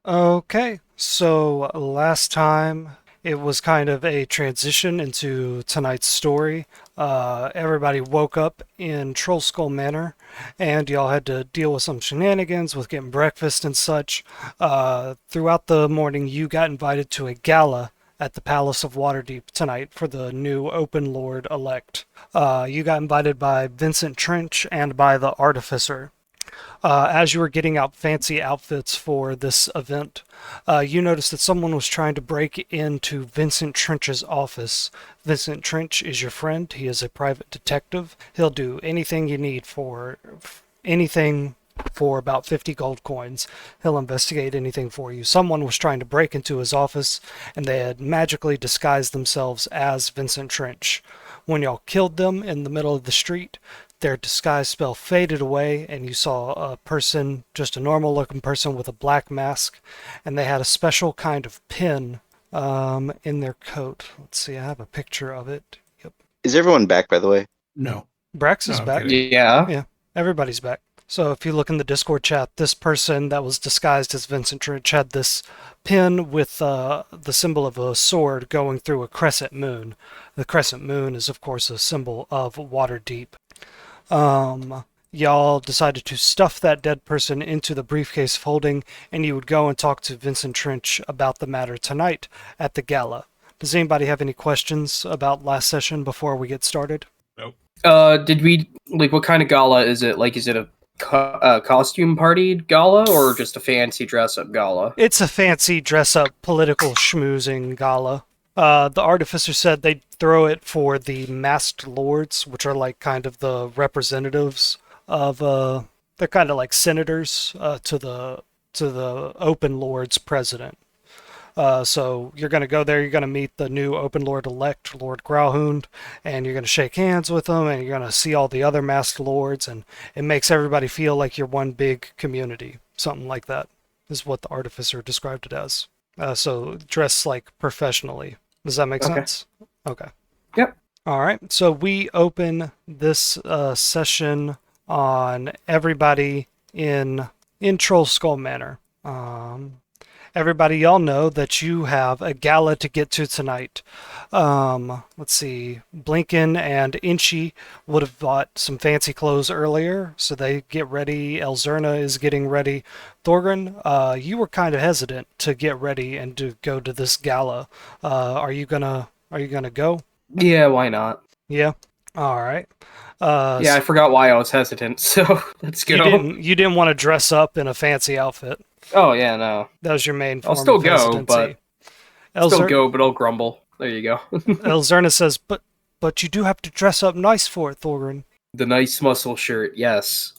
Okay, so last time it was kind of a transition into tonight's story. Everybody woke up in Troll Skull Manor, and y'all had to deal with some shenanigans with getting breakfast and such. Throughout the morning, you got invited to a gala at the Palace of Waterdeep tonight for the new Open Lord elect. You got invited by Vincent Trench and by the Artificer. As you were getting out fancy outfits for this event, you noticed that someone was trying to break into Vincent Trench's office. Vincent Trench is your friend. He is a private detective. He'll do anything you need for anything for about 50 gold coins. He'll investigate anything for you. Someone was trying to break into his office, and they had magically disguised themselves as Vincent Trench. When y'all killed them in the middle of the street, their disguise spell faded away, and you saw a person, just a normal looking person with a black mask, and they had a special kind of pin in their coat. Let's see, I have a picture of it. Yep. Is everyone back, by the way? No. Brax No, is I'm back. kidding. Yeah. Yeah, everybody's back. So if you look in the Discord chat, this person that was disguised as Vincent Trench had this pin with the symbol of a sword going through a crescent moon. The crescent moon is, of course, a symbol of Waterdeep. Y'all decided to stuff that dead person into the briefcase folding, and you would go and talk to Vincent Trench about the matter tonight at the gala. Does anybody have any questions about last session before we get started? Nope. Did we what kind of gala is it? Like, is it a costume party gala or just a fancy dress up gala? It's a fancy dress-up political schmoozing gala. The artificer said they'd throw it for the masked lords, which are like kind of the representatives of they're kind of like senators to the open lord's president. So you're going to go there, you're going to meet the new open lord elect, Lord Grauhund, and you're going to shake hands with them, and you're going to see all the other masked lords, and it makes everybody feel like you're one big community. Something like that is what the artificer described it as. So dress like professionally. Does that make Okay. sense? Okay. Yep. All right. So we open this session on everybody in Troll Skull Manor. Everybody, y'all know that you have a gala to get to tonight. Let's see. Blinken and Inchy would have bought some fancy clothes earlier, so they get ready. Elzerna is getting ready. Thorgren, you were kind of hesitant to get ready and to go to this gala. Are you gonna go? Yeah, why not? Yeah. All right. Yeah, I forgot why I was hesitant, so let's go. You didn't want to dress up in a fancy outfit. Oh, yeah, no. That was your main I'll form still of go, hesitancy. but still go, but I'll grumble. There you go. Elzerna says, but you do have to dress up nice for it, Thorgren. The nice muscle shirt, yes.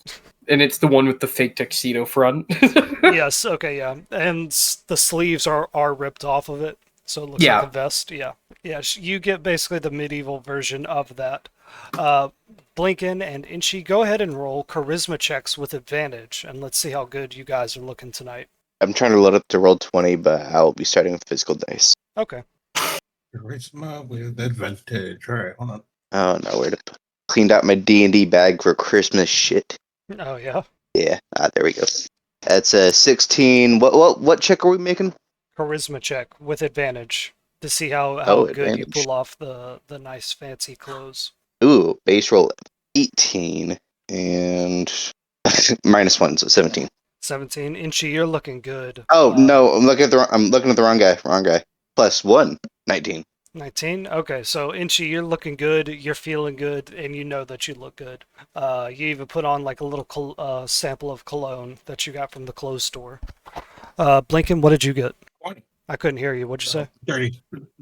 And it's the one with the fake tuxedo front. Yes, okay, yeah. And the sleeves are ripped off of it, so it looks Yeah. like a vest. Yeah. Yeah, you get basically the medieval version of that. Blinken and Inchy, go ahead and roll charisma checks with advantage, and let's see how good you guys are looking tonight. I'm trying to load up to roll 20, but I'll be starting with physical dice. Okay. Charisma with advantage. All right, hold on. Oh, no, where to put. Cleaned out my D&D bag for Christmas shit. Oh, yeah. Yeah, there we go. That's a 16. What check are we making? Charisma check with advantage to see how good you advantage. pull off the nice fancy clothes. Ooh, base roll 18 and -1, so 17. 17. Inchy, you're looking good. Oh no, I'm looking at the wrong guy. Wrong guy. +1, 19. 19? Okay, so Inchy, you're looking good, you're feeling good, and you know that you look good. You even put on like a little sample of cologne that you got from the clothes store. Blinken, what did you get? 20. I couldn't hear you. What'd you say?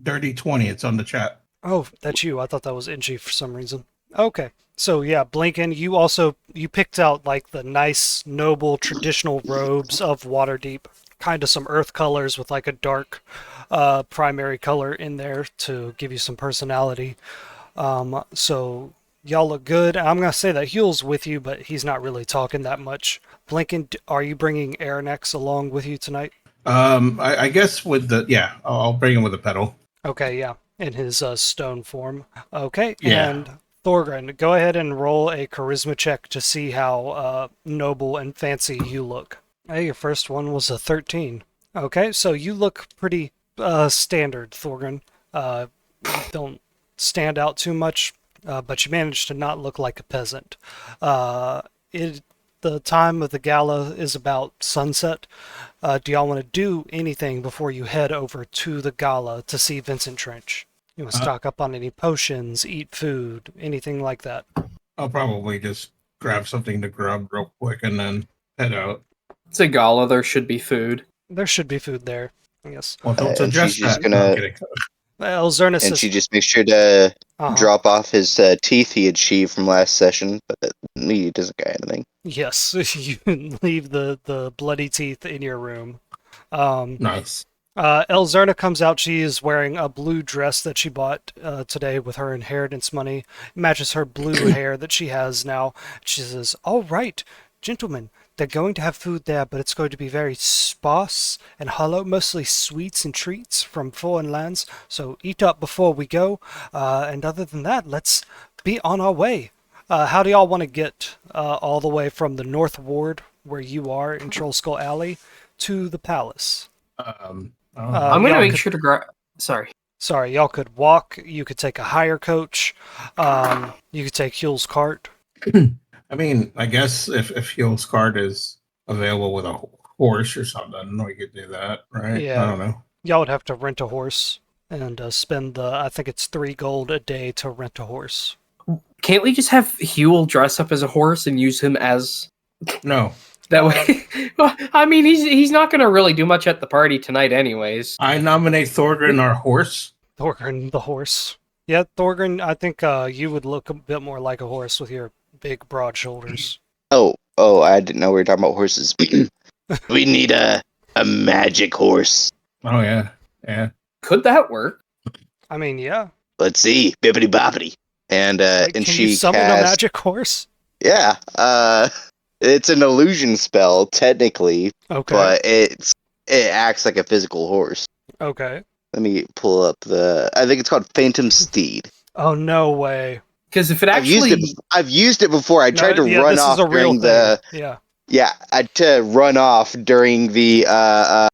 Dirty 20. It's on the chat. Oh, that's you. I thought that was Inchy for some reason. Okay. So yeah, Blinken, you picked out like the nice, noble, traditional robes of Waterdeep, kind of some earth colors with like a dark primary color in there to give you some personality. So y'all look good. I'm gonna say that Huel's with you, but he's not really talking that much. Blinken, are you bringing Aranex along with you tonight? I guess with I'll bring him with a pedal. Okay, yeah, in his stone form. Okay, Yeah. and Thorgren, go ahead and roll a charisma check to see how noble and fancy you look. Hey, your first one was a 13. Okay, so you look pretty standard, Thorgren. You don't stand out too much, but you manage to not look like a peasant. Uh, it the time of the gala is about sunset. Do y'all want to do anything before you head over to the gala to see Vincent Trench? You want to Uh, stock up on any potions, eat food, anything like that? I'll probably just grab something to grub real quick and then head out. It's a gala. There should be food. There should be food there, I guess. Well, don't And she's suggest just that. No, I'm gonna, kidding. Elzerna and says, she just makes sure to uh-huh. drop off his teeth he had shaved from last session, but he doesn't got anything. Yes, you leave the bloody teeth in your room. Um, Nice. Elzerna comes out. She is wearing a blue dress that she bought today with her inheritance money. It matches her blue hair that she has now. She says, "All right, gentlemen, they're going to have food there, but it's going to be very sparse and hollow, mostly sweets and treats from foreign lands. So eat up before we go. And other than that, let's be on our way." How do y'all want to get all the way from the North Ward, where you are in Troll Skull Alley, to the palace? I don't know. I'm gonna Y'all make could, sure to grab. Sorry. sorry, y'all could walk. You could take a hire coach. You could take Hule's cart. I mean, I guess if Huel's card is available with a horse or something, we could do that, right? I Yeah, don't know. y'all would have to rent a horse and spend I think it's 3 gold a day to rent a horse. Can't we just have Huel dress up as a horse and use him as No, that way? Well, I mean, he's not gonna really do much at the party tonight, anyways. I nominate Thorgrin our horse. Thorgrin the horse. Yeah, Thorgrin, I think you would look a bit more like a horse with your big, broad shoulders. Oh, I didn't know we were talking about horses. We need a magic horse. Oh yeah, yeah. Could that work? I mean, yeah. Let's see, bippity boppity. And Like, and can you she summon a casts, magic horse? yeah, it's an illusion spell technically, Okay. but it acts like a physical horse. Okay. Let me pull up I think it's called Phantom Steed. Oh, no way. Because if it I've used actually, it. I've used it before. I tried No, to yeah, run this is off a real during thing. Yeah. I had to run off during the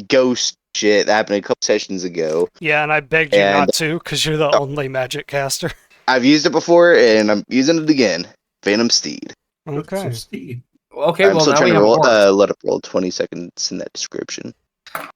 ghost shit that happened a couple sessions ago. Yeah, and I begged you And not to because you're the only magic caster. I've used it before, and I'm using it again. Phantom Steed. Okay. Steve. okay, I'm well still now trying we to have a roll. horse. Let up roll 20 seconds in that description.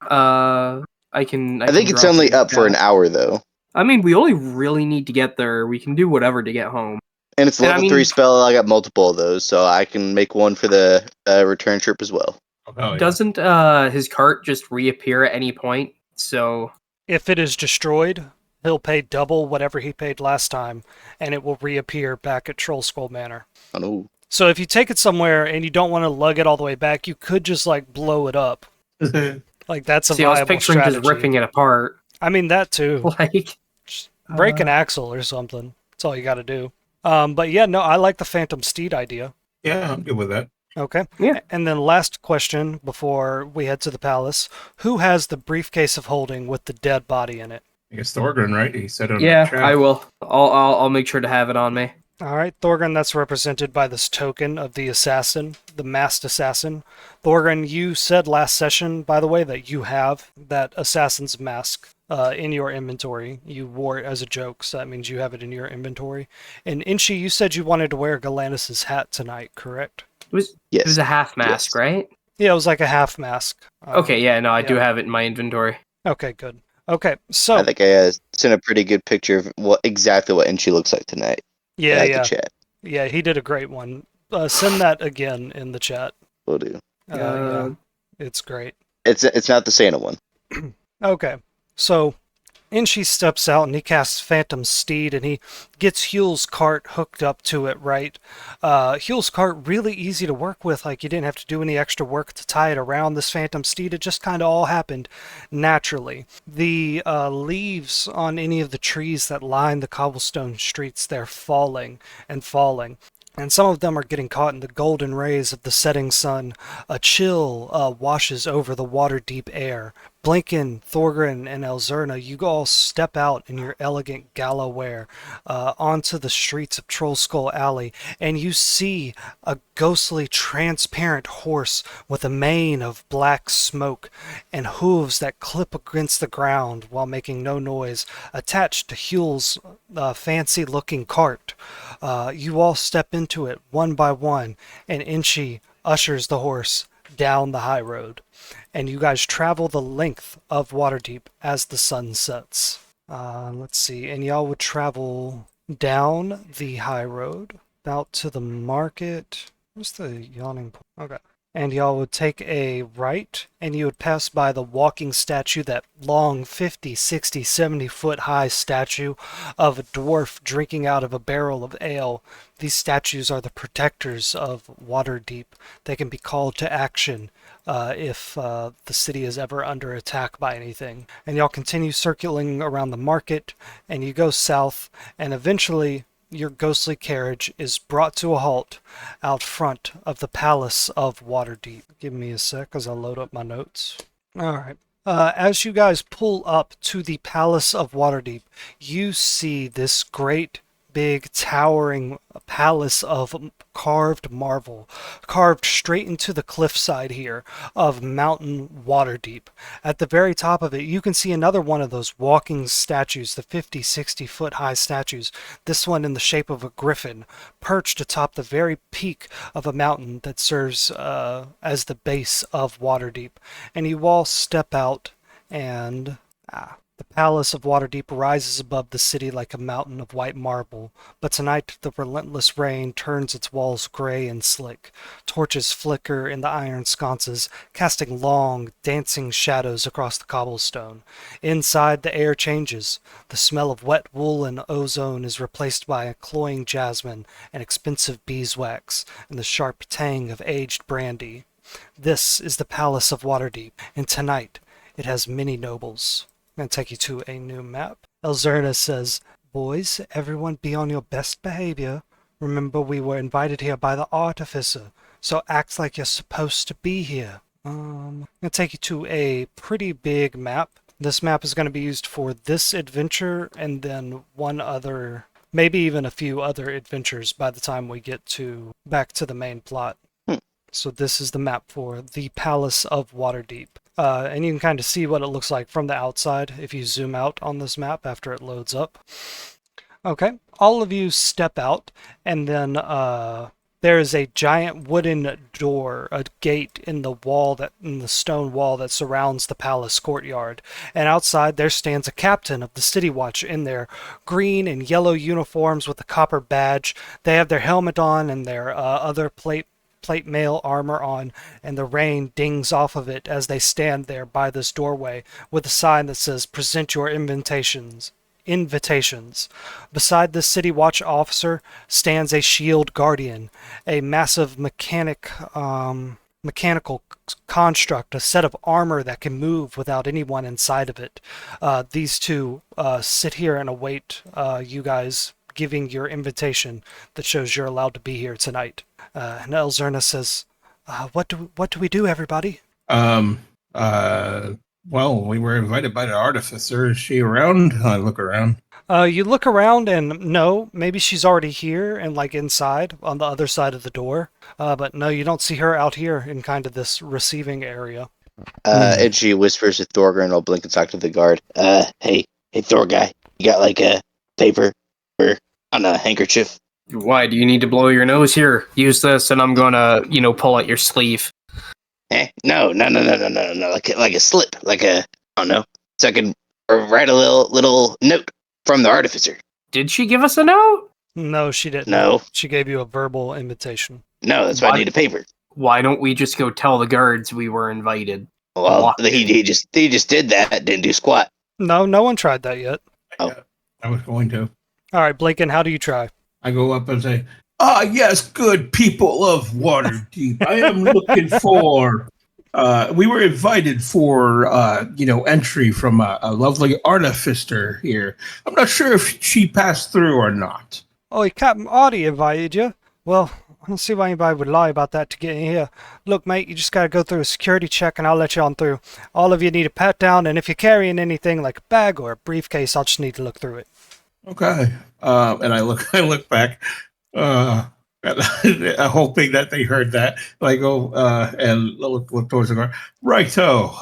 I can. I think it's drop only it in up for an chat. hour though, I mean, we only really need to get there. We can do whatever to get home. and it's a And I level mean- 3 spell. I got multiple of those, so I can make one for the return trip as well. Oh, hell yeah. Doesn't his cart just reappear at any point? So If it is destroyed, he'll pay double whatever he paid last time, and it will reappear back at Troll Skull Manor. Oh no. So if you take it somewhere and you don't want to lug it all the way back, you could just like blow it up. Like that's a see, I was viable picturing strategy. just ripping it apart. I mean that too. Like, Just break an axle or something. That's all you got to do. But yeah, no, I like the Phantom Steed idea. Yeah, I'm good with that. Okay. Yeah. And then last question before we head to the palace: who has the briefcase of holding with the dead body in it? I guess Thorgrin, right? He said it in yeah, the chat. I will. I'll make sure to have it on me. All right, Thorgrin, that's represented by this token of the assassin, the masked assassin. Thorgrin, you said last session, by the way, that you have that assassin's mask in your inventory. You wore it as a joke, so that means you have it in your inventory. And Inchi, you said you wanted to wear Galanus' hat tonight, correct? It was Yes. a half mask, Yes. right? Yeah, it was like a half mask. Okay, yeah, no, I do yeah. have it in my inventory. Okay, good. Okay, so I think I sent a pretty good picture of exactly what Inchi looks like tonight. yeah, The chat. yeah, he did a great one. Send that again in the chat. Will do. Yeah, it's great. It's not the Santa one. Okay, so Inchi steps out and he casts Phantom Steed and he gets Hule's cart hooked up to it, right? Hule's cart really easy to work with, like you didn't have to do any extra work to tie it around this Phantom Steed. It just kind of all happened naturally. The leaves on any of the trees that line the cobblestone streets, they're falling and falling. And some of them are getting caught in the golden rays of the setting sun. A chill washes over the water-deep air, Blinken, Thorgrin, and Elzerna, you all step out in your elegant gala wear onto the streets of Trollskull Alley, and you see a ghostly, transparent horse with a mane of black smoke and hooves that clip against the ground while making no noise, attached to Huel's fancy-looking cart. You all step into it one by one, and Inchi ushers the horse down the high road, and you guys travel the length of Waterdeep as the sun sets. Let's see, and y'all would travel down the high road, out to the market. Where's the yawning pool? Okay. And y'all would take a right, and you would pass by the walking statue, that long 50, 60, 70-foot high statue of a dwarf drinking out of a barrel of ale. These statues are the protectors of Waterdeep. They can be called to action if the city is ever under attack by anything. And y'all continue circling around the market, and you go south, and eventually your ghostly carriage is brought to a halt out front of the Palace of Waterdeep. Give me a sec as I load up my notes. Alright. As you guys pull up to the Palace of Waterdeep, you see this great, big, towering palace of carved marble, carved straight into the cliffside here of Mountain Waterdeep. At the very top of it, you can see another one of those walking statues, the 50, 60-foot high statues, this one in the shape of a griffin, perched atop the very peak of a mountain that serves as the base of Waterdeep. And you all step out, and the Palace of Waterdeep rises above the city like a mountain of white marble, but tonight the relentless rain turns its walls gray and slick. Torches flicker in the iron sconces, casting long, dancing shadows across the cobblestone. Inside, the air changes. The smell of wet wool and ozone is replaced by a cloying jasmine and expensive beeswax, and the sharp tang of aged brandy. This is the Palace of Waterdeep, and tonight it has many nobles. I'm going to take you to a new map. Elzerna says, "Boys, everyone be on your best behavior. Remember, we were invited here by the Artificer, so act like you're supposed to be here." I'm going to take you to a pretty big map. This map is going to be used for this adventure and then one other, maybe even a few other adventures by the time we get back to the main plot. So this is the map for the Palace of Waterdeep. And you can kind of see what it looks like from the outside if you zoom out on this map after it loads up. Okay, all of you step out, and then there is a giant wooden door, a gate in the stone wall that surrounds the palace courtyard. And outside there stands a captain of the City Watch in their green and yellow uniforms with a copper badge. They have their helmet on and their other plate mail armor on, and the rain dings off of it as they stand there by this doorway with a sign that says, "Present your invitations." Beside the City Watch officer stands a shield guardian, a massive mechanical construct, a set of armor that can move without anyone inside of it. These two sit here and await you guys giving your invitation that shows you're allowed to be here tonight. And Elzerna says, what do we do, everybody? Well, we were invited by the Artificer. Is she around? I look around. You look around and no, maybe she's already here and like inside on the other side of the door. But no, you don't see her out here in kind of this receiving area. And she whispers to Thorgrin while Blink and talk to the guard. Hey Thor guy, you got like a paper or on a handkerchief? Why do you need to blow your nose? Here, use this, and I'm gonna, pull out your sleeve. No. Like a slip, like a, I don't know. So I can write a little note from the Artificer. Did she give us a note? No, she didn't. No. She gave you a verbal invitation. No, that's why I need a paper. Why don't we just go tell the guards we were invited? Well, he just did that, didn't do squat. No one tried that yet. Oh. I was going to. All right, Blinken, how do you try? I go up and say, yes, good people of Waterdeep. I am looking for, we were invited for, entry from a lovely artificer here. I'm not sure if she passed through or not. Oh, Captain Audie invited you. Well, I don't see why anybody would lie about that to get in here. Look, mate, you just gotta go through a security check and I'll let you on through. All of you need a pat down, and if you're carrying anything like a bag or a briefcase, I'll just need to look through it. Okay. And I look back, and hoping that they heard that. And I go and look towards the car. Righto.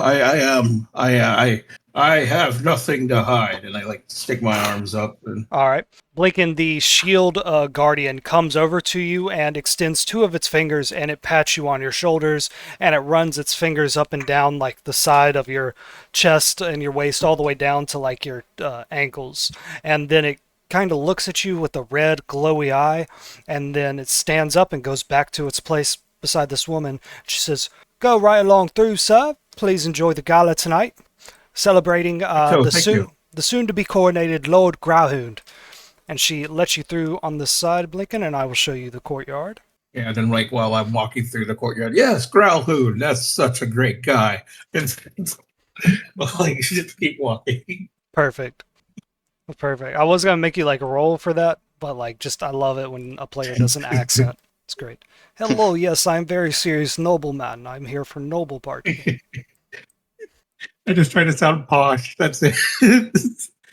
I have nothing to hide, and I like stick my arms up and. All right. Blinken, the shield guardian comes over to you and extends two of its fingers, and it pats you on your shoulders, and it runs its fingers up and down like the side of your chest and your waist all the way down to like your ankles. And then it kind of looks at you with a red glowy eye, and then it stands up and goes back to its place beside this woman. She says, "Go right along through, sir. Please enjoy the gala tonight, celebrating the soon-to-be coronated Lord Grauhund." And she lets you through on this side, Blinken, and I will show you the courtyard. Yeah, and then like while I'm walking through the courtyard, yes, Growlhood, that's such a great guy. It's like just keep walking. Perfect. Perfect. I was gonna make you like roll for that, but like just I love it when a player does an accent. It's great. Hello, yes, I'm very serious nobleman. I'm here for noble party. I just try to sound posh. That's it.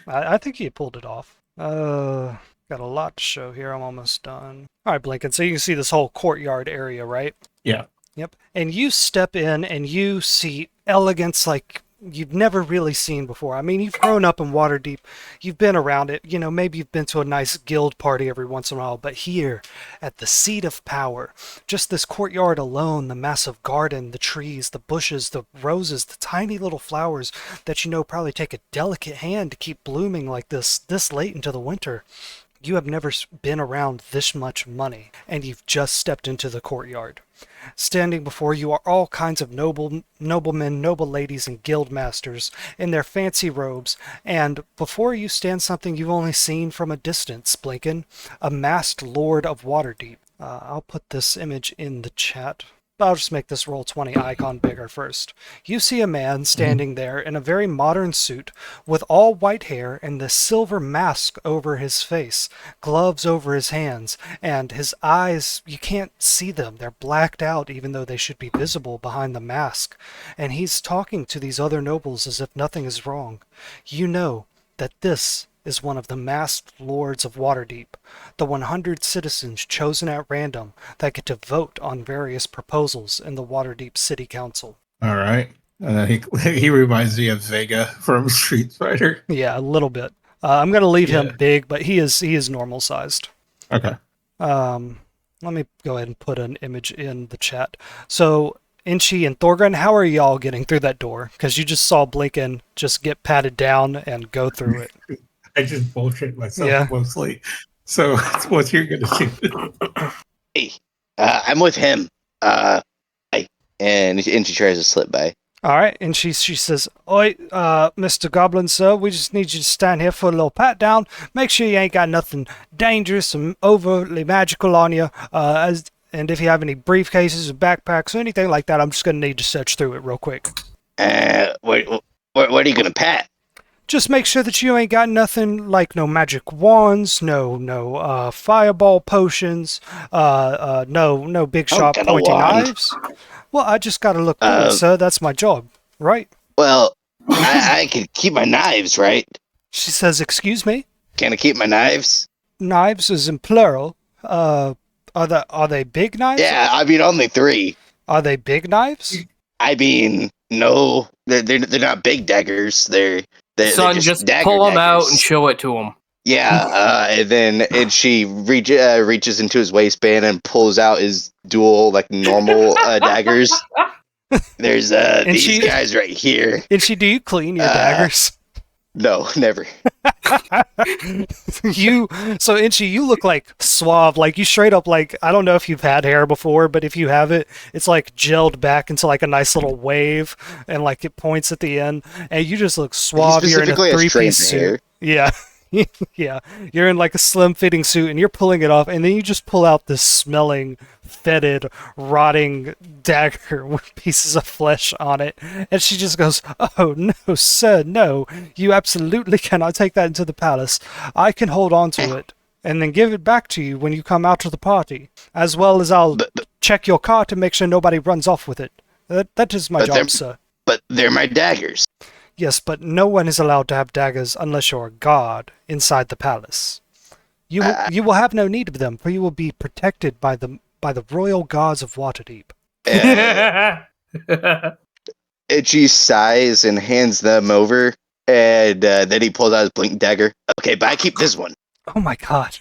I think you pulled it off. Got a lot to show here. I'm almost done. All right, Blinken. So you can see this whole courtyard area, right? Yeah. Yep. And you step in and you see elegance like you've never really seen before. I mean, you've grown up in Waterdeep. You've been around it. You know, maybe you've been to a nice guild party every once in a while. But here, at the seat of power, just this courtyard alone, the massive garden, the trees, the bushes, the roses, the tiny little flowers that you know probably take a delicate hand to keep blooming like this late into the winter. You have never been around this much money, and you've just stepped into the courtyard. Standing before you are all kinds of noblemen, noble ladies, and guild masters in their fancy robes, and before you stands something you've only seen from a distance, Blinken, a masked lord of Waterdeep. I'll put this image in the chat. I'll just make this Roll20 icon bigger first. You see a man standing there in a very modern suit with all white hair and the silver mask over his face, gloves over his hands, and his eyes, you can't see them. They're blacked out even though they should be visible behind the mask. And he's talking to these other nobles as if nothing is wrong. You know that this is one of the masked lords of Waterdeep, the 100 citizens chosen at random that get to vote on various proposals in the Waterdeep City Council. All right. He reminds me of Vega from Street Fighter. Yeah, a little bit. I'm going to leave him big, but he is normal sized. Okay. Let me go ahead and put an image in the chat. So, Inchi and Thorgren, how are y'all getting through that door? Because you just saw Blinken just get patted down and go through it. I just bullshit myself mostly. So what you're gonna do? Hey, I'm with him. And she tries to slip by. All right, and she says, "Oi, Mr. Goblin, sir, we just need you to stand here for a little pat down. Make sure you ain't got nothing dangerous and overtly magical on you. And if you have any briefcases or backpacks or anything like that, I'm just gonna need to search through it real quick." What are you gonna pat? Just make sure that you ain't got nothing like no magic wands, no fireball potions, no big sharp pointy knives. Well, I just gotta look good, sir. That's my job, right? Well, I can keep my knives, right? She says, "Excuse me? Can I keep my knives? Knives is in plural. Are they big knives? Yeah, I mean only 3. Are they big knives? I mean, no, they're not big daggers. They're Son, just pull them out daggers. and show it to him. Yeah, and she reaches into his waistband and pulls out his dual like normal daggers. There's these guys right here. Inchi, do you clean your daggers? No, never. So Inchi, you look like suave, like you straight up like, I don't know if you've had hair before, but if you have it, it's like gelled back into like a nice little wave and like it points at the end and you just look suave. You're in a 3-piece suit. Yeah. Yeah, you're in like a slim fitting suit and you're pulling it off and then you just pull out this smelling, fetid, rotting dagger with pieces of flesh on it. And she just goes, "Oh no, sir, no. You absolutely cannot take that into the palace. I can hold on to it and then give it back to you when you come out to the party, as well as I'll check your car to make sure nobody runs off with it. That is my job, sir. But they're my daggers. Yes, but no one is allowed to have daggers unless you're a guard inside the palace. You will have no need of them, for you will be protected by the royal guards of Waterdeep. And she sighs and hands them over, and then he pulls out his blink dagger. Okay, but I keep this one. Oh my god.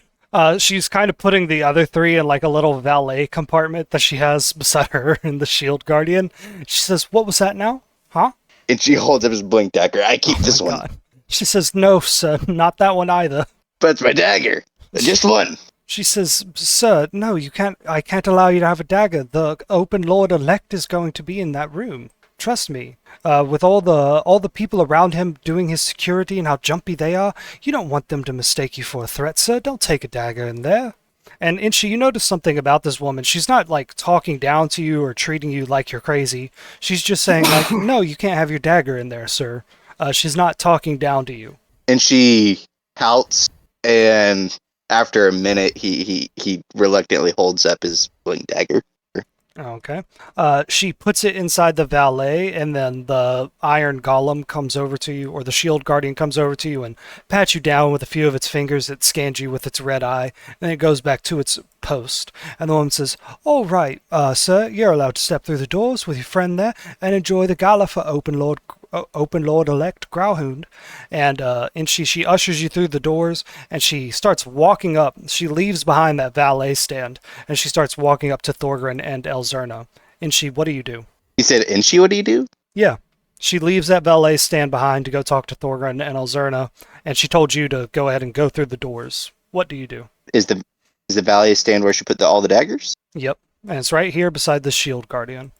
She's kind of putting the other three in like a little valet compartment that she has beside her in the Shield Guardian. She says, "What was that now? Huh?" And she holds up his blink dagger. I keep this one. God. She says, "No, sir, not that one either." But it's my dagger. Just one. She says, "Sir, no, you can't. I can't allow you to have a dagger. The open lord elect is going to be in that room. Trust me. With all the people around him doing his security and how jumpy they are, you don't want them to mistake you for a threat, sir. Don't take a dagger in there." And Inchi, you notice something about this woman. She's not like talking down to you or treating you like you're crazy. She's just saying like, "No, you can't have your dagger in there, sir." She's not talking down to you. And she pouts, and after a minute, he reluctantly holds up his blink dagger. Okay. She puts it inside the valet, and then the Iron Golem comes over to you, or the Shield Guardian comes over to you and pats you down with a few of its fingers. It scans you with its red eye, and it goes back to its post. And the woman says, "All right, sir, you're allowed to step through the doors with your friend there and enjoy the gala for Open Lord-elect Growlhound." And she ushers you through the doors, and she starts walking up. She leaves behind that valet stand, and she starts walking up to Thorgrin and Elzerna. And what do you do? He said, "And she, what do you do?" Yeah. She leaves that valet stand behind to go talk to Thorgrin and Elzerna, and she told you to go ahead and go through the doors. What do you do? Is the valet stand where she put all the daggers? Yep. And it's right here beside the Shield Guardian.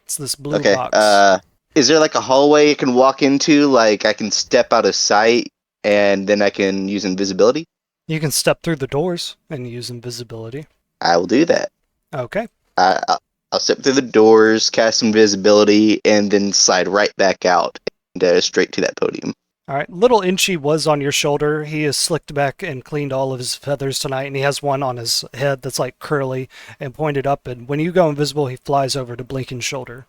It's this blue box. Is there like a hallway you can walk into? Like I can step out of sight and then I can use invisibility? You can step through the doors and use invisibility. I will do that. Okay. I'll step through the doors, cast invisibility, and then slide right back out and straight to that podium. All right. Little Inchi was on your shoulder. He has slicked back and cleaned all of his feathers tonight, and he has one on his head that's like curly and pointed up. And when you go invisible, he flies over to Blinken's shoulder.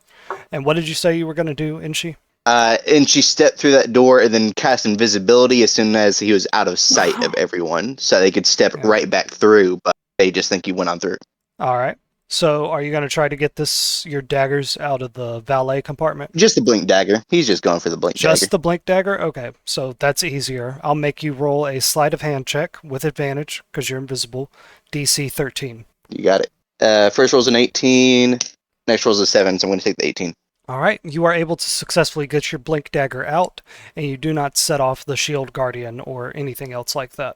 And what did you say you were going to do, Inchi? And she stepped through that door and then cast invisibility as soon as he was out of sight of everyone, so they could step right back through, but they just think you went on through. All right. So are you going to try to get your daggers out of the valet compartment? Just the blink dagger. He's just going for the blink dagger. Just the blink dagger? Okay, so that's easier. I'll make you roll a sleight of hand check with advantage because you're invisible. DC 13. You got it. First roll's an 18. Next roll's a 7, so I'm going to take the 18. All right, you are able to successfully get your blink dagger out, and you do not set off the Shield Guardian or anything else like that.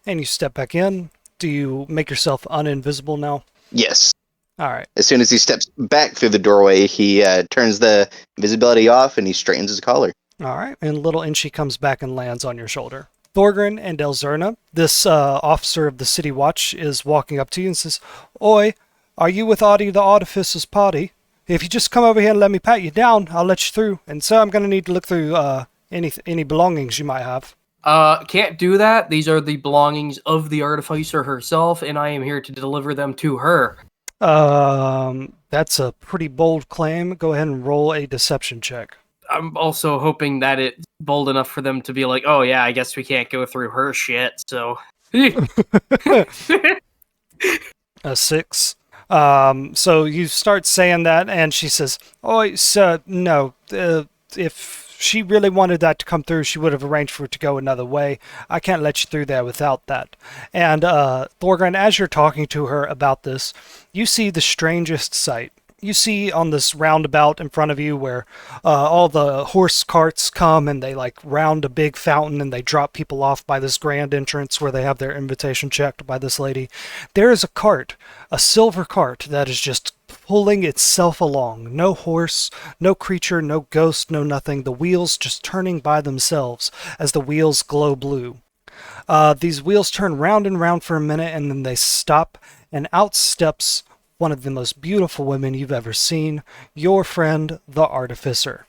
And you step back in. Do you make yourself uninvisible now? Yes. All right. As soon as he steps back through the doorway, he turns the visibility off and he straightens his collar. All right, and little Inchi comes back and lands on your shoulder. Thorgrin and Elzerna, this officer of the City Watch, is walking up to you and says, "Oi, are you with Audie the Artificer's party? If you just come over here and let me pat you down, I'll let you through. And sir, I'm going to need to look through any belongings you might have." Can't do that. These are the belongings of the Artificer herself, and I am here to deliver them to her. That's a pretty bold claim. Go ahead and roll a deception check. I'm also hoping that it's bold enough for them to be like, "Oh yeah, I guess we can't go through her shit." So A 6. So you start saying that, and she says, "Oh, sir, no. If she really wanted that to come through, she would have arranged for it to go another way. I can't let you through there without that." And Thorgrin, as you're talking to her about this, you see the strangest sight. You see on this roundabout in front of you where all the horse carts come and they like round a big fountain and they drop people off by this grand entrance where they have their invitation checked by this lady. There is a cart, a silver cart that is just pulling itself along. No horse, no creature, no ghost, no nothing. The wheels just turning by themselves as the wheels glow blue. These wheels turn round and round for a minute and then they stop, and out steps one of the most beautiful women you've ever seen, your friend, the Artificer.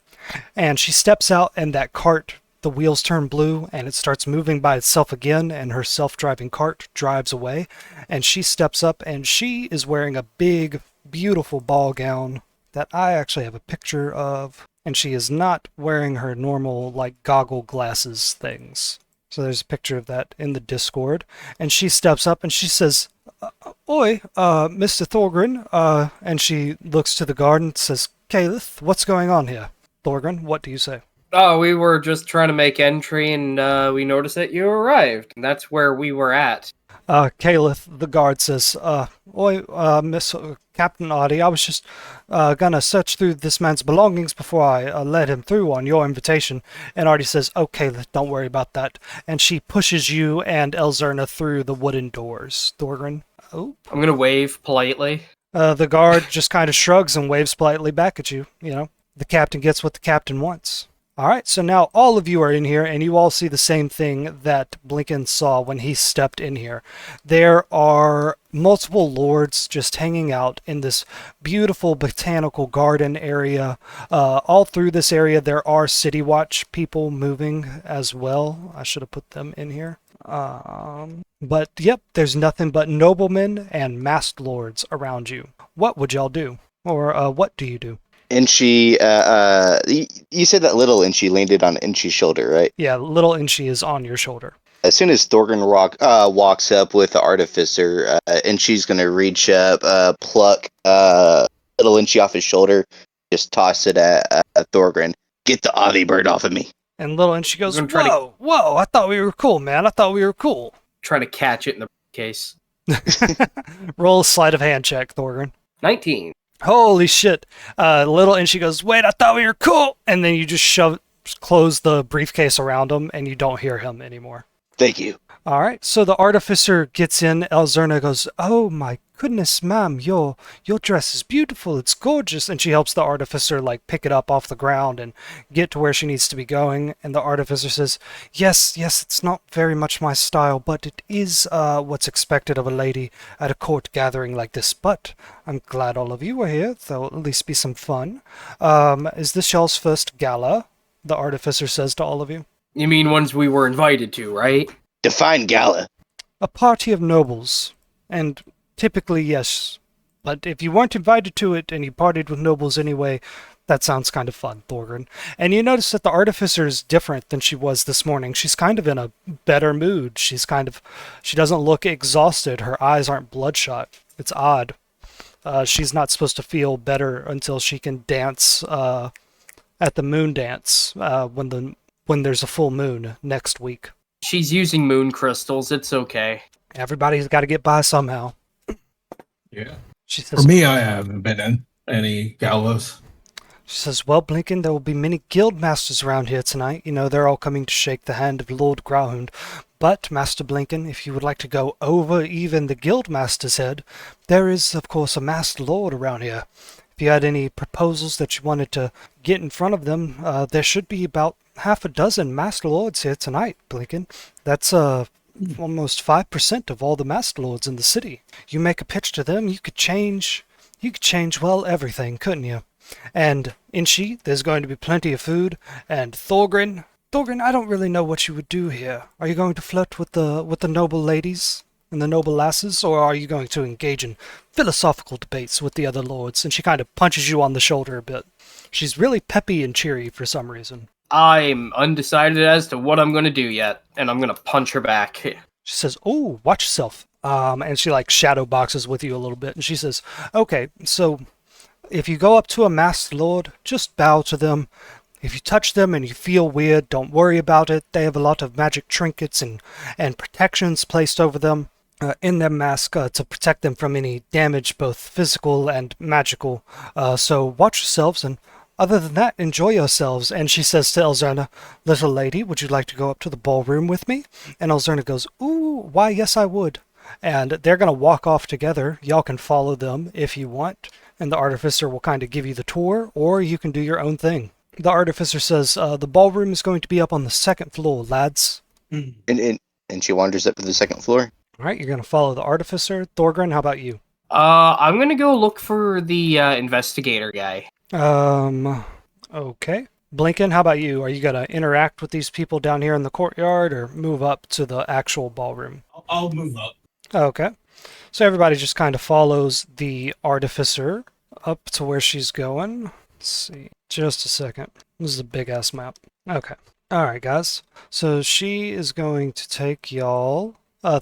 And she steps out, and that cart the wheels turn blue and it starts moving by itself again, and her self-driving cart drives away, and she steps up and she is wearing a big, beautiful ball gown that I actually have a picture of, and she is not wearing her normal, like, goggle glasses things. So there's a picture of that in the Discord, and she steps up and she says, Oi, Mr. Thorgren, and she looks to the guard and says, Calith, what's going on here? Thorgren, what do you say? Oh, we were just trying to make entry, and we noticed that you arrived. And that's where we were at. Calith, the guard says, Oi, Miss Captain Audie, I was just gonna search through this man's belongings before I let him through on your invitation. And Audie says, Oh, Calith, don't worry about that. And she pushes you and Elzerna through the wooden doors. Thorgren, oh. I'm gonna wave politely. The guard just kind of shrugs and waves politely back at you. You know, the captain gets what the captain wants. All right, so now all of you are in here, and you all see the same thing that Blinken saw when he stepped in here. There are multiple lords just hanging out in this beautiful botanical garden area. All through this area, there are City Watch people moving as well. I should have put them in here. But yep, there's nothing but noblemen and masked lords around you. What would y'all do? Or what do you do? Inchi, you said that little Inchi landed on Inchi's shoulder, right? Yeah, little Inchi is on your shoulder. As soon as Thorgren walks up with the artificer, Inchi's gonna reach up, pluck little Inchi off his shoulder, just toss it at Thorgren. Get the Avi bird off of me. And little Inchi goes, whoa, I thought we were cool, man. I thought we were cool. Trying to catch it in the case. Roll a sleight of hand check, Thorgren. 19. Holy shit. Little Inchi goes, wait, I thought we were cool. And then you just close the briefcase around him, and you don't hear him anymore. Thank you. All right, so the artificer gets in. Elzerna goes, oh my goodness, ma'am, your dress is beautiful. It's gorgeous. And she helps the artificer, like, pick it up off the ground and get to where she needs to be going. And the artificer says, yes, it's not very much my style, but it is what's expected of a lady at a court gathering like this. But I'm glad all of you are here. There'll at least be some fun. Is this y'all's first gala? The artificer says to all of you. You mean ones we were invited to, right? Define gala. A party of nobles. And typically, yes. But if you weren't invited to it and you partied with nobles anyway, that sounds kind of fun, Thorgren. And you notice that the artificer is different than she was this morning. She's kind of in a better mood. She doesn't look exhausted. Her eyes aren't bloodshot. It's odd. She's not supposed to feel better until she can dance at the moon dance when there's a full moon next week. She's using moon crystals. It's okay. Everybody's got to get by somehow. Yeah. She says, For me, I haven't been in any galas. She says, well, Blinken, there will be many guild masters around here tonight. You know, they're all coming to shake the hand of Lord Grauhund. But, Master Blinken, if you would like to go over even the guild master's head, there is, of course, a masked lord around here. If you had any proposals that you wanted to get in front of them, there should be about half a dozen masked lords here tonight, Blinken. That's almost 5% of all the masked lords in the city. You make a pitch to them, you could change, well, everything, couldn't you? And Inchi, there's going to be plenty of food. And Thorgren, I don't really know what you would do here. Are you going to flirt with the noble ladies and the noble lasses, or are you going to engage in philosophical debates with the other lords? And she kind of punches you on the shoulder a bit. She's really peppy and cheery for some reason. I'm undecided as to what I'm going to do yet, and I'm going to punch her back. She says, oh, watch yourself. And she, like, shadow boxes with you a little bit. And she says, okay, so if you go up to a masked lord, just bow to them. If you touch them and you feel weird, don't worry about it. They have a lot of magic trinkets and protections placed over them in their mask to protect them from any damage, both physical and magical. So watch yourselves, and other than that, enjoy yourselves. And she says to Elzerna, little lady, would you like to go up to the ballroom with me? And Elzerna goes, ooh, why, yes, I would. And they're going to walk off together. Y'all can follow them if you want. And the artificer will kind of give you the tour, or you can do your own thing. The artificer says, the ballroom is going to be up on the second floor, lads. And she wanders up to the second floor. All right, you're going to follow the artificer. Thorgren, how about you? I'm going to go look for the investigator guy. Okay. Blinken, how about you? Are you gonna interact with these people down here in the courtyard or move up to the actual ballroom? I'll move up. Okay. So everybody just kind of follows the artificer up to where she's going. Let's see. Just a second. This is a big ass map. Okay. Alright, guys. So she is going to take y'all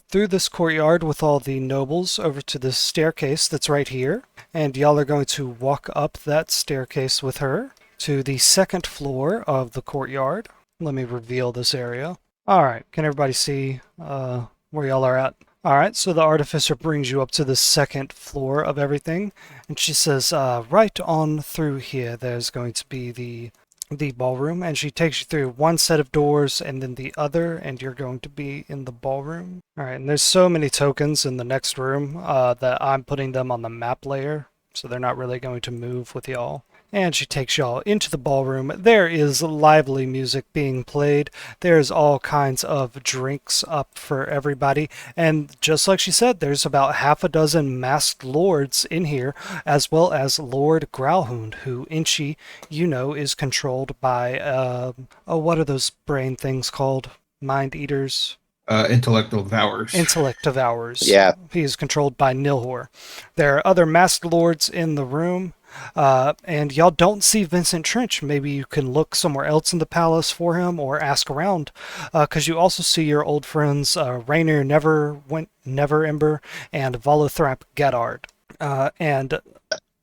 through this courtyard with all the nobles over to this staircase that's right here. And y'all are going to walk up that staircase with her to the second floor of the courtyard. Let me reveal this area. Alright, can everybody see where y'all are at? Alright, so the artificer brings you up to the second floor of everything, and she says, right on through here, there's going to be the ballroom, and she takes you through one set of doors and then the other, and you're going to be in the ballroom. Alright, and there's so many tokens in the next room that I'm putting them on the map layer, so they're not really going to move with y'all. And she takes y'all into the ballroom. There is lively music being played. There's all kinds of drinks up for everybody. And just like she said, there's about half a dozen masked lords in here, as well as Lord Growlhound, who Inchi, you know, is controlled by, what are those brain things called? Mind eaters? Intellect devours. Intellect devours. Yeah. He is controlled by Nilhor. There are other masked lords in the room. And y'all don't see Vincent Trench. Maybe you can look somewhere else in the palace for him or ask around, because you also see your old friends Rainier Neverember and Volothrap Gedard. And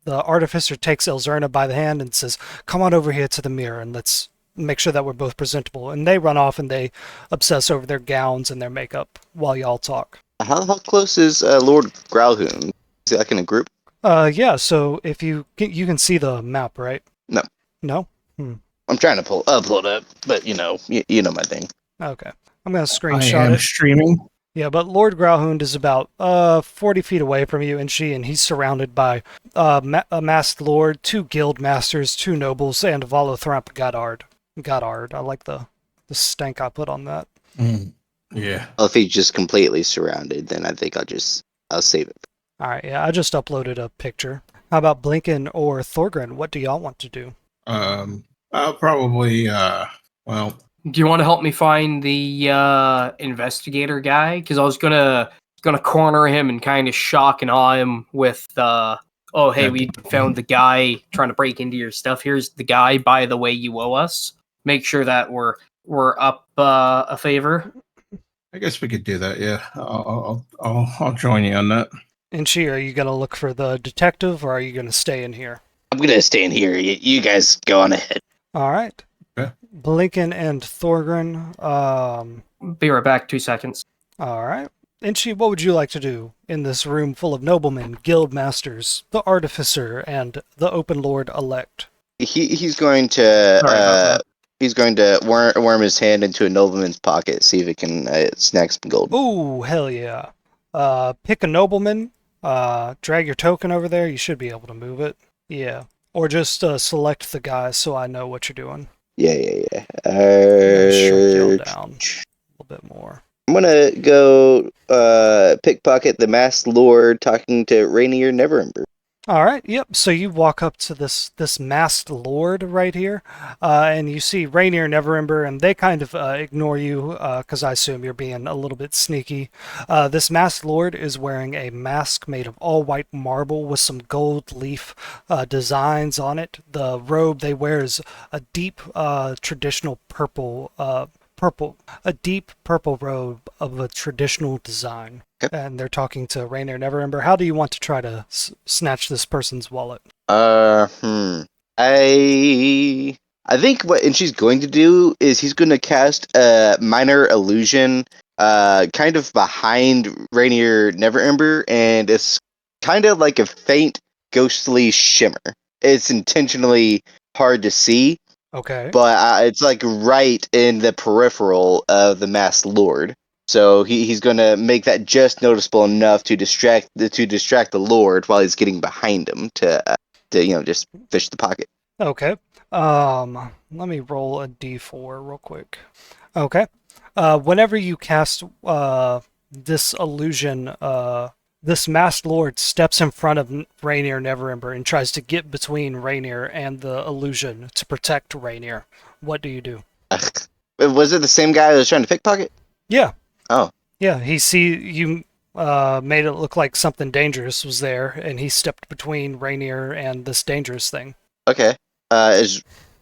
the artificer takes Elzerna by the hand and says, "Come on over here to the mirror and let's make sure that we're both presentable." And they run off and they obsess over their gowns and their makeup while y'all talk. How close is Lord Growlhound? Is he like in a group? Yeah, so if you can see the map, right? No. No? I'm trying to upload it, but you know my thing. Okay. I'm going to I screenshot am it. streaming. Yeah, but Lord Growlhound is about 40 feet away from you, and he's surrounded by a masked lord, 2 guild masters, 2 nobles, and Volothrap Godard. Godard. I like the stank I put on that. Yeah. Well, if he's just completely surrounded, then I think I'll save it. Alright, yeah, I just uploaded a picture. How about Blinken or Thorgren? What do y'all want to do? I'll probably well, Do you want to help me find the investigator guy? Because I was gonna corner him and kind of shock and awe him with oh hey, we found the guy trying to break into your stuff. Here's the guy. By the way, you owe us. Make sure that we're up a favor. I guess we could do that. Yeah, I'll join you on that. And are you going to look for the detective, or are you going to stay in here? I'm gonna stay in here. You guys go on ahead. Alright. Okay. Blinken and Thorgren, Be right back. 2 seconds. alright. Inchi, what would you like to do in this room full of noblemen, guild masters, the artificer, and the open lord elect? He's going to Sorry about that. he's going to worm his hand into a nobleman's pocket, see if it can snag some gold. Ooh, hell yeah. Pick a nobleman, drag your token over there, you should be able to move it. Yeah. Or just select the guys so I know what you're doing. Yeah. Shrink y'all down a little bit more. I'm gonna go pickpocket the masked lord talking to Rainier Neverember. All right, yep. So you walk up to this masked lord right here, and you see Rainier Neverember, and they kind of ignore you because I assume you're being a little bit sneaky. This masked lord is wearing a mask made of all white marble with some gold leaf designs on it. The robe they wear is a deep traditional a deep purple robe of a traditional design. Okay. And they're talking to Rainier Neverember. How do you want to try to snatch this person's wallet? I think what and she's going to do is he's going to cast a minor illusion, kind of behind Rainier Neverember, and it's kind of like a faint, ghostly shimmer. It's intentionally hard to see, Okay. but it's like right in the peripheral of the masked lord. So he's going to make that just noticeable enough to distract the lord while he's getting behind him to just fish the pocket. Okay. Let me roll a d4 real quick. Okay. Whenever you cast this illusion This masked lord steps in front of Rainier Neverember and tries to get between Rainier and the illusion to protect Rainier. What do you do? Was it the same guy that was trying to pickpocket? Yeah, Oh, yeah. He see you made it look like something dangerous was there, and he stepped between Rainier and this dangerous thing. okay.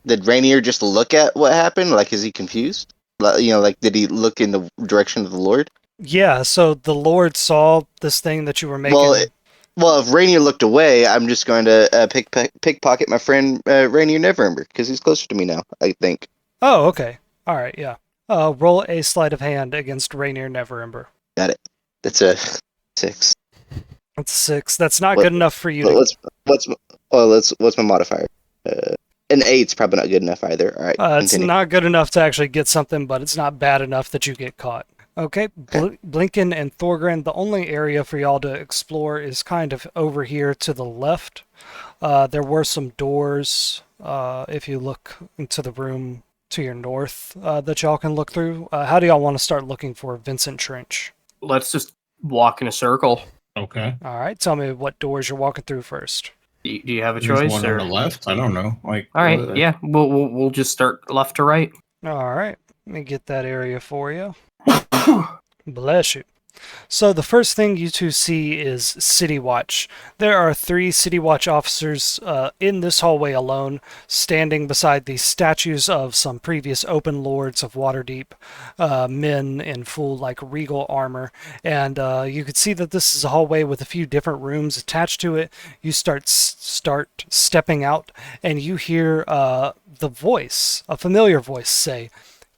Did Rainier just look at what happened? Like, is he confused? Like, did he look in the direction of the Lord? Yeah, so the Lord saw this thing that you were making. Well, if Rainier looked away, I'm just going to pickpocket my friend Rainier Neverember because he's closer to me now, I think. Oh, okay. All right, yeah. Roll a sleight of hand against Rainier Neverember. Got it. That's a 6. That's 6. That's not What- good enough for you But to. what's my modifier? An 8's probably not good enough either. All right, It's continue. not good enough to actually get something, but it's not bad enough that you get caught. Okay, Blinken and Thorgren, the only area for y'all to explore is kind of over here to the left. There were some doors, if you look into the room to your north, that y'all can look through. How do y'all want to start looking for Vincent Trench? Let's just walk in a circle. Okay. All right, tell me what doors you're walking through first. Do you have a There's choice? one Or... on the left. I don't know. Like, All right, yeah, we'll just start left to right. All right, let me get that area for you. Bless you. So the first thing you two see is City Watch. There are 3 City Watch officers in this hallway alone, standing beside the statues of some previous open lords of Waterdeep, men in full regal armor. And you can see that this is a hallway with a few different rooms attached to it. You start stepping out, and you hear the voice, a familiar voice, say,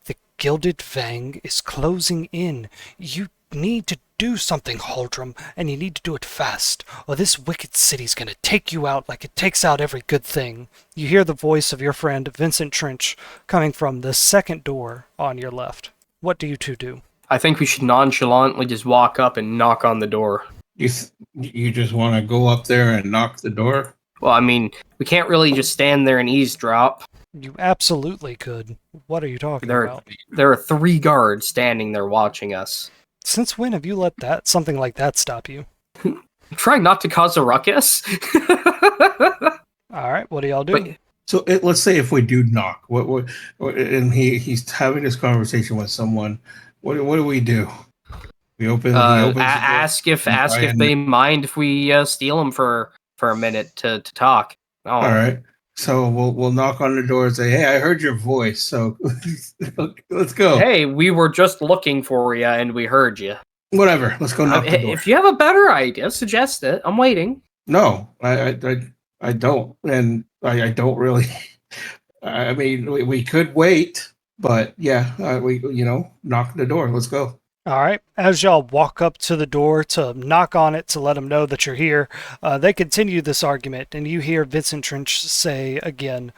"The Gilded Fang is closing in. You need to do something, Haldrum, and you need to do it fast, or this wicked city's gonna take you out like it takes out every good thing." You hear the voice of your friend Vincent Trench coming from the second door on your left. What do you two do? I think we should nonchalantly just walk up and knock on the door. you just want to go up there and knock the door? Well, I mean, we can't really just stand there and eavesdrop. You absolutely could. What are you talking about? There are 3 guards standing there watching us. Since when have you let something like that stop you? I'm trying not to cause a ruckus. All right, what do y'all do? But So let's say if we do knock, and he's having this conversation with someone, what do we do? We open. He opens the door. ask if and- they mind if we steal them for a minute to talk. Oh. All right. So we'll knock on the door and say, "Hey, I heard your voice. So let's go." Hey, we were just looking for you and we heard you. Whatever. Let's go knock the door. If you have a better idea, suggest it. I'm waiting. No, I don't, and I don't really. I mean, we could wait, but yeah, we knock the door. Let's go. All right. As y'all walk up to the door to knock on it to let them know that you're here, they continue this argument, and you hear Vincent Trench say again,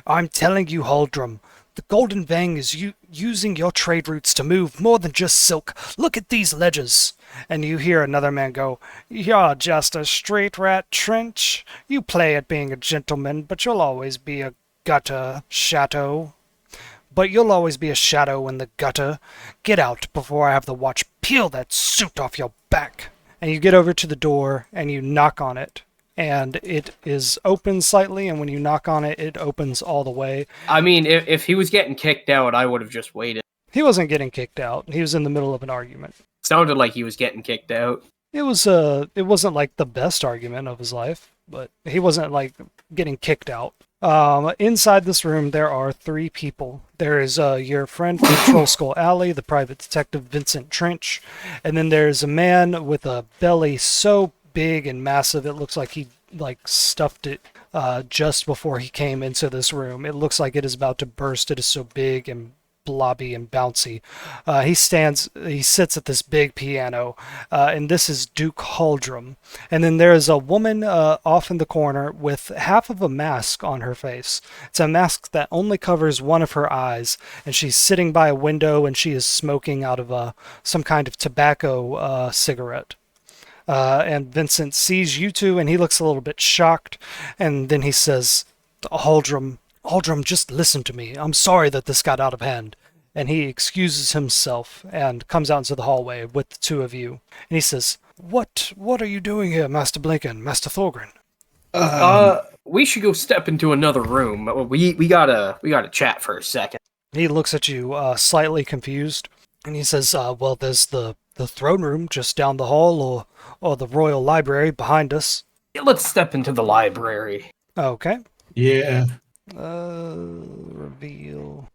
"I'm telling you, Haldrum, the Golden Fang is using your trade routes to move more than just silk. Look at these ledges." And you hear another man go, "You're just a straight rat, Trench. You play at being a gentleman, but you'll always be a gutter shadow. But you'll always be a shadow in the gutter. Get out before I have the watch peel that suit off your back." And you get over to the door and you knock on it. And it is open slightly, and when you knock on it, it opens all the way. I mean, if he was getting kicked out, I would have just waited. He wasn't getting kicked out. He was in the middle of an argument. Sounded like he was getting kicked out. It wasn't like the best argument of his life, but he wasn't getting kicked out. Inside this room, there are 3 people. There is your friend from Troll Skull Alley, the private detective Vincent Trench, and then there's a man with a belly so big and massive it looks like he stuffed it just before he came into this room. It looks like it is about to burst. It is so big and blobby and bouncy. He sits at this big piano, and this is Duke Haldrum. And then there is a woman off in the corner with half of a mask on her face. It's a mask that only covers one of her eyes, and she's sitting by a window and she is smoking out of some kind of tobacco cigarette. And Vincent sees you two, and he looks a little bit shocked, and then he says, Haldrum, just listen to me. I'm sorry that this got out of hand. and he excuses himself and comes out into the hallway with the two of you. And he says, What are you doing here, Master Blinken, Master Thorgren? We should go step into another room. We gotta chat for a second. He looks at you, slightly confused, and he says, well, there's the throne room just down the hall, or the royal library behind us. Yeah, let's step into the library. Okay. Yeah. Reveal.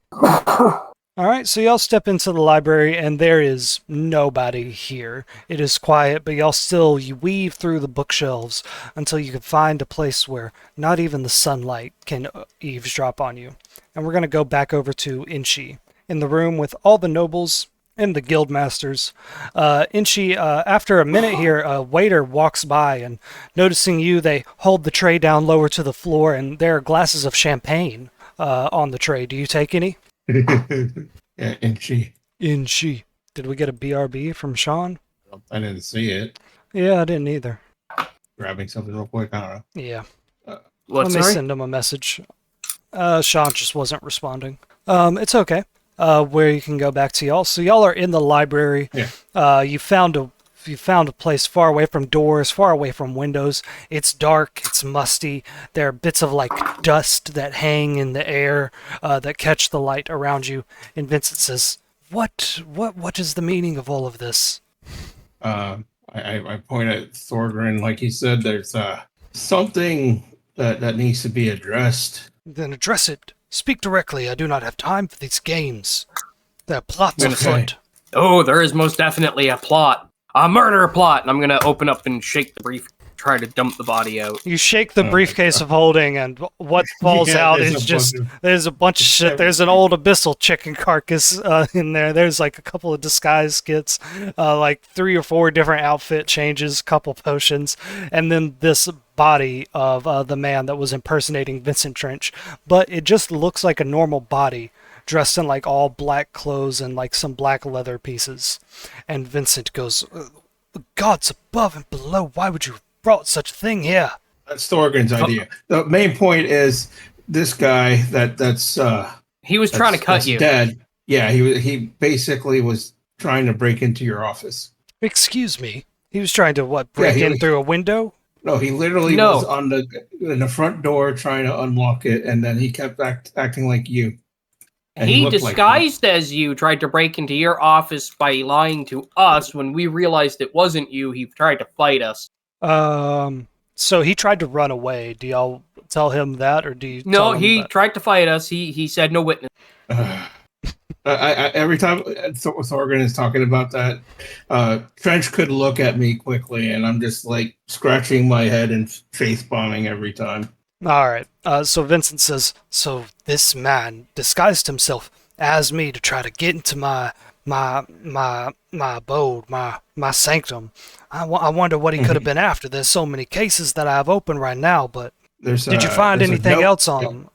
Alright, so y'all step into the library, and there is nobody here. It is quiet, but you weave through the bookshelves until you can find a place where not even the sunlight can eavesdrop on you. And we're going to go back over to Inchi, in the room with all the nobles and the guild masters. Inchi, after a minute here, a waiter walks by, and noticing you, they hold the tray down lower to the floor, and there are glasses of champagne on the tray. Do you take any? Yeah, Inchi. Inchi. Did we get a BRB from Sean? I didn't see it. Yeah, I didn't either. Grabbing something real quick. I don't know. Yeah. What, Let me sorry? send him a message. Sean just wasn't responding. It's okay. Where you can go back to y'all. So y'all are in the library. Yeah. You found a place far away from doors, far away from windows. It's dark, it's musty. There are bits of like dust that hang in the air that catch the light around you. And Vincent says, What is the meaning of all of this? I point at Thorgren, like he said, there's something that needs to be addressed. Then address it. Speak directly. I do not have time for these games. There are plots Okay. afoot. Oh, there is most definitely a plot. A murder plot. And I'm gonna open up and shake the brief, try to dump the body out. You shake the Oh, briefcase of holding, and what falls Yeah, out there's is a just bunch of- there's a bunch of shit. There's an old abyssal chicken carcass in there. There's like a couple of disguise kits, like 3 or 4 different outfit changes, couple potions, and then this body of the man that was impersonating Vincent Trench. But it just looks like a normal body, dressed in like all black clothes and like some black leather pieces. And Vincent goes, "Gods above and below, why would you have brought such a thing here?" That's Thorgren's idea. The main point is this guy that's He was trying to cut that's you. dead. Yeah, he basically was trying to break into your office. Excuse me. He was trying to what? Break he in was- through a window? No, he literally No. was in the front door trying to unlock it, and then he kept acting like you. And He looked like you. disguised as you, tried to break into your office by lying to us. When we realized it wasn't you, he tried to fight us. So he tried to run away. Do y'all tell him that, or do you? No, tell him he that? tried to fight us. He said no witness. I every time Thorgren is talking about that, Trench could look at me quickly, and I'm just like scratching my head and face bombing every time. All right. So Vincent says, "So this man disguised himself as me to try to get into my abode, my sanctum. I wonder what he could have been after. There's so many cases that I have open right now, but did you find there's a anything note- else on him?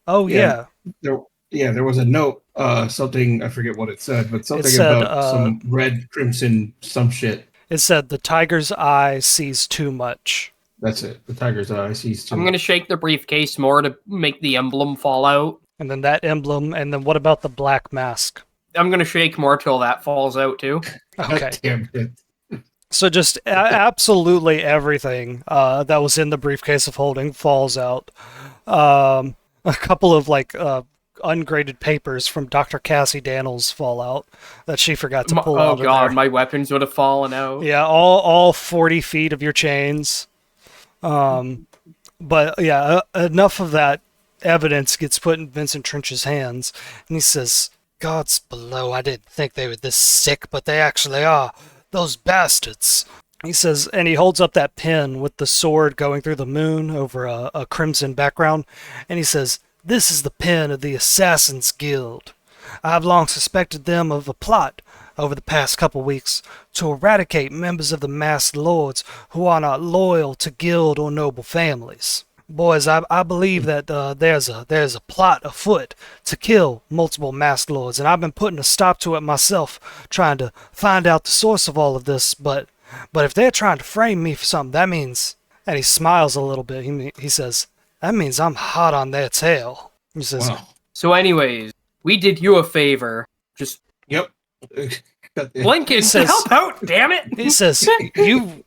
Oh Yeah. yeah. There was a note, something, I forget what it said, but something said, about some red crimson, some shit. It said the tiger's eye sees too much." That's it. The tiger's eye sees too. I'm gonna shake the briefcase more to make the emblem fall out. And then that emblem, and then what about the black mask? I'm gonna shake more till that falls out too. Okay. God damn it. So just absolutely everything that was in the briefcase of holding falls out. A couple of like ungraded papers from Dr. Cassie Daniels fall out that she forgot to pull out Oh of god, there. my weapons would have fallen out. Yeah, all 40 feet of your chains. But yeah, enough of that evidence gets put in Vincent Trench's hands, and he says, "Gods below, I didn't think they were this sick, but they actually are. Those bastards." He says, and he holds up that pin with the sword going through the moon over a crimson background, and he says, "This is the pin of the Assassin's Guild. I've long suspected them of a plot over the past couple weeks to eradicate members of the masked lords who are not loyal to guild or noble families. Boys, I believe that there's a plot afoot to kill multiple masked lords, and I've been putting a stop to it myself, trying to find out the source of all of this. But if they're trying to frame me for something, that means..." And he smiles a little bit. He says, "That means I'm hot on their tail." He says, Wow. So anyways, we did you a favor. Just Yep. Lincoln, says- help out, damn it! He says,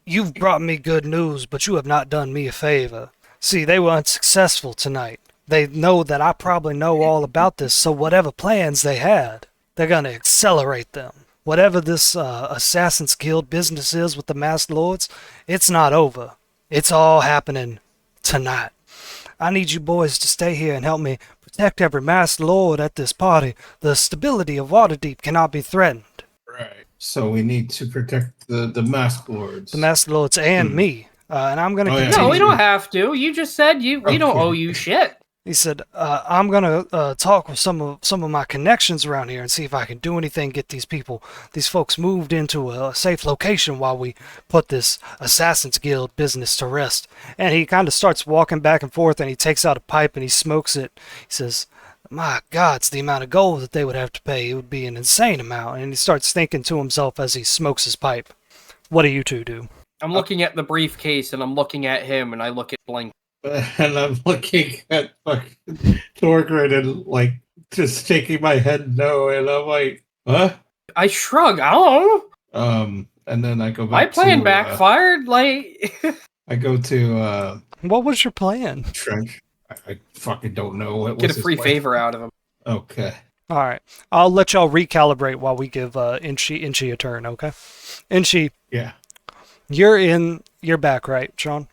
You've brought me good news, but you have not done me a favor. See, they were unsuccessful tonight. They know that I probably know all about this, so whatever plans they had, they're gonna accelerate them. Whatever this Assassin's Guild business is with the Masked Lords, it's not over. It's all happening tonight. I need you boys to stay here and help me protect every Masked Lord at this party. The stability of Waterdeep cannot be threatened. Right. So we need to protect the Mask Lords. The Masked Lords and me. And I'm gonna Oh, yeah. continue. No, we don't have to. You just said we don't Okay. owe you shit. He said, I'm gonna talk with some of my connections around here and see if I can do anything, get these folks moved into a safe location while we put this Assassin's Guild business to rest. And he kind of starts walking back and forth, and he takes out a pipe and he smokes it. He says, my God, it's the amount of gold that they would have to pay. It would be an insane amount. And he starts thinking to himself as he smokes his pipe. What do you two do? I'm looking at the briefcase and I'm looking at him and I look at Blink. And I'm looking at fucking Thorgren and like just shaking my head no, and I'm like, huh? I shrug. I don't know. And then I go back. My plan to, backfired. Like, I go to What was your plan? Trench. I fucking don't know what get was a his free plan. favor out of him. Okay. All right. I'll let y'all recalibrate while we give Inchi a turn, okay? Inchi, Yeah. you're back, right, Sean?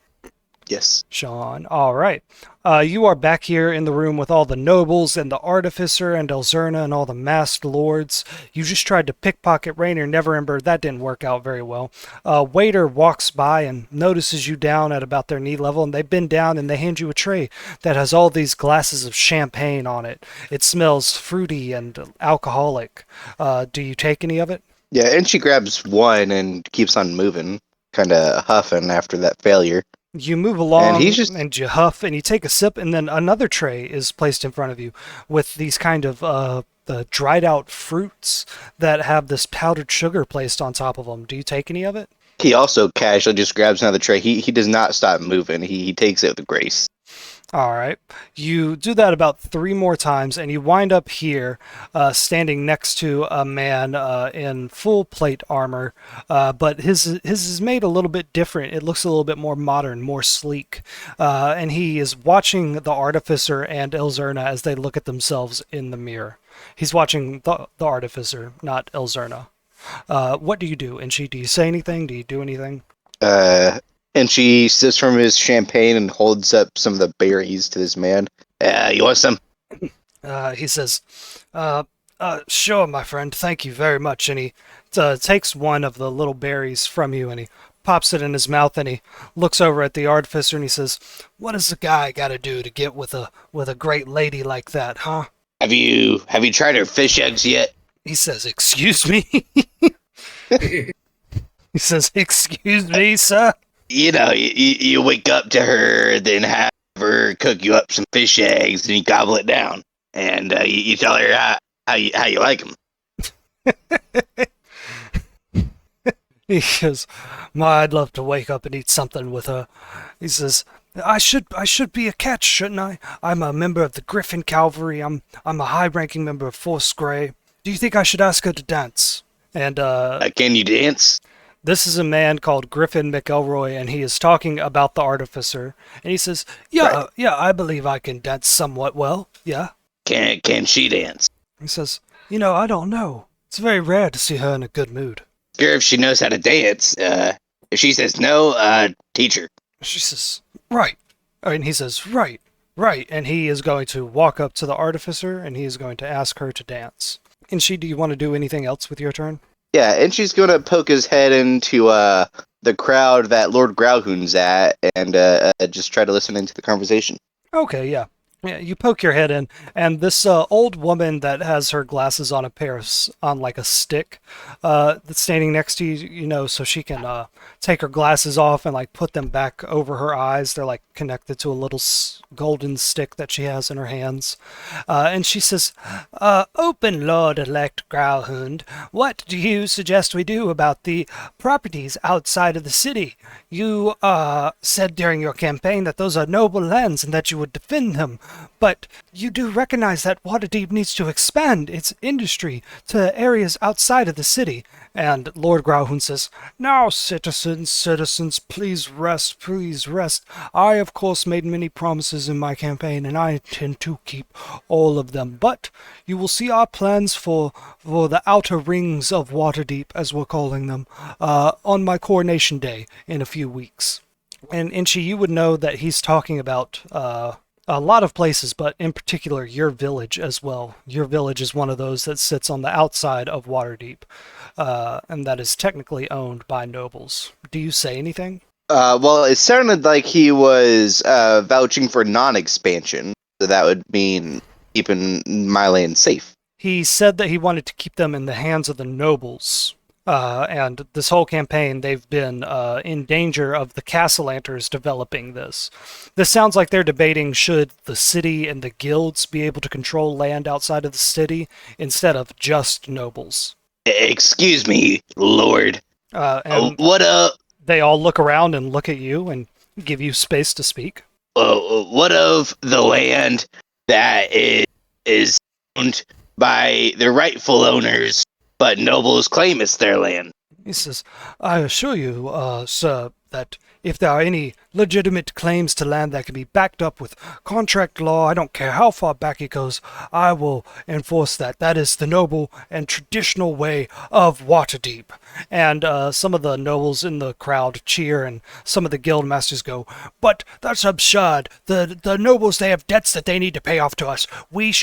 Yes. Sean. All right. You are back here in the room with all the nobles and the artificer and Elzerna and all the masked lords. You just tried to pickpocket Rainier Neverember. That didn't work out very well. Waiter walks by and notices you down at about their knee level, and they bend down and they hand you a tray that has all these glasses of champagne on it. It smells fruity and alcoholic. Do you take any of it? Yeah, and she grabs one and keeps on moving, kind of huffing after that failure. You move along And and you huff and you take a sip, and then another tray is placed in front of you with these kind of the dried out fruits that have this powdered sugar placed on top of them. Do you take any of it? He also casually just grabs another tray. He does not stop moving. He takes it with grace. All right. You do that about 3 more times, and you wind up here standing next to a man in full plate armor, but his is made a little bit different. It looks a little bit more modern, more sleek, and he is watching the artificer and Elzerna as they look at themselves in the mirror. He's watching the artificer, not Elzerna. What do you do? And do you say anything? Do you do anything? And she sips from his champagne and holds up some of the berries to this man. You want some? He says, sure, my friend, thank you very much. And he takes one of the little berries from you and he pops it in his mouth and he looks over at the artificer and he says, what does a guy got to do to get with a great lady like that, huh? Have you tried her fish eggs yet? He says, excuse me? He says, excuse me, sir? You know, you wake up to her, then have her cook you up some fish eggs, and you gobble it down, and you tell her how you like them. He goes, I'd love to wake up and eat something with her. He says, I should be a catch, shouldn't I? I'm a member of the Griffin Cavalry. I'm a high-ranking member of Force Grey. Do you think I should ask her to dance? And Can you dance? this is a man called Griffin McElroy, and he is talking about the artificer. And he says, yeah, I believe I can dance somewhat well. Yeah. Can she dance? He says, I don't know. It's very rare to see her in a good mood. Sure, if she knows how to dance. If she says no, teach her. She says, right. And he says, right. And he is going to walk up to the artificer, and he is going to ask her to dance. And do you want to do anything else with your turn? Yeah, and she's gonna poke his head into the crowd that Lord Growhoon's at, and just try to listen into the conversation. Okay, yeah. Yeah, you poke your head in, and this old woman that has her glasses on on like a stick, that's standing next to you, so she can take her glasses off and like put them back over her eyes. They're like connected to a little golden stick that she has in her hands, and she says, "Open, Lord-elect Growhound. What do you suggest we do about the properties outside of the city? You said during your campaign that those are noble lands and that you would defend them. But you do recognize that Waterdeep needs to expand its industry to areas outside of the city. And Lord Grauhun says, "Now, citizens, please rest, please rest. I, of course, made many promises in my campaign, and I intend to keep all of them. But you will see our plans for the outer rings of Waterdeep, as we're calling them, on my coronation day in a few weeks." And Inchi, you would know that he's talking about a lot of places, but in particular your village as well. Your village is one of those that sits on the outside of Waterdeep, and that is technically owned by nobles. Do you say anything? Well, it sounded like he was vouching for non-expansion, so that would mean keeping my land safe. He said that he wanted to keep them in the hands of the nobles. And this whole campaign, they've been in danger of the Castlanters developing this. This sounds like they're debating should the city and the guilds be able to control land outside of the city instead of just nobles. Excuse me, Lord. And What they all look around and look at you and give you space to speak. what of the land that is owned by the rightful owners, but nobles claim it's their land? He says, "I assure you, sir, that if there are any legitimate claims to land that can be backed up with contract law, I don't care how far back it goes, I will enforce that. That is the noble and traditional way of Waterdeep." And some of the nobles in the crowd cheer, and some of the guild masters go, "But that's absurd. The nobles, they have debts that they need to pay off to us. We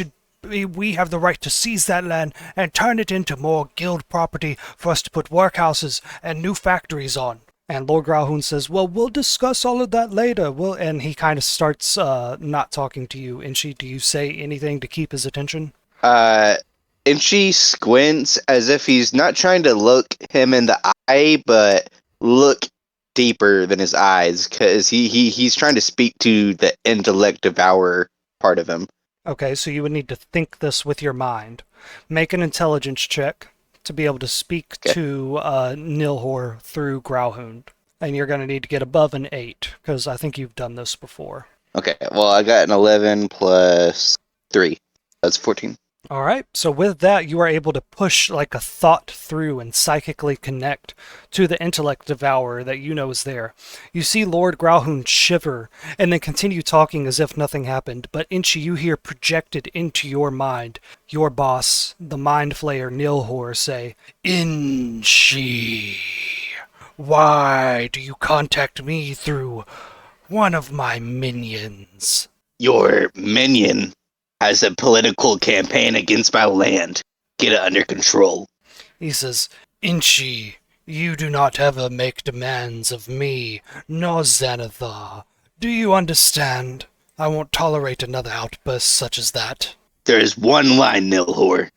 have the right to seize that land and turn it into more guild property for us to put workhouses and new factories on." And Lord Grauhun says, "Well, we'll discuss all of that later." And he kind of starts not talking to you. Inchi, do you say anything to keep his attention? And she squints as if he's not trying to look him in the eye, but look deeper than his eyes, because he's trying to speak to the intellect devourer part of him. Okay, so you would need to think this with your mind. Make an intelligence check to be able to speak to Nilhor through Grauhund. And you're going to need to get above an 8, because I think you've done this before. Okay, well, I got an 11 plus 3. That's 14. All right, so with that, you are able to push like a thought through and psychically connect to the intellect devourer that you know is there. You see Lord Grauhund shiver and then continue talking as if nothing happened, but Inchi, you hear projected into your mind your boss, the mind flayer Nilhor, say, "Inchi, why do you contact me through one of my minions?" Your minion has a political campaign against my land. Get it under control. He says, "Inchi, you do not ever make demands of me, nor Xanathar. Do you understand? I won't tolerate another outburst such as that." There is one line, Nilhor.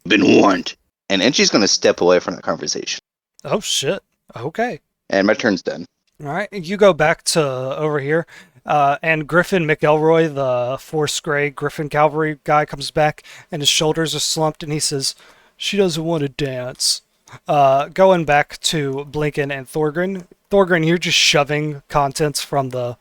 Been warned. And Enchi's going to step away from the conversation. Oh, shit. Okay. And my turn's done. All right, you go back to over here, and Griffin McElroy, the Force Grey Griffin Cavalry guy, comes back, and his shoulders are slumped, and he says, "She doesn't want to dance." Going back to Blinken and Thorgrin. Thorgrin, you're just shoving contents from the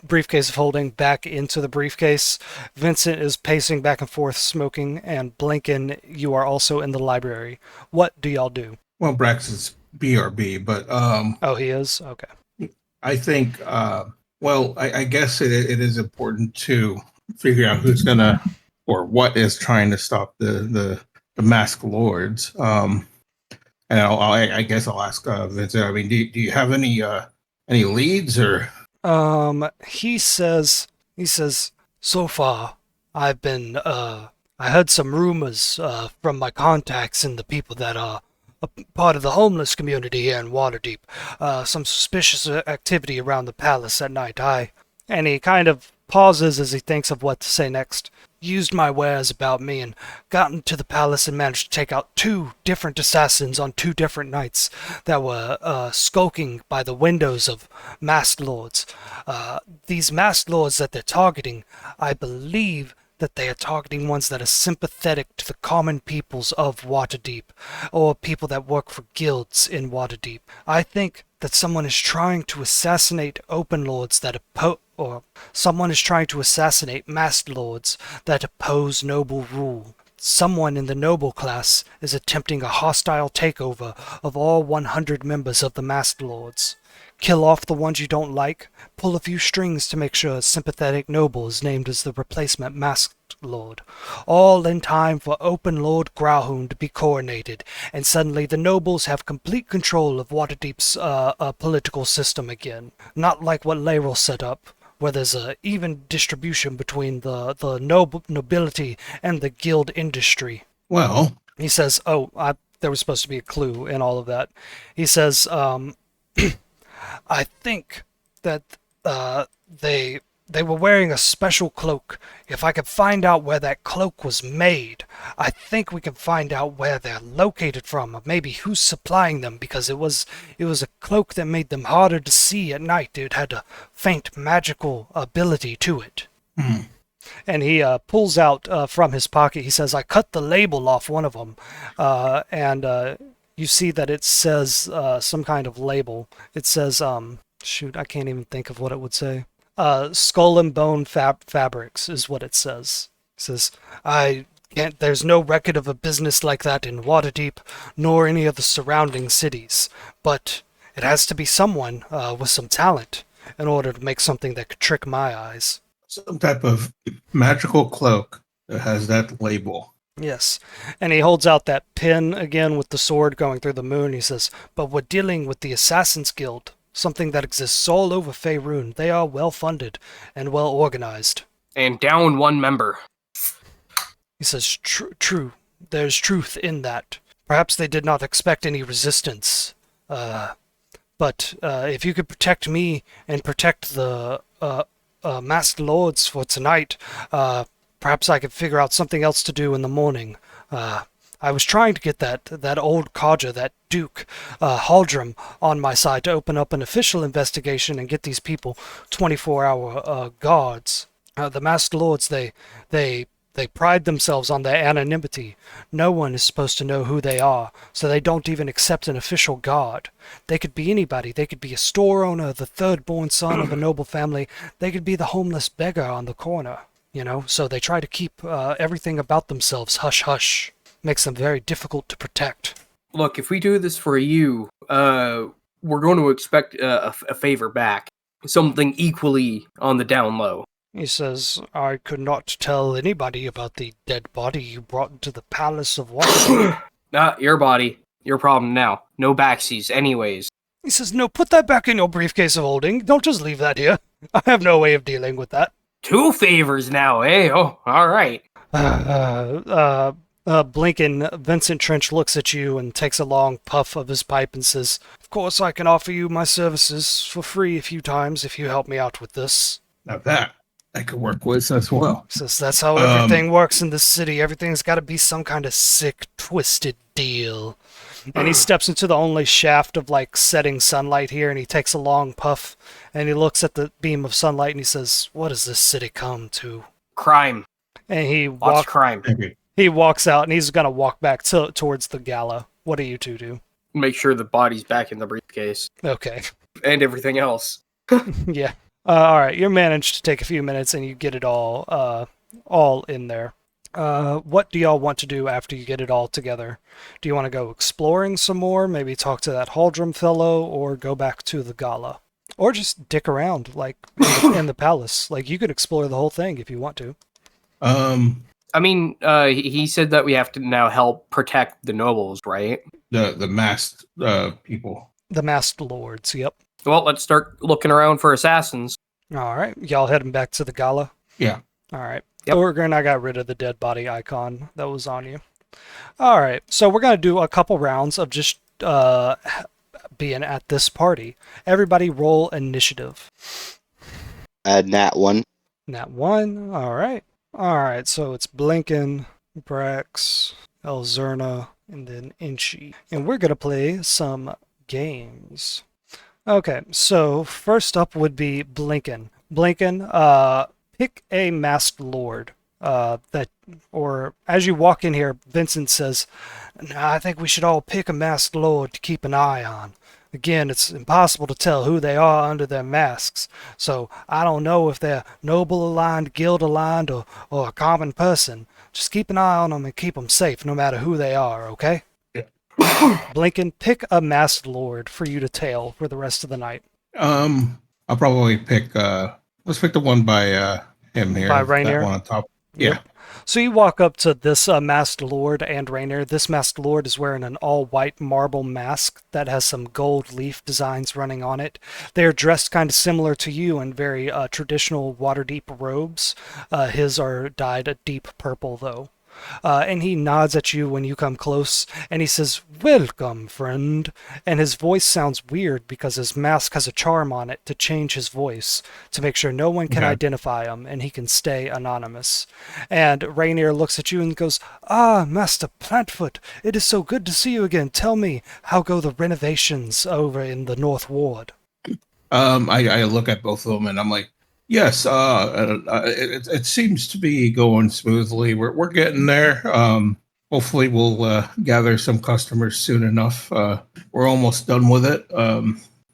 briefcase of holding back into the briefcase. Vincent is pacing back and forth, smoking, and Blinken, you are also in the library. What do y'all do? Well, Brax is BRB, but Oh, he is? Okay. I think I guess it is important to figure out who's gonna or what is trying to stop the masked lords. And I guess I'll ask Vincent. I mean, do you have any leads or? He says, "So far, I've been, I heard some rumors, from my contacts and the people that are a part of the homeless community here in Waterdeep. Some suspicious activity around the palace at night. And he kind of pauses as he thinks of what to say next. Used my wares about me and got into the palace and managed to take out 2 different assassins on 2 different nights that were skulking by the windows of masked lords. These masked lords that they're targeting, I believe that they are targeting ones that are sympathetic to the common peoples of Waterdeep, or people that work for guilds in Waterdeep. I think that someone is trying to assassinate open lords that or someone is trying to assassinate masked lords that oppose noble rule. Someone in the noble class is attempting a hostile takeover of all 100 members of the masked lords. Kill off the ones you don't like, pull a few strings to make sure a sympathetic noble is named as the replacement masked lord. All in time for Open Lord Growlhound to be coronated, and suddenly the nobles have complete control of Waterdeep's political system again. Not like what Layrel set up, where there's a even distribution between the nobility and the guild industry. Well, He says, there was supposed to be a clue in all of that. He says, I think that they were wearing a special cloak. If I could find out where that cloak was made, I think we can find out where they're located from, or maybe who's supplying them, because it was a cloak that made them harder to see at night. It had a faint magical ability to it. And he pulls out from his pocket, he says, I cut the label off one of them, and you see that it says some kind of label. It says, shoot, I can't even think of what it would say. Skull and Bone Fabrics is what it says. It says, there's no record of a business like that in Waterdeep, nor any of the surrounding cities, but it has to be someone with some talent in order to make something that could trick my eyes. some type of magical cloak that has that label. Yes, and he holds out that pin again with the sword going through the moon. He says, but we're dealing with the Assassin's Guild, something that exists all over Faerun. They are well-funded and well-organized. And down one member. He says, true. There's truth in that. Perhaps they did not expect any resistance. But if you could protect me and protect the masked lords for tonight, perhaps I could figure out something else to do in the morning. I was trying to get that old codger, that Duke Haldrum, on my side to open up an official investigation and get these people 24-hour guards. The masked lords, they pride themselves on their anonymity. No one is supposed to know who they are, so they don't even accept an official guard. They could be anybody. They could be a store owner, the third-born son of a noble family. They could be the homeless beggar on the corner, you know? So they try to keep everything about themselves hush-hush. Makes them very difficult to protect. Look, if we do this for you, we're going to expect a favor back. Something equally on the down low. He says, I could not tell anybody about the dead body you brought into the palace of Waterdeep. Your body. Your problem now. No backsies, anyways. He says, no, put that back in your briefcase of holding. Don't just leave that here. I have no way of dealing with that. 2 favors now, eh? Oh, alright. Blinking, Vincent Trench looks at you and takes a long puff of his pipe and says, of course I can offer you my services for free a few times if you help me out with this. Now that I could work with as well. Says that's how everything works in this city. Everything's got to be some kind of sick, twisted deal. And he steps into the only shaft of like setting sunlight here, and he takes a long puff, and he looks at the beam of sunlight, and he says, "What has this city come to?" Crime. And he Lots of crime. He walks out, and he's gonna walk back towards the gala. What do you two do? Make sure the body's back in the briefcase. Okay. And everything else. Yeah. All right. You managed to take a few minutes, and you get it all in there. What do y'all want to do after you get it all together? Do you want to go exploring some more? Maybe talk to that Haldrum fellow, or go back to the gala, or just dick around like in the palace? Like you could explore the whole thing if you want to. I mean, he said that we have to now help protect the nobles, right? The masked people. The masked lords. Yep. Well, let's start looking around for assassins. All right. Y'all heading back to the gala? Yeah. All right. Yep. Thorgren, I got rid of the dead body icon that was on you. All right. So we're going to do a couple rounds of just being at this party. Everybody roll initiative. Nat 1. Nat 1. All right. All right. So it's Blinken, Brax, Elzerna, and then Inchi. And we're going to play some games. Okay. So first up would be Blinken. Blinken, pick a masked lord. Or as you walk in here, Vincent says, "I think we should all pick a masked lord to keep an eye on. Again, it's impossible to tell who they are under their masks, so I don't know if they're noble aligned, guild aligned, or a common person. Just keep an eye on them and keep them safe no matter who they are, okay? Yeah. Blinken, pick a masked lord for you to tail for the rest of the night. I'll probably pick let's pick the one by him here. By That Rainier? one on top. Yep. Yeah. So you walk up to this masked lord and Rainier. This masked lord is wearing an all-white marble mask that has some gold leaf designs running on it. They're dressed kind of similar to you in very traditional Waterdeep robes. His are dyed a deep purple, though. And he nods at you when you come close, and he says, "Welcome, friend." And his voice sounds weird because his mask has a charm on it to change his voice to make sure no one can Okay. identify him and he can stay anonymous. And Rainier looks at you and goes, "Ah, Master Plantfoot, it is so good to see you again. Tell me, how go the renovations over in the North Ward?" I look at both of them and I'm like, yes, it seems to be going smoothly. We're getting there. Hopefully we'll gather some customers soon enough. We're almost done with it.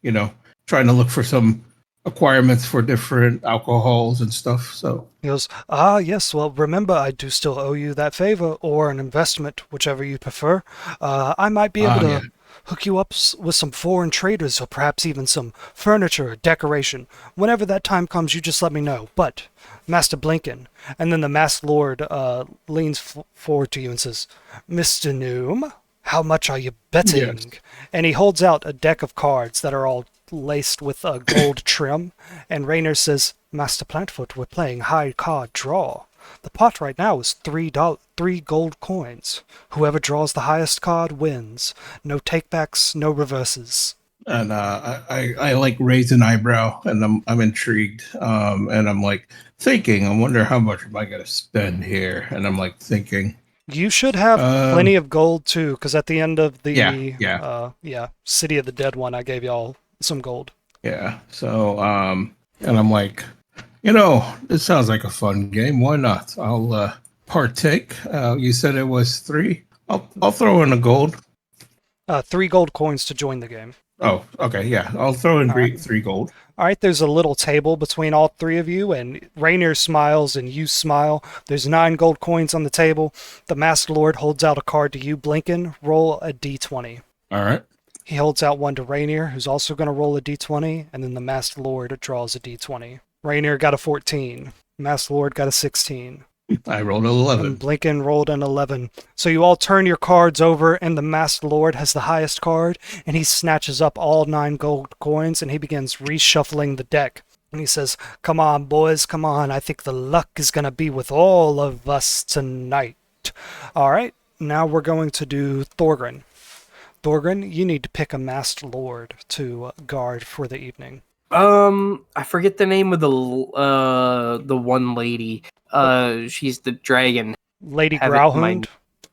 You know, trying to look for some acquirements for different alcohols and stuff. So He goes, "Ah, yes, well, remember, I do still owe you that favor, or an investment, whichever you prefer. I might be able yeah. to hook you up with some foreign traders, or perhaps even some furniture or decoration. Whenever that time comes, you just let me know. But, Master Blinken," and then the masked lord leans forward to you and says, "Mr. Noom, how much are you betting?" Yes. And he holds out a deck of cards that are all laced with a gold trim, and Rainer says, "Master Plantfoot, we're playing high card draw. The pot right now is three gold coins. Whoever draws the highest card wins. No takebacks, no reverses." And I like raise an eyebrow and I'm intrigued. And I'm like thinking, I wonder how much am I gonna spend here? And I'm like thinking, You should have um, plenty of gold too, because at the end of yeah, the yeah. City of the Dead one, I gave y'all some gold. Yeah. So, and I'm like, you know, this sounds like a fun game. Why not? I'll partake. You said it was 3. I'll throw in a gold. 3 gold coins to join the game. Oh, okay. Yeah, I'll throw in All right. 3 gold. All right, there's a little table between all three of you, and Rainier smiles and you smile. There's 9 gold coins on the table. The Masked Lord holds out a card to you, Blinken. Roll a d20. All right. He holds out one to Rainier, who's also going to roll a d20, and then the Masked Lord draws a d20. Rainier got a 14. Masked Lord got a 16. I rolled an And 11. Blinken rolled an 11. So you all turn your cards over, and the Masked Lord has the highest card, and he snatches up all 9 gold coins, and he begins reshuffling the deck. And he says, "Come on, boys, come on. I think the luck is going to be with all of us tonight." All right, now we're going to do Thorgrin. Thorgrin, you need to pick a Masked Lord to guard for the evening. I forget the name of the one lady. She's the dragon. Lady Have it in my- Growlhound.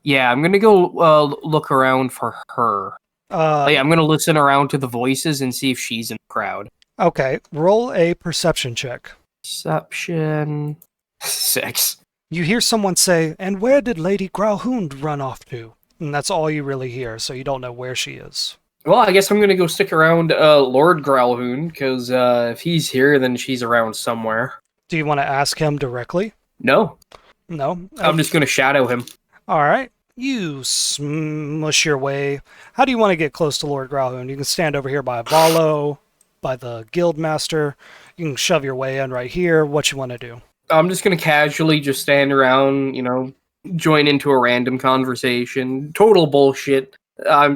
Yeah, I'm gonna go look around for her. Like, I'm gonna listen around to the voices and see if she's in the crowd. Okay, roll a perception check. Perception 6. You hear someone say, "And where did Lady Growlhound run off to?" And that's all you really hear, so you don't know where she is. Well, I guess I'm gonna go stick around Lord Growlhound, because if he's here, then she's around somewhere. Do you want to ask him directly? No, No? I'm just gonna shadow him. All right. You smush your way. How do you want to get close to Lord Growlhound? You can stand over here by Valo, by the Guildmaster. You can shove your way in right here. What you want to do? I'm just gonna casually just stand around, join into a random conversation. Total bullshit. I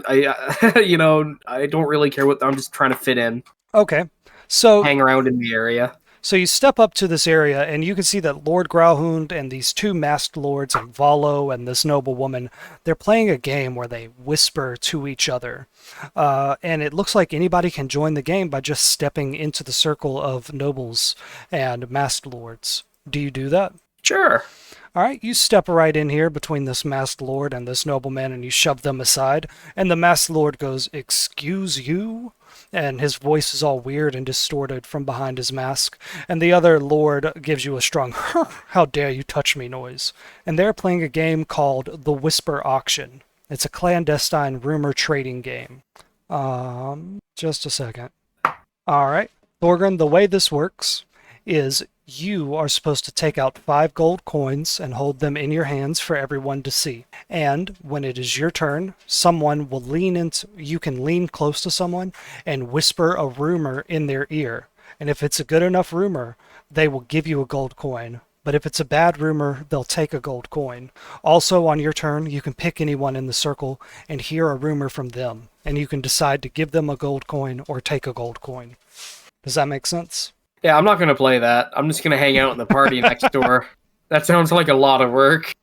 don't really care what. I'm just trying to fit in, Okay. So hang around in the area. So you step up to this area, and you can see that Lord Growlhound and these 2 masked lords, and Valo and this noble woman, they're playing a game where they whisper to each other. And it looks like anybody can join the game by just stepping into the circle of nobles and masked lords. Do you do that? Sure. All right, you step right in here between this masked lord and this nobleman, and you shove them aside. And the masked lord goes, "Excuse you?" And his voice is all weird and distorted from behind his mask. And the other lord gives you a strong, "How dare you touch me" noise. And they're playing a game called The Whisper Auction. It's a clandestine rumor trading game. Just a second. All right. Thorgren, the way this works is you are supposed to take out 5 gold coins and hold them in your hands for everyone to see. And when it is your turn, someone will you can lean close to someone and whisper a rumor in their ear. And if it's a good enough rumor, they will give you a gold coin. But if it's a bad rumor, they'll take a gold coin. Also, on your turn, you can pick anyone in the circle and hear a rumor from them, and you can decide to give them a gold coin or take a gold coin. Does that make sense? Yeah, I'm not gonna play that. I'm just gonna hang out in the party next door. That sounds like a lot of work.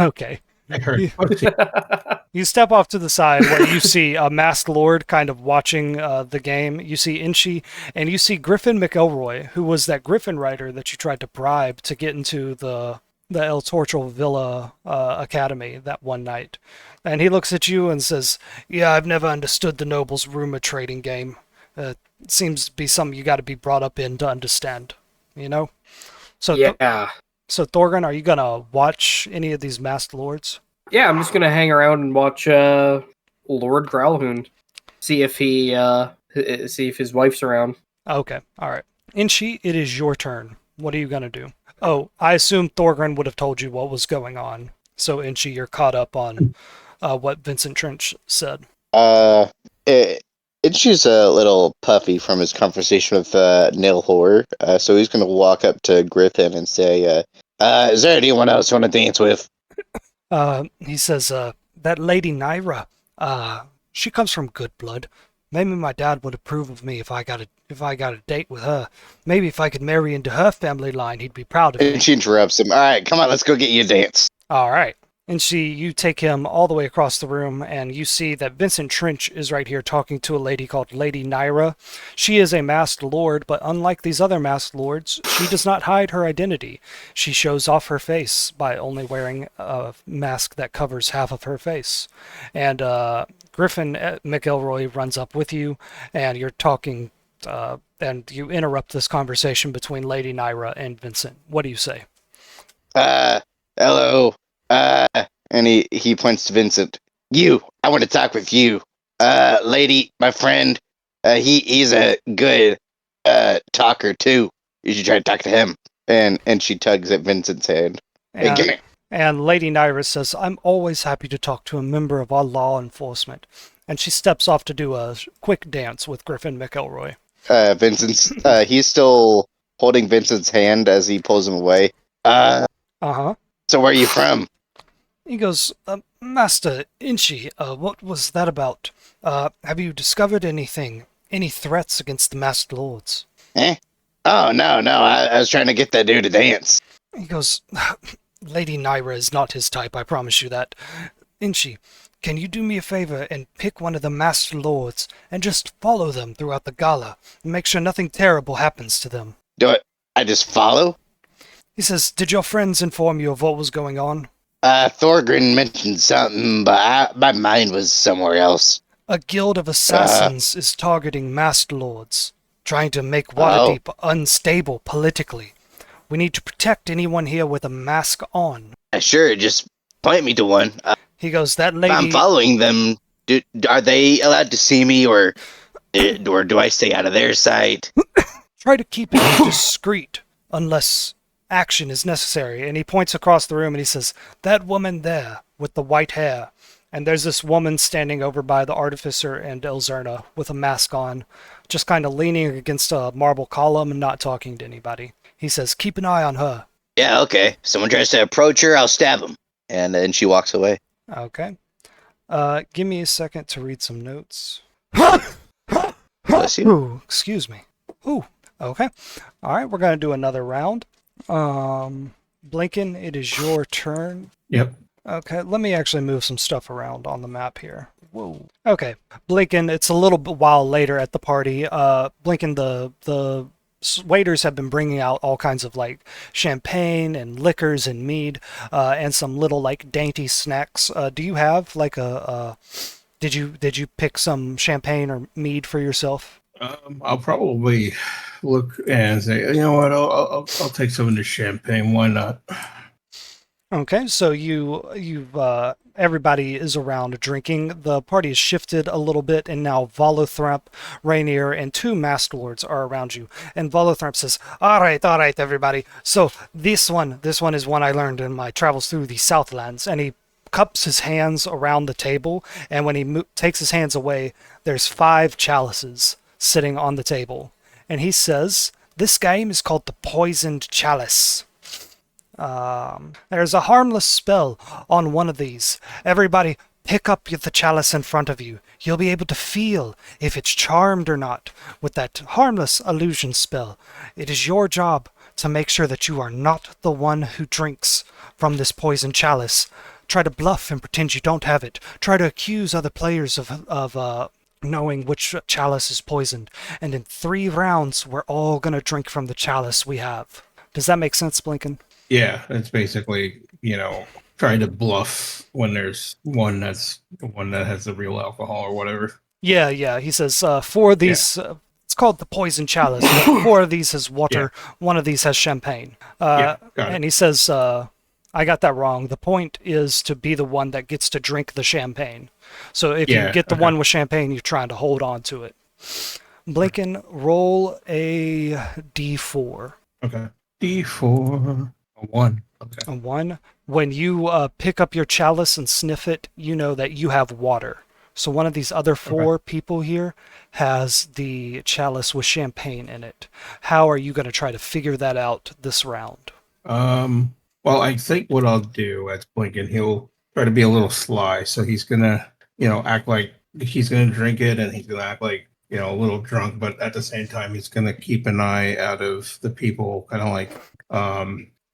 Okay. I heard. You step off to the side where you see a masked lord kind of watching the game. You see Inchi, and you see Griffin McElroy, who was that Griffin rider that you tried to bribe to get into the El Torchel Villa Academy that one night. And he looks at you and says, "Yeah, I've never understood the nobles' rumor trading game. It seems to be something you got to be brought up in to understand, you know?" So, Yeah. so Thorgren, are you gonna watch any of these masked lords? Yeah, I'm just gonna hang around and watch Lord Growlhound. See if see if his wife's around. Okay, all right. Inchi, it is your turn. What are you gonna do? Oh, I assume Thorgren would have told you what was going on. So Inchi, you're caught up on what Vincent Trench said. She's a little puffy from his conversation with Nil Horror, so he's going to walk up to Griffin and say, is there anyone else you want to dance with? He says, that lady Naira, she comes from good blood. Maybe my dad would approve of me if I got a date with her. Maybe if I could marry into her family line, he'd be proud of me. And she interrupts him. All right, come on, let's go get you a dance. All right. And you take him all the way across the room, and you see that Vincent Trench is right here talking to a lady called Lady Naira. She is a masked lord, but unlike these other masked lords, she does not hide her identity. She shows off her face by only wearing a mask that covers half of her face. And Griffin McElroy runs up with you, and you're talking, and you interrupt this conversation between Lady Naira and Vincent. What do you say? Hello. And he points to Vincent. I want to talk with you. Lady, my friend, he's a good talker too. You should try to talk to him. And she tugs at Vincent's hand. Hey, come here. And Lady Naira says, "I'm always happy to talk to a member of our law enforcement." And she steps off to do a quick dance with Griffin McElroy. He's still holding Vincent's hand as he pulls him away. Uh-huh. So where are you from? He goes, Master Inchi, what was that about? Have you discovered anything? Any threats against the masked lords? Eh? Oh, no, I was trying to get that dude to dance. He goes, Lady Naira is not his type, I promise you that. Inchi, can you do me a favor and pick one of the masked lords and just follow them throughout the gala and make sure nothing terrible happens to them? Do it. I just follow? He says, did your friends inform you of what was going on? Thorgren mentioned something, but my mind was somewhere else. A guild of assassins is targeting masked lords, trying to make Waterdeep unstable politically. We need to protect anyone here with a mask on. Sure, just point me to one. He goes, that lady... If I'm following them, are they allowed to see me, or do I stay out of their sight? Try to keep it discreet, unless action is necessary. And he points across the room and he says, that woman there with the white hair. And there's this woman standing over by the artificer and Elzerna with a mask on, just kind of leaning against a marble column and not talking to anybody. He says, keep an eye on her. Yeah, okay. Someone tries to approach her, I'll stab him. And then she walks away. Okay. Give me a second to read some notes. Bless you. Ooh, excuse me. Ooh, okay. All right, we're going to do another round. Blinken, it is your turn. Yep. Okay, let me actually move some stuff around on the map here. Whoa. Okay, Blinken, it's a little while later at the party. Blinken, the waiters have been bringing out all kinds of like champagne and liquors and mead, and some little like dainty snacks. Do you have like did you pick some champagne or mead for yourself? I'll probably look and say, you know what, I'll take some of the champagne. Why not? Okay, so you've everybody is around drinking. The party has shifted a little bit, and now Volothrop, Rainier, and two Masked Lords are around you. And Volothrop says, all right, everybody. So this one is one I learned in my travels through the Southlands. And he cups his hands around the table, and when he takes his hands away, there's 5 chalices sitting on the table. And he says, this game is called the Poisoned Chalice. There's a harmless spell on one of these. Everybody pick up the chalice in front of you. You'll be able to feel if it's charmed or not with that harmless illusion spell. It is your job to make sure that you are not the one who drinks from this poisoned chalice. Try to bluff and pretend you don't have it. Try to accuse other players of knowing which chalice is poisoned. And in 3 rounds, we're all going to drink from the chalice we have. Does that make sense, Blinken? Yeah, it's basically, trying to bluff when there's one that has the real alcohol or whatever. Yeah. He says 4 of these. It's called the poison chalice. 4 of these has water. Yeah. 1 of these has champagne. Got it. And he says, I got that wrong. The point is to be the one that gets to drink the champagne. So if you get the one with champagne, you're trying to hold on to it. Blinken, roll a d4. Okay. D4. A 1. Okay. A 1. When you pick up your chalice and sniff it, you know that you have water. So one of these other 4 people here has the chalice with champagne in it. How are you going to try to figure that out this round? Well, I think what I'll do as Blinken, he'll try to be a little sly. So he's gonna, act like he's gonna drink it, and he's gonna act like, a little drunk, but at the same time, he's gonna keep an eye out of the people, kind of like,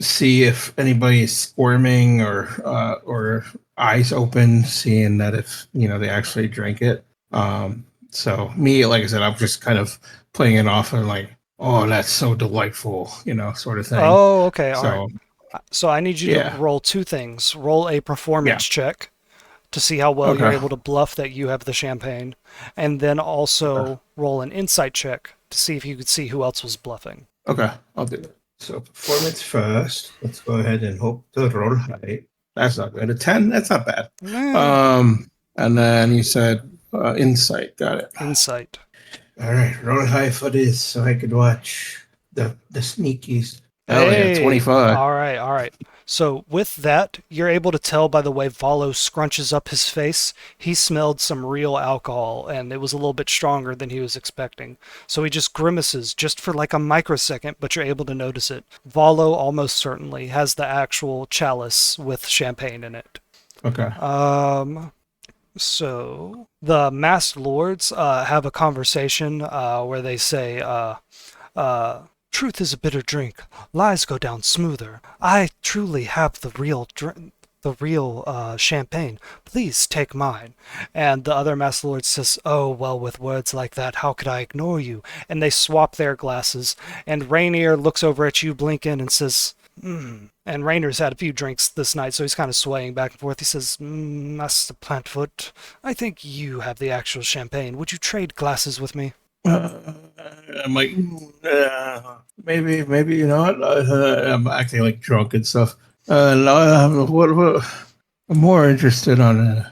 see if anybody is squirming or eyes open, seeing that if they actually drink it. So me, like I said, I'm just kind of playing it off and like, oh, that's so delightful, sort of thing. Oh, okay. All So right. So I need you to roll 2 things. Roll a performance check to see how well you're able to bluff that you have the champagne, and then also roll an insight check to see if you could see who else was bluffing. Okay, I'll do that. So performance first. Let's go ahead and hope to roll high. That's not good. A 10? That's not bad. And then you said insight. Got it. Insight. All right, roll high for this so I could watch the sneakies. Hell yeah, 25. All right. So with that, you're able to tell by the way Valo scrunches up his face, he smelled some real alcohol, and it was a little bit stronger than he was expecting. So he just grimaces just for like a microsecond, but you're able to notice it. Valo almost certainly has the actual chalice with champagne in it. Okay. So the Masked Lords have a conversation where they say, truth is a bitter drink. Lies go down smoother. I truly have the real champagne. Please take mine. And the other Masked Lord says, oh, well, with words like that, how could I ignore you? And they swap their glasses. And Rainier looks over at you, Blinken, and says, And Rainer's had a few drinks this night, so he's kind of swaying back and forth. He says, Master Plantfoot, I think you have the actual champagne. Would you trade glasses with me? I'm like, maybe not. I'm acting like drunk and stuff. No, what? I'm more interested on.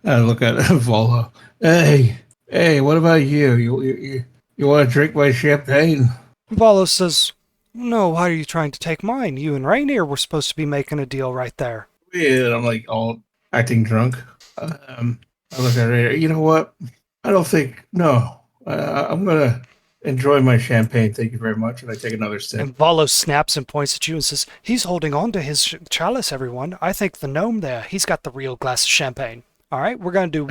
I look at Volo. Hey, what about you? You want to drink my champagne? Volo says, no, why are you trying to take mine? You and Rainier were supposed to be making a deal right there. Yeah, I'm like all acting drunk. I look at Rainier. You know what? I don't think. No. I'm going to enjoy my champagne. Thank you very much. And I take another sip. And Volo snaps and points at you and says, he's holding on to his chalice, everyone. I think the gnome there, he's got the real glass of champagne. All right, we're going to do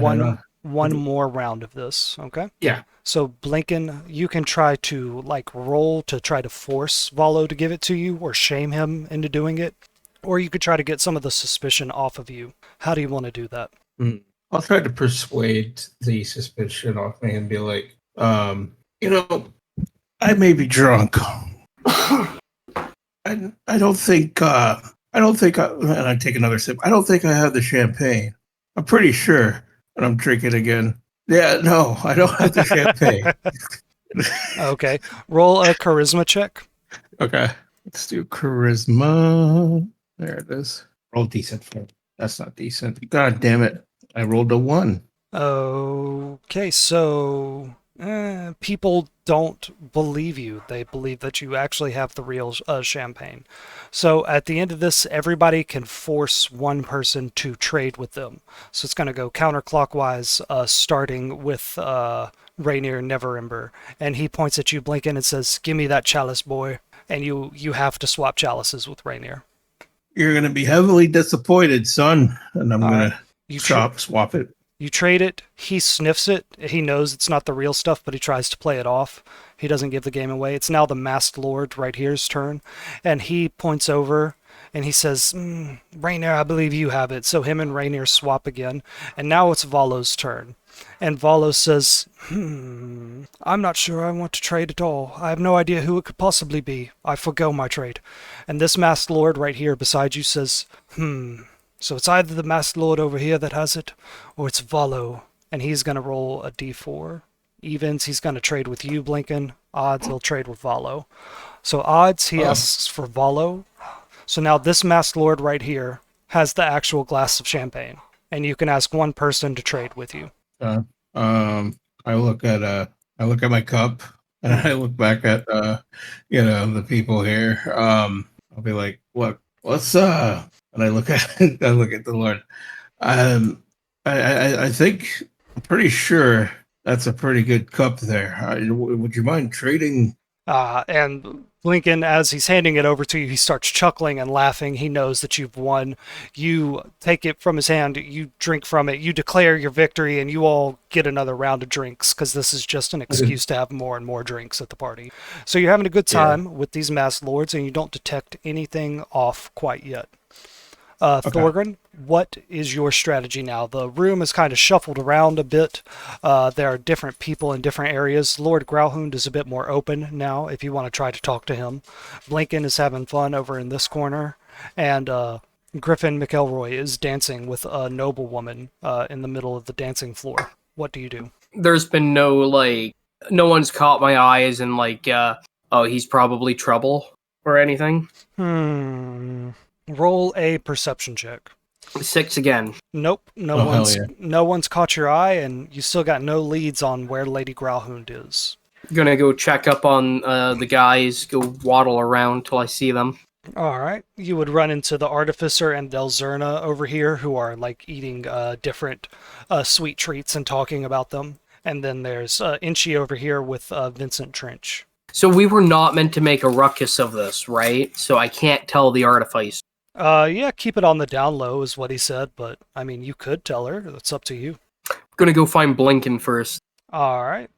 one more round of this, okay? Yeah. So, Blinken, you can try to, roll to try to force Volo to give it to you or shame him into doing it. Or you could try to get some of the suspicion off of you. How do you want to do that? I'll try to persuade the suspicion off me and be like, I may be drunk. I don't think, and I take another sip. I don't think I have the champagne. I'm pretty sure. And I'm drinking again. Yeah, no, I don't have the champagne. Okay. Roll a charisma check. Okay. Let's do charisma. There it is. Roll decent for That's not decent. God damn it! I rolled a 1. Okay, so people don't believe you. They believe that you actually have the real champagne. So at the end of this, everybody can force one person to trade with them. So it's going to go counterclockwise, starting with Rainier Neverember. And he points at you, Blinken, and says, "Give me that chalice, boy." And you have to swap chalices with Rainier. You're gonna be heavily disappointed, son. And I'm All right. gonna You swap it. You trade it, he sniffs it, he knows it's not the real stuff, but he tries to play it off. He doesn't give the game away. It's now the Masked Lord right here's turn, and he points over and he says, Rainier, I believe you have it. So him and Rainier swap again, and now it's Valo's turn. And Valo says, I'm not sure I want to trade at all. I have no idea who it could possibly be. I forgo my trade. And this Masked Lord right here beside you says, So it's either the Masked Lord over here that has it, or it's Valo, and he's going to roll a d4. Evens, he's going to trade with you, Blinken. Odds, he'll trade with Valo. So odds, he asks for Valo. So now this Masked Lord right here has the actual glass of champagne, and you can ask one person to trade with you. I look at my cup, and I look back at the people here. I'll be like, look, let's and I look at the Lord. I think I'm pretty sure that's a pretty good cup there. Would you mind trading? And Lincoln, as he's handing it over to you, he starts chuckling and laughing. He knows that you've won. You take it from his hand, you drink from it, you declare your victory, and you all get another round of drinks because this is just an excuse to have more and more drinks at the party. So you're having a good time with these Masked Lords, and you don't detect anything off quite yet. Okay. Thorgren, what is your strategy now? The room is kind of shuffled around a bit. There are different people in different areas. Lord Grauhund is a bit more open now if you want to try to talk to him. Blinken is having fun over in this corner. And Griffin McElroy is dancing with a noblewoman in the middle of the dancing floor. What do you do? There's been no one's caught my eye as in oh, he's probably trouble or anything. Roll a perception check. 6 again. Nope, no one's caught your eye, and you still got no leads on where Lady Grauhund is. Gonna go check up on the guys, go waddle around till I see them. Alright, you would run into the Artificer and Delzerna over here, who are eating different sweet treats and talking about them. And then there's Inchi over here with Vincent Trench. So we were not meant to make a ruckus of this, right? So I can't tell the Artificer. Yeah, keep it on the down low is what he said, but I mean, you could tell her. That's up to you. Gonna go find Blinken first. Alright.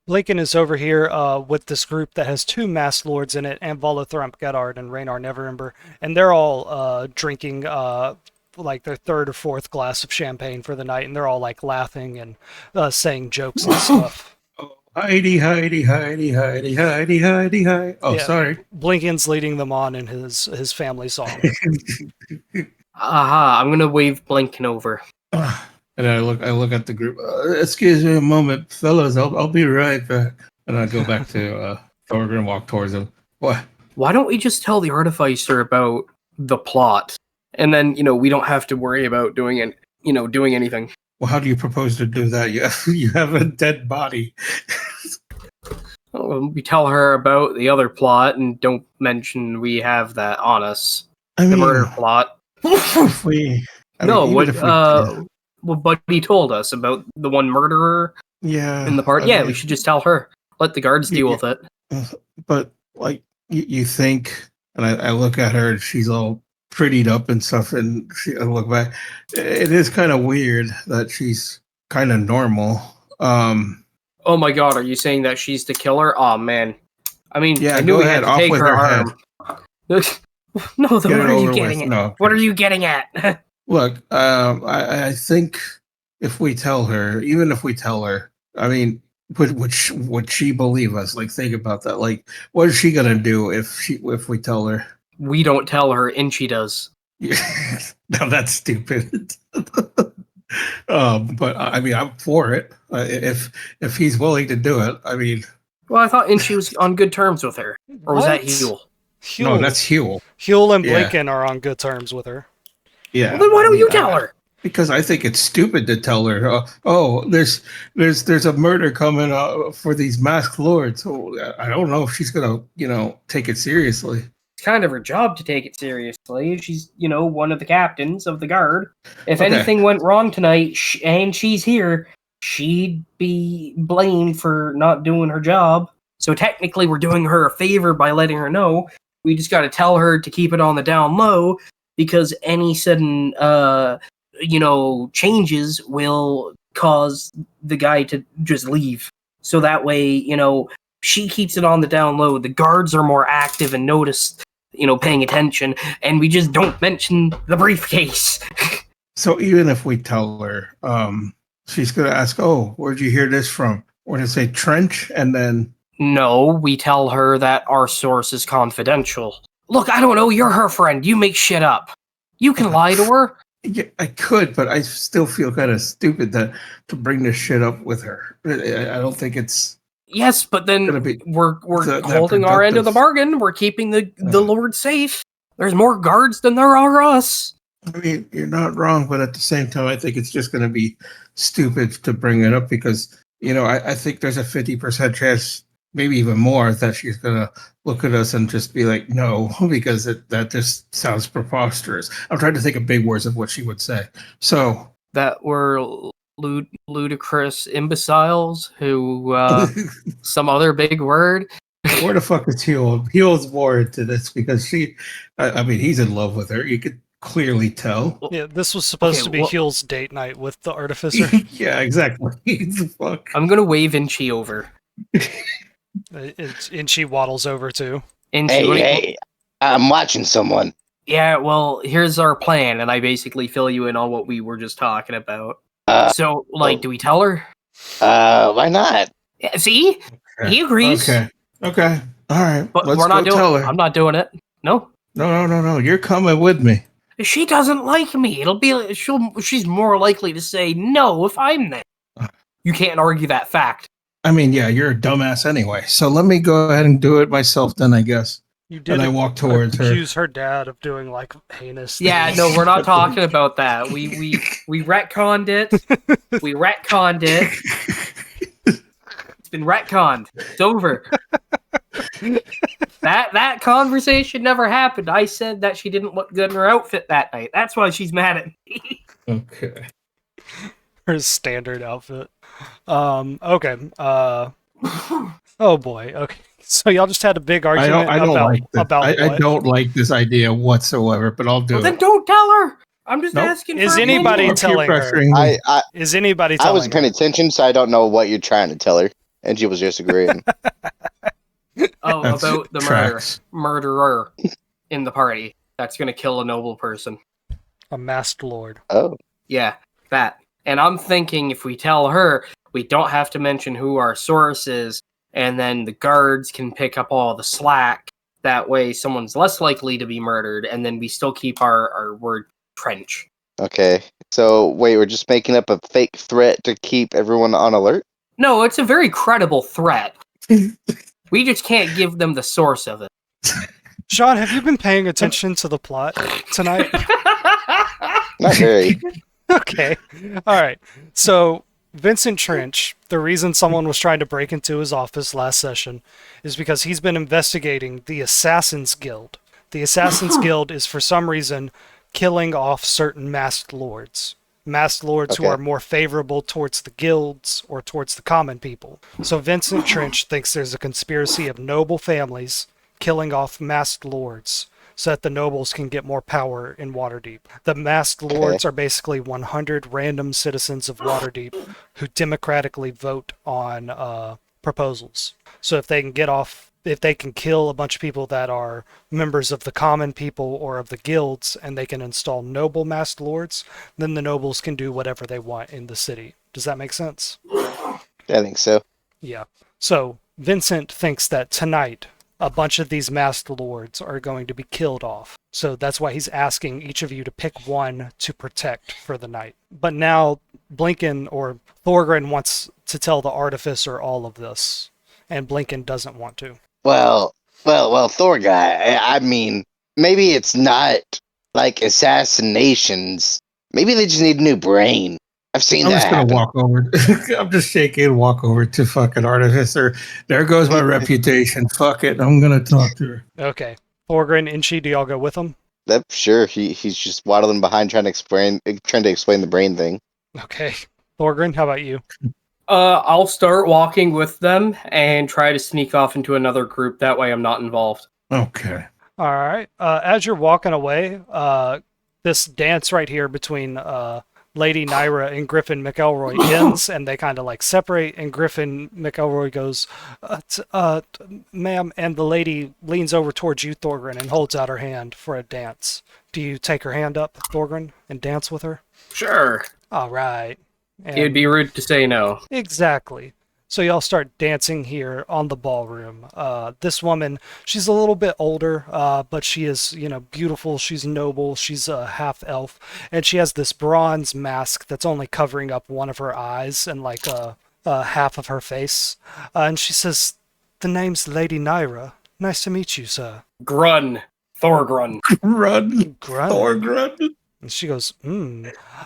Blinken is over here with this group that has 2 Masked Lords in it, and Volothrump Gedard and Raynar Neverember, and they're all drinking their 3rd or 4th glass of champagne for the night, and they're all laughing and saying jokes and stuff. Heidi, Heidi, Heidi, Heidi, Heidi, Heidi, Heidi. Oh, yeah. Sorry. Blinken's leading them on in his family song. Aha! I'm gonna wave Blinken over. And I look at the group. Excuse me a moment, fellas. I'll be right back. And I go back to Thorgren and walk towards him. What? Why don't we just tell the Artificer about the plot, and then we don't have to worry about doing anything. Well, how do you propose to do that? You have a dead body. We tell her about the other plot and don't mention we have that on us. The murder plot. What Buddy told us about the one murderer in the part. We should just tell her. Let the guards deal with it. But, you think, and I look at her and she's all prettied up and stuff, and I look back. It is kind of weird that she's kind of normal. Oh my god, are you saying that she's the killer? Oh man. I mean, yeah, I knew we had to take her arm. No, what are you getting at? No. What are you getting at? Look, I think if we tell her, even if we tell her, I mean, would she believe us? Think about that. What is she gonna do if we tell her? We don't tell her, and she does. No, that's stupid. But I mean, I'm for it. If he's willing to do it, I mean. Well, I thought Inchi was on good terms with her, or was that Huel? No, that's Huel. Huel and Blinken are on good terms with her. Yeah. Well, then why don't you tell her? Because I think it's stupid to tell her. There's a murder coming for these masked lords. So I don't know if she's gonna take it seriously. It's kind of her job to take it seriously. She's, one of the captains of the guard. If Okay. anything went wrong tonight and she's here, she'd be blamed for not doing her job. So technically, we're doing her a favor by letting her know. We just got to tell her to keep it on the down low because any sudden, changes will cause the guy to just leave. So that way, she keeps it on the down low. The guards are more active and notice, paying attention, and we just don't mention the briefcase. So even if we tell her, she's gonna ask, "Oh, where'd you hear this from?" Or to say trench, and then No, we tell her that our source is confidential. Look, I don't know, you're her friend. You make shit up. You can lie to her. yeah, I could, but I still feel kind of stupid to bring this shit up with her. I don't think it's Yes, but then gonna be we're that holding our end of the productive. bargain. We're keeping the Lord safe. There's more guards than there are us. I mean, you're not wrong, but at the same time, I think it's just going to be stupid to bring it up because, I think there's a 50% chance, maybe even more, that she's going to look at us and just be like, no, because that just sounds preposterous. I'm trying to think of big words of what she would say. So. That were ludicrous imbeciles who, some other big word. Where the fuck is Huel? Huel's more into this because he's in love with her. You could clearly tell. Yeah, this was supposed to be Huel's date night with the artificer. Yeah, exactly. The fuck. I'm gonna wave Inchy over. And she waddles over too. Hey, I'm watching someone. Yeah, well, here's our plan, and I basically fill you in on what we were just talking about. Do we tell her? Why not? Yeah, see? Okay. He agrees. Okay. All right. But Let's we're not go doing tell it. her. I'm not doing it. No. No. You're coming with me. She doesn't like me. It'll be she's more likely to say no if I'm there. You can't argue that fact. I mean, yeah, you're a dumbass anyway. So let me go ahead and do it myself then, I guess. You did. And I walk towards her. Accuse her dad of doing like heinous. Yeah, things. no, we're not talking about that. We retconned it. We retconned it. It's been retconned. It's over. That conversation never happened. I said that she didn't look good in her outfit that night. That's why she's mad at me. Okay. Her standard outfit. Okay. Oh boy. Okay. So y'all just had a big argument I don't like this idea whatsoever, but I'll do it. Then don't tell her. I'm just asking. Is for anybody opinion. telling her? Is anybody telling I wasn't paying attention, so I don't know what you're trying to tell her. And she was just agreeing. Oh, That's about the tracks. murderer in the party that's gonna kill a noble person. A masked lord. Oh. Yeah, that. And I'm thinking if we tell her, we don't have to mention who our source is, and then the guards can pick up all the slack. That way someone's less likely to be murdered, and then we still keep our word trench. Okay. So, wait, we're just making up a fake threat to keep everyone on alert? No, it's a very credible threat. We just can't give them the source of it. Sean, have you been paying attention to the plot tonight? Not very. Okay. All right. So, Vincent Trench, the reason someone was trying to break into his office last session is because he's been investigating the Assassin's Guild. The Assassin's Guild is, for some reason, killing off certain masked lords. Masked lords who are more favorable towards the guilds or towards the common people. So Vincent Trench thinks there's a conspiracy of noble families killing off masked lords so that the nobles can get more power in Waterdeep. The masked lords are basically 100 random citizens of Waterdeep who democratically vote on proposals. So if they can kill a bunch of people that are members of the common people or of the guilds, and they can install noble masked lords, then the nobles can do whatever they want in the city. Does that make sense? I think so. Yeah. So Vincent thinks that tonight a bunch of these masked lords are going to be killed off. So that's why he's asking each of you to pick one to protect for the night. But now Blinken or Thorgrin wants to tell the artificer all of this, and Blinken doesn't want to. Well, Thor guy, I mean, maybe it's not like assassinations. Maybe they just need a new brain. I've seen I'm that just gonna happen. walk over. I'm just shaking and walk over to fucking Artificer. There goes my reputation. Fuck it. I'm gonna talk to her. Okay. Thorgrin, Inchi, do y'all go with him? That sure he's just waddling behind trying to explain the brain thing. Okay. Thorgrin, how about you? I'll start walking with them and try to sneak off into another group. That way I'm not involved. Okay. All right. As you're walking away, this dance right here between Lady Nyra and Griffin McElroy ends, and they kind of like separate. And Griffin McElroy goes, "Ma'am," and the lady leans over towards you, Thorgrin, and holds out her hand for a dance. Do you take her hand up, Thorgrin, and dance with her? Sure. All right. And It'd be rude to say no. exactly. So y'all start dancing here on the ballroom. This woman, she's a little bit older, but she is, beautiful. She's noble. She's a half elf, and she has this bronze mask that's only covering up one of her eyes and like half of her face. And she says, "The name's Lady Nyra. Nice to meet you, sir." Grun. Thorgrun. Run, Grunt. Thorgrun. And she goes,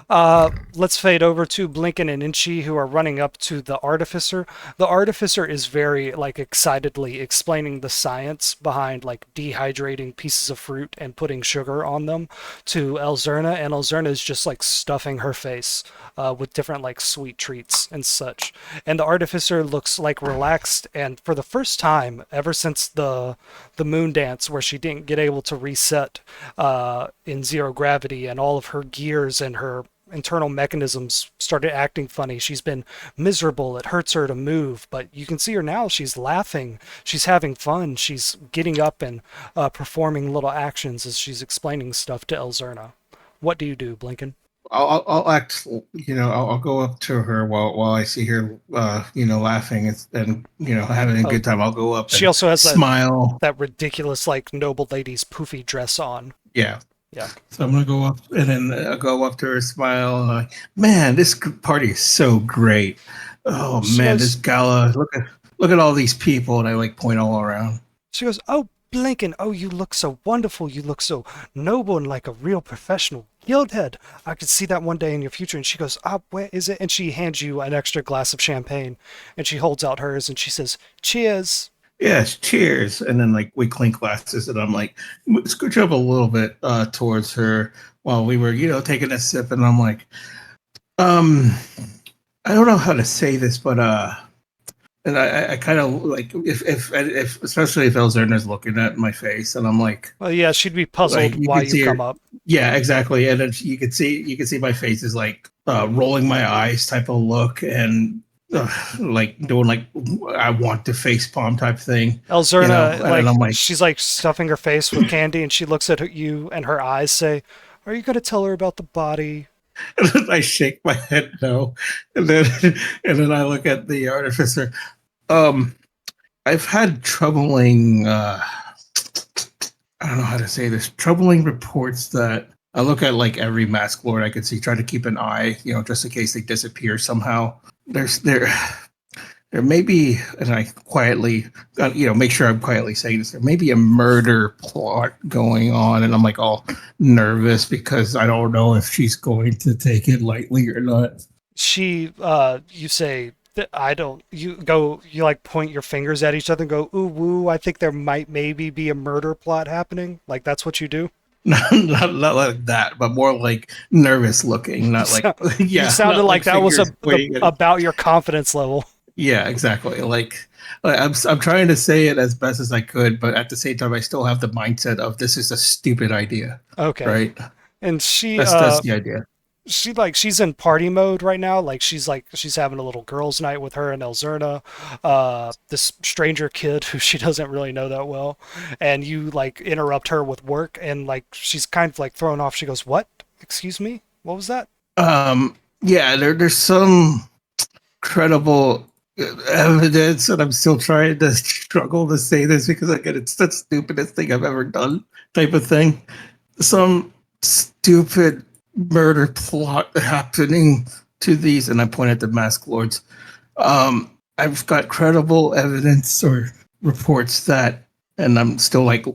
let's fade over to Blinken and Inchi, who are running up to the artificer. The artificer is very, like, excitedly explaining the science behind, like, dehydrating pieces of fruit and putting sugar on them to Elzerna, and Elzerna is just, like, stuffing her face with different, like, sweet treats and such. And the artificer looks, like, relaxed, and for the first time, ever since the moon dance, where she didn't get able to reset in zero gravity, and all of her gears and her internal mechanisms started acting funny. She's been miserable. It hurts her to move, but you can see her now. She's laughing. She's having fun. She's getting up and performing little actions as she's explaining stuff to Elzerna. What do you do, Blinken? I'll act. I'll go up to her while I see her, laughing and having a good time. I'll go up. She and also has smile. that ridiculous, like, noble lady's poofy dress on. Yeah. Yeah. So I'm gonna go up and then go up to her, smile, and like, man, this party is so great. Oh She man, goes- this gala. Look at all these people, and I like point all around. She goes, "Oh, Blinken, oh, you look so wonderful. You look so noble and like a real professional guildhead. I could see that one day in your future." And she goes, "Where is it?" And she hands you an extra glass of champagne, and she holds out hers, and she says, "Cheers." Yes, cheers. And then like we clink glasses, and I'm like, scooch up a little bit towards her while we were, taking a sip, and I'm like, I don't know how to say this, but and I kind of like if especially if Elzerna's looking at my face, and I'm like, Well, yeah, she'd be puzzled like, you why can see you her- come up. yeah, exactly, and then you can see my face is like rolling my eyes type of look, and like doing like I want to face palm type thing. Elzerna, and then I'm like, she's like stuffing her face with candy, and she looks at you, and her eyes say, "Are you going to tell her about the body?" and then I shake my head no, and then I look at the artificer. I've had troubling. I don't know how to say this. Troubling reports that I look at like every mask lord I could see, try to keep an eye, just in case they disappear somehow. There may be, and I quietly, make sure I'm quietly saying this. There may be a murder plot going on, and I'm like all nervous because I don't know if she's going to take it lightly or not. She, you say, I don't, you like point your fingers at each other and go, "Ooh, woo, I think there might maybe be a murder plot happening." Like, that's what you do? Not like that, but more like nervous looking, not like You sounded not like that was fingers pointing at- about your confidence level. yeah, exactly. Like I'm trying to say it as best as I could, but at the same time, I still have the mindset of this is a stupid idea. Okay. Right. And she, That's the idea. she's in party mode right now. Like she's having a little girls' night with her and Elzerna, this stranger kid who she doesn't really know that well, and you like interrupt her with work, and like she's kind of like thrown off. She goes, "What? Excuse me? What was that?" Yeah, there's some credible evidence, and I'm still trying to struggle to say this because again, it's the stupidest thing I've ever done, type of thing. Some stupid murder plot happening to these, and I point at the mask lords. I've got credible evidence or reports that and I'm still like,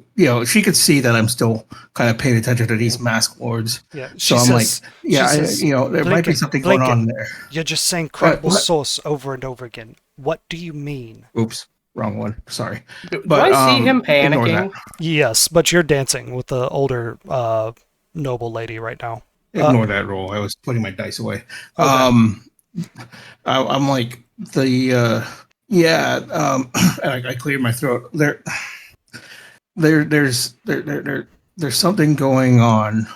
she could see that I'm still kind of paying attention to these mask lords. Yeah, So I'm like, she says, there might be something going on Blinken, there. you're just saying credible What? source over and over again. What do you mean? Oops, wrong one. Sorry. Do But I see him ignore that. panicking? Yes, but you're dancing with the older noble lady right now. Ignore that roll. I was putting my dice away. Okay. I'm like and I cleared my throat. There's something going on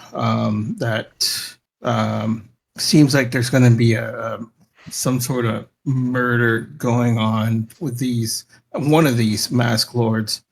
that seems like there's going to be some sort of murder going on with one of these mask lords.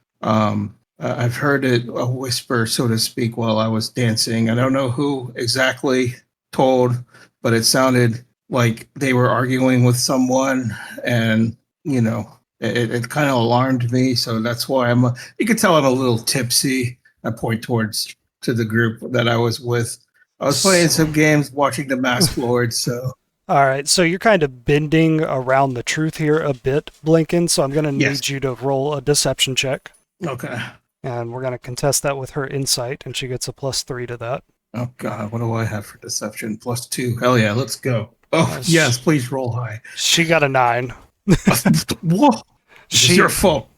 I've heard it a whisper, so to speak, while I was dancing. I don't know who exactly told, but it sounded like they were arguing with someone, and it kind of alarmed me. So that's why you can tell I'm a little tipsy. I point to the group that I was with. I was playing some games, watching the Mask Lord. So All right, so you're kind of bending around the truth here a bit, Blinken. So I'm going to need yes, you to roll a deception check, okay. and we're going to contest that with her insight, and she gets a +3 to that. Oh God, what do I have for deception? +2. Hell yeah, let's go. Oh Nice. yes, please roll high. She got a 9. Whoa, it's She your fault.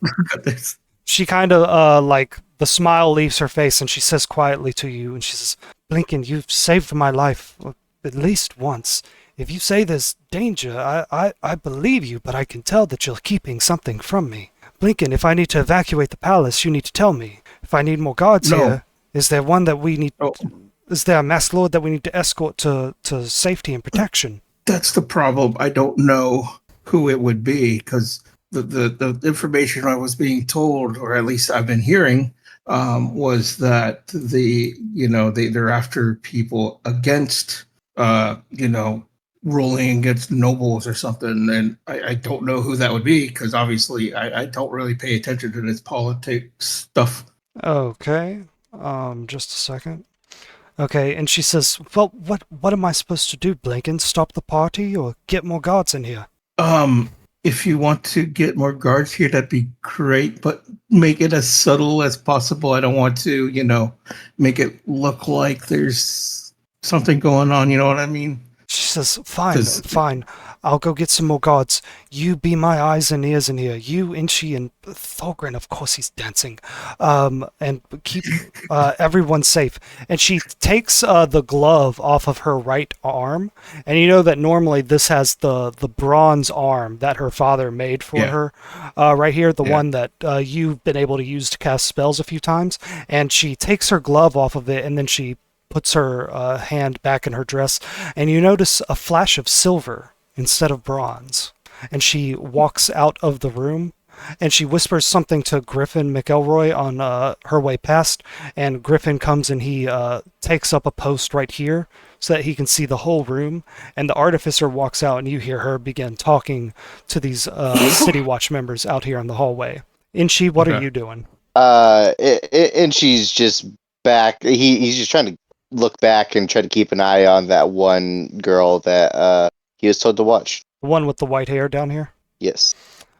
she kind of like the smile leaves her face, and she says quietly to you, and she says, "Blinken, you've saved my life at least once. If you say there's danger, I believe you, but I can tell that you're keeping something from me. Blinken, if I need to evacuate the palace, you need to tell me. If I need more guards No. here, is there one that we need? Oh, Is there a masked lord that we need to escort to safety and protection?" that's the problem. I don't know who it would be because the information I was being told, or at least I've been hearing, was that they're after people against ruling against nobles or something, and I don't know who that would be because obviously I don't really pay attention to this politics stuff. Okay, just a second. Okay, and she says, "Well, what am I supposed to do, Blinken? Stop the party or get more guards in here?" If you want to get more guards here, that'd be great, but make it as subtle as possible. I don't want to, make it look like there's something going on. You know what I mean? She says, fine. I'll go get some more guards. You be my eyes and ears in here. You, Inchi, and Thorgrin, of course he's dancing. And keep everyone safe. And she takes the glove off of her right arm. And you know that normally this has the bronze arm that her father made for her. Right here, the one that you've been able to use to cast spells a few times. And she takes her glove off of it, and then she puts her hand back in her dress, and you notice a flash of silver instead of bronze. And she walks out of the room, and she whispers something to Griffin McElroy on her way past, and Griffin comes and he takes up a post right here so that he can see the whole room, and the artificer walks out, and you hear her begin talking to these City Watch members out here in the hallway. Inchi, what are you doing? And she's just back. He's just trying to look back and try to keep an eye on that one girl that he was told to watch. The one with the white hair down here? Yes.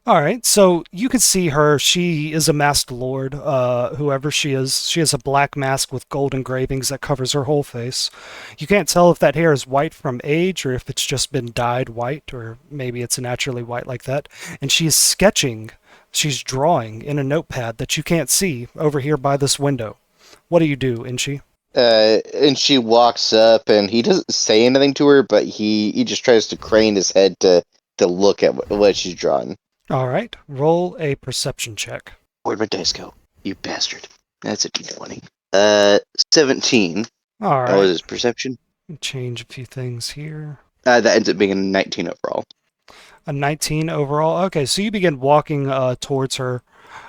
All right, so you can see her. She is a masked lord, whoever she is. She has a black mask with gold engravings that covers her whole face. You can't tell if that hair is white from age or if it's just been dyed white, or maybe it's naturally white like that. And she is sketching. She's drawing in a notepad that you can't see over here by this window. What do you do, Inchi? And she walks up, and he doesn't say anything to her, but he just tries to crane his head to look at what she's drawing. All right, roll a perception check. Where'd my dice go? You bastard. That's a d20. 17. All right. What was his perception? Change a few things here. That ends up being a 19 overall. A 19 overall. Okay, so you begin walking towards her,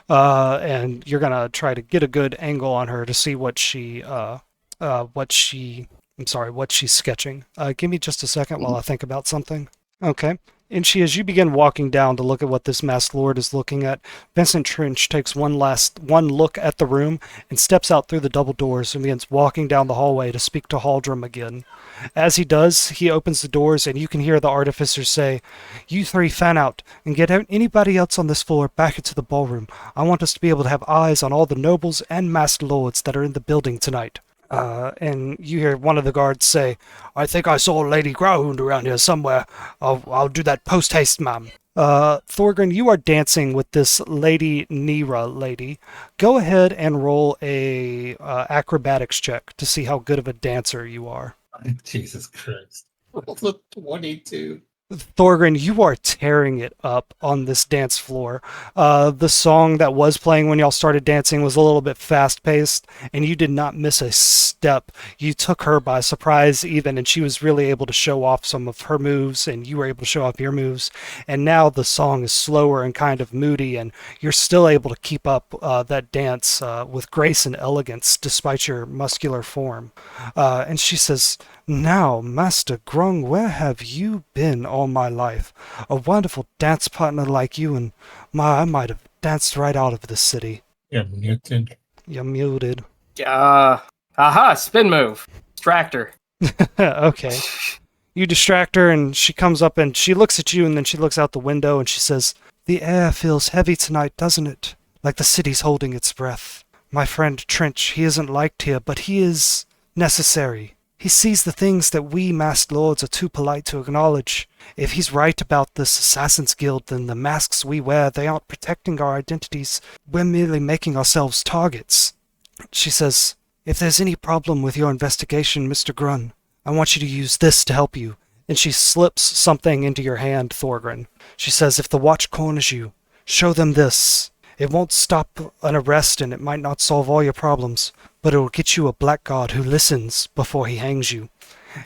and you're gonna try to get a good angle on her to see what she's sketching. Give me just a second while I think about something. Okay. And as you begin walking down to look at what this masked lord is looking at, Vincent Trench takes one look at the room and steps out through the double doors and begins walking down the hallway to speak to Haldrum again. As he does, he opens the doors and you can hear the artificer say, "You three fan out and get anybody else on this floor back into the ballroom. I want us to be able to have eyes on all the nobles and masked lords that are in the building tonight." And you hear one of the guards say, "I think I saw Lady Growhound around here somewhere. I'll do that post-haste, ma'am." Thorgrim, you are dancing with this Lady Nira lady. Go ahead and roll a acrobatics check to see how good of a dancer you are. Jesus Christ. Look, 22. Thorgrim, you are tearing it up on this dance floor. The song that was playing when y'all started dancing was a little bit fast-paced, and you did not miss a step. You took her by surprise even, and she was really able to show off some of her moves, and you were able to show off your moves. And now the song is slower and kind of moody, and you're still able to keep up that dance with grace and elegance despite your muscular form. And she says, "Now, Master Grung, where have you been all my life? A wonderful dance partner like you, and I might have danced right out of this city." You're muted. You're muted. Aha, spin move. Distractor. Okay. You distract her, and she comes up, and she looks at you, and then she looks out the window, and she says, "The air feels heavy tonight, doesn't it? Like the city's holding its breath. My friend Trench, he isn't liked here, but he is necessary. He sees the things that we masked lords are too polite to acknowledge. If he's right about this Assassin's Guild, then the masks we wear, they aren't protecting our identities. We're merely making ourselves targets." She says, "If there's any problem with your investigation, Mr. Grun, I want you to use this to help you." And she slips something into your hand, Thorgrim. She says, "If the watch corners you, show them this. It won't stop an arrest and it might not solve all your problems, but it will get you a blackguard who listens before he hangs you."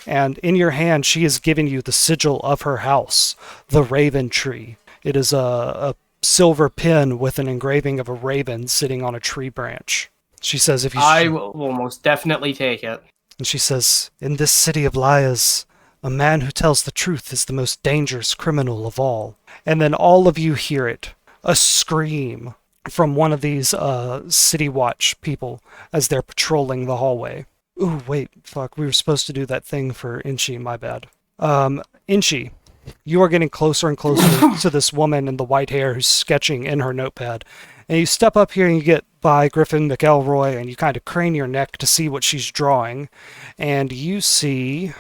And in your hand, she has given you the sigil of her house, the Raven Tree. It is a silver pin with an engraving of a raven sitting on a tree branch. She says, "If you..." I will most definitely take it. And she says, "In this city of liars, a man who tells the truth is the most dangerous criminal of all." And then all of you hear it, a scream from one of these City Watch people as they're patrolling the hallway. Ooh, wait, fuck, we were supposed to do that thing for Inchi, my bad. Inchi, you are getting closer and closer to this woman in the white hair who's sketching in her notepad. And you step up here and you get by Griffin McElroy and you kind of crane your neck to see what she's drawing. And you see,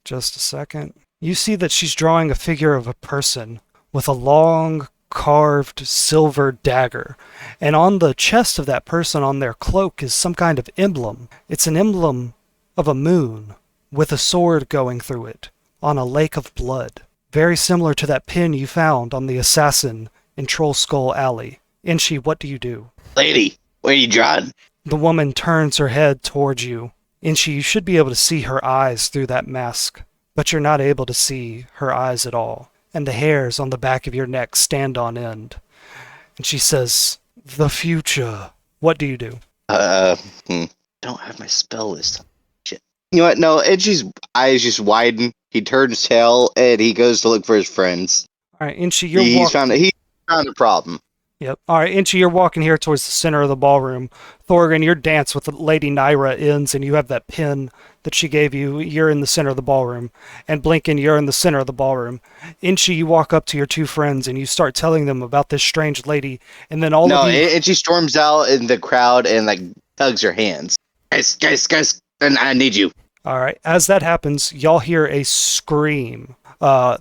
just a second, you see that she's drawing a figure of a person with a long carved silver dagger, and on the chest of that person on their cloak is some kind of emblem. It's an emblem of a moon with a sword going through it on a lake of blood, very similar to that pin you found on the assassin in Troll Skull Alley. Inchi, what do you do? Lady, where are you drawing? The woman turns her head towards you. Inchi, you should be able to see her eyes through that mask, but you're not able to see her eyes at all. And the hairs on the back of your neck stand on end. And she says, "The future." What do you do? Don't have my spell list. Shit. You know what? No, Edgy's eyes just widen. He turns tail and he goes to look for his friends. All right, Inchi, He found a problem. Yep. All right, Inchi, you're walking here towards the center of the ballroom. Thorgrim, your dance with Lady Nira ends, and you have that pin that she gave you. You're in the center of the ballroom. And Blinken, you're in the center of the ballroom. Inchi, you walk up to your two friends, and you start telling them about this strange lady, and then all of you... And she storms out in the crowd and, like, tugs her hands. Guys, I need you. All right, as that happens, y'all hear a scream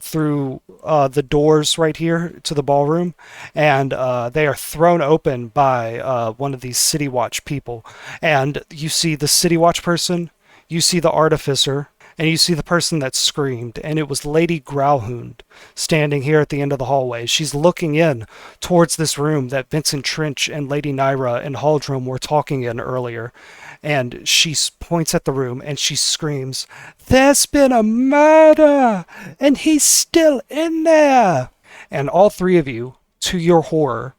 through the doors right here to the ballroom, and they are thrown open by one of these City Watch people. And you see the City Watch person, you see the artificer, and you see the person that screamed, and it was Lady Growhound standing here at the end of the hallway. She's looking in towards this room that Vincent Trench and Lady Nira and Haldrum were talking in earlier. And she points at the room and she screams, "There's been a murder, and he's still in there!" And all three of you, to your horror,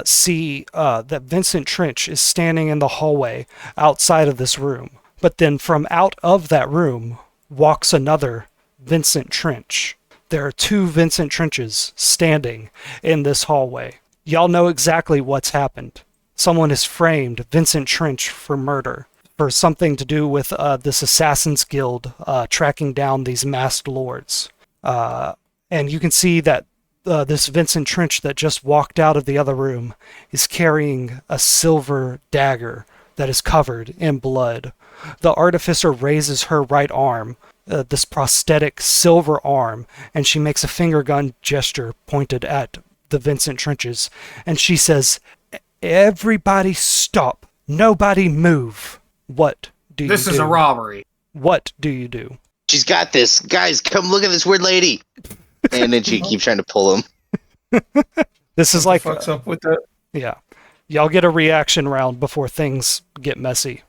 see that Vincent Trench is standing in the hallway outside of this room. But then from out of that room walks another Vincent Trench. there are two Vincent Trenches standing in this hallway. Y'all know exactly what's happened. Someone has framed Vincent Trench for murder, for something to do with this Assassin's Guild tracking down these masked lords. And you can see that this Vincent Trench that just walked out of the other room is carrying a silver dagger that is covered in blood. The artificer raises her right arm, this prosthetic silver arm, and she makes a finger gun gesture pointed at the Vincent Trenches, and she says, "Everybody stop. Nobody move." What do you do? This is a robbery. What do you do? She's got this. Guys, come look at this weird lady. And then she keeps trying to pull him. This is like, Fucks up with that. yeah. Y'all get a reaction round before things get messy.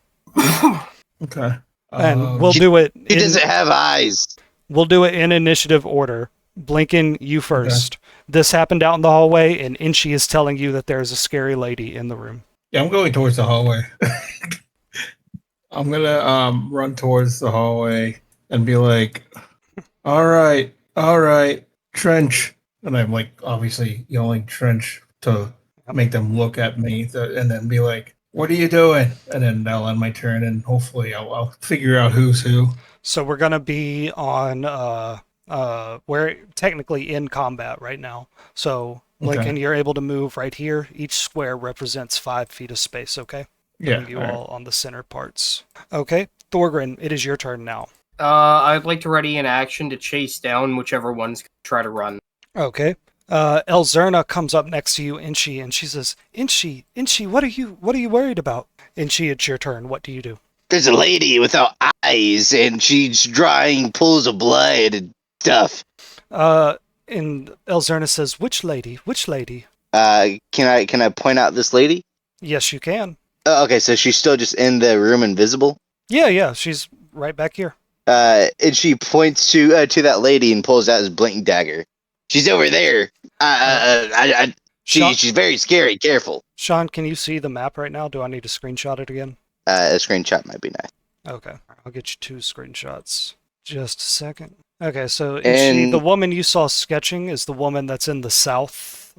Okay. And we'll do it. He doesn't have eyes. We'll do it in initiative order. Blinken, you first. This happened out in the hallway, and Inchi is telling you that there's a scary lady in the room. Yeah, I'm going towards the hallway. I'm gonna run towards the hallway and be like, all right, Trench. And I'm like obviously yelling Trench to make them look at me and then be like, what are you doing? And then I'll end my turn and hopefully I'll figure out who's who. So we're gonna be on we're technically in combat right now. So Lincoln, you're able to move right here. Each square represents 5 feet of space, okay? Yeah. You all on the center parts. Okay, Thorgrin, it is your turn now. I'd like to ready an action to chase down whichever one's gonna try to run. Okay. Elzerna comes up next to you, Inchi, and she says, Inchi, what are you worried about? Inchi, it's your turn. What do you do? There's a lady without eyes, and she's drawing pools of blood and stuff. And Elzerna says, Which lady? Can I point out this lady? Yes, you can. Okay, so she's still just in the room invisible? Yeah, she's right back here. And she points to that lady and pulls out his blinking dagger. She's over there. She's very scary. Careful. Sean, can you see the map right now? Do I need to screenshot it again? A screenshot might be nice. Okay, I'll get you 2 screenshots. Just a second. Okay, so the woman you saw sketching is the woman that's in the south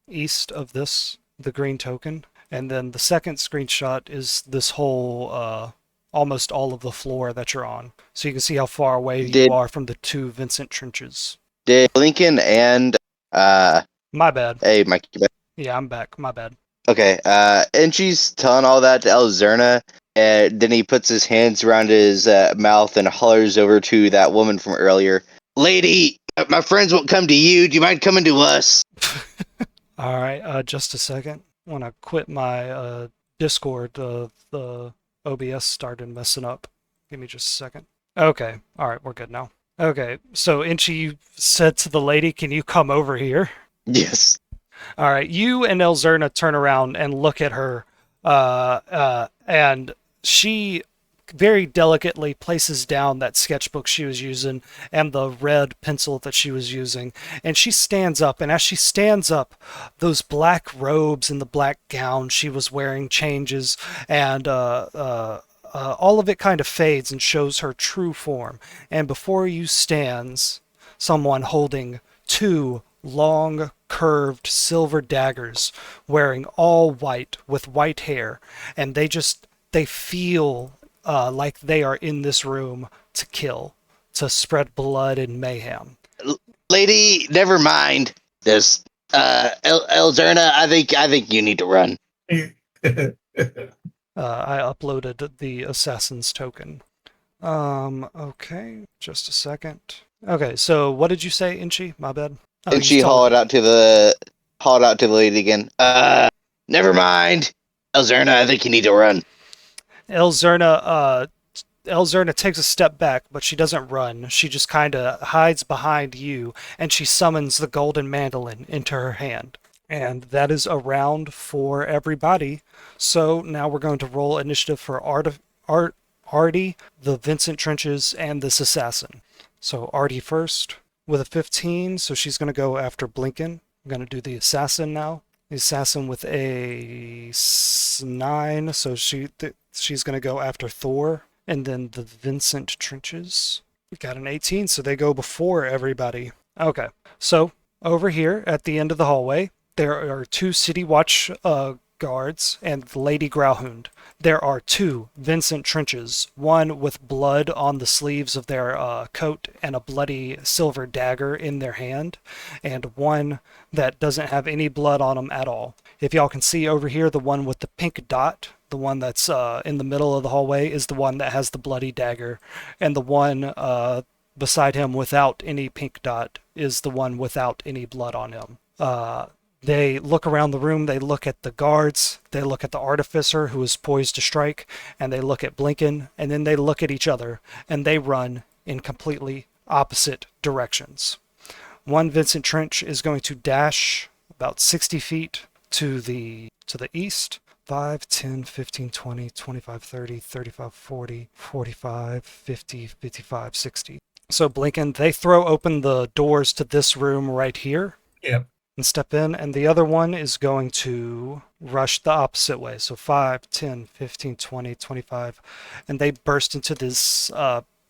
east of this, the green token. And then the second screenshot is this whole, almost all of the floor that you're on. So you can see how far away you are from the 2 Vincent Trenches. Did Lincoln and, My bad. Hey, Mike, you back? Yeah, I'm back. My bad. Okay, and she's telling all that to Elzerna, and then he puts his hands around his mouth and hollers over to that woman from earlier. Lady, my friends won't come to you. Do you mind coming to us? All right, just a second. When I quit my Discord, the OBS started messing up. Give me just a second. Okay, all right, we're good now. Okay, so Inchi said to the lady, can you come over here? Yes. All right, you and Elzerna turn around and look at her, and she very delicately places down that sketchbook she was using and the red pencil that she was using, and she stands up, and as she stands up, those black robes and the black gown she was wearing changes, and all of it kind of fades and shows her true form, and before you stands someone holding 2 long, curved silver daggers, wearing all white with white hair, and they feel like they are in this room to kill, to spread blood and mayhem. Lady, never mind. This Elzerna, I think you need to run. I uploaded the assassin's token. Okay, just a second. Okay, so what did you say, Inchi? My bad. And she hauled out to the lady again. Never mind. Elzerna, I think you need to run. Elzerna takes a step back, but she doesn't run. She just kind of hides behind you, and she summons the golden mandolin into her hand. And that is a round for everybody. So now we're going to roll initiative for Artie, the Vincent Trenches, and this assassin. So Artie first with a 15, so she's going to go after Blinken. I'm going to do the assassin now. The assassin with a 9, so she's going to go after Thor. And then the Vincent Trenches Got an 18, so they go before everybody. Okay, so over here at the end of the hallway, there are two City Watch guards and Lady Growlhound. There are two Vincent Trenches, one with blood on the sleeves of their coat and a bloody silver dagger in their hand, and one that doesn't have any blood on them at all. If y'all can see over here, the one with the pink dot, the one that's in the middle of the hallway, is the one that has the bloody dagger, and the one beside him without any pink dot is the one without any blood on him. They look around the room, they look at the guards, they look at the artificer who is poised to strike, and they look at Blinken, and then they look at each other, and they run in completely opposite directions. One Vincent Trench is going to dash about 60 feet to the east. 5, 10, 15, 20, 25, 30, 35, 40, 45, 50, 55, 60. So Blinken, they throw open the doors to this room right here. Yep. And step in, and the other one is going to rush the opposite way. So 5, 10, 15, 20, 25, and they burst into this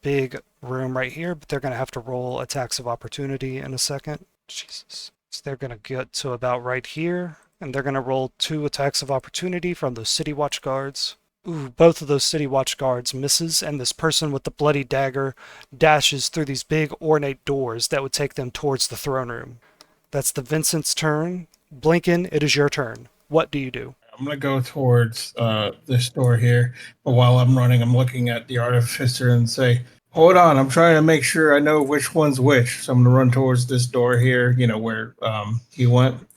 big room right here, but they're going to have to roll attacks of opportunity in a second. Jesus. So they're going to get to about right here, and they're going to roll 2 attacks of opportunity from those City Watch guards. Ooh, both of those City Watch guards misses, and this person with the bloody dagger dashes through these big ornate doors that would take them towards the throne room. That's the Vincent's turn. Blinken, it is your turn. What do you do? I'm going to go towards this door here. But while I'm running, I'm looking at the artificer and say, hold on, I'm trying to make sure I know which one's which. So I'm going to run towards this door here, where he went.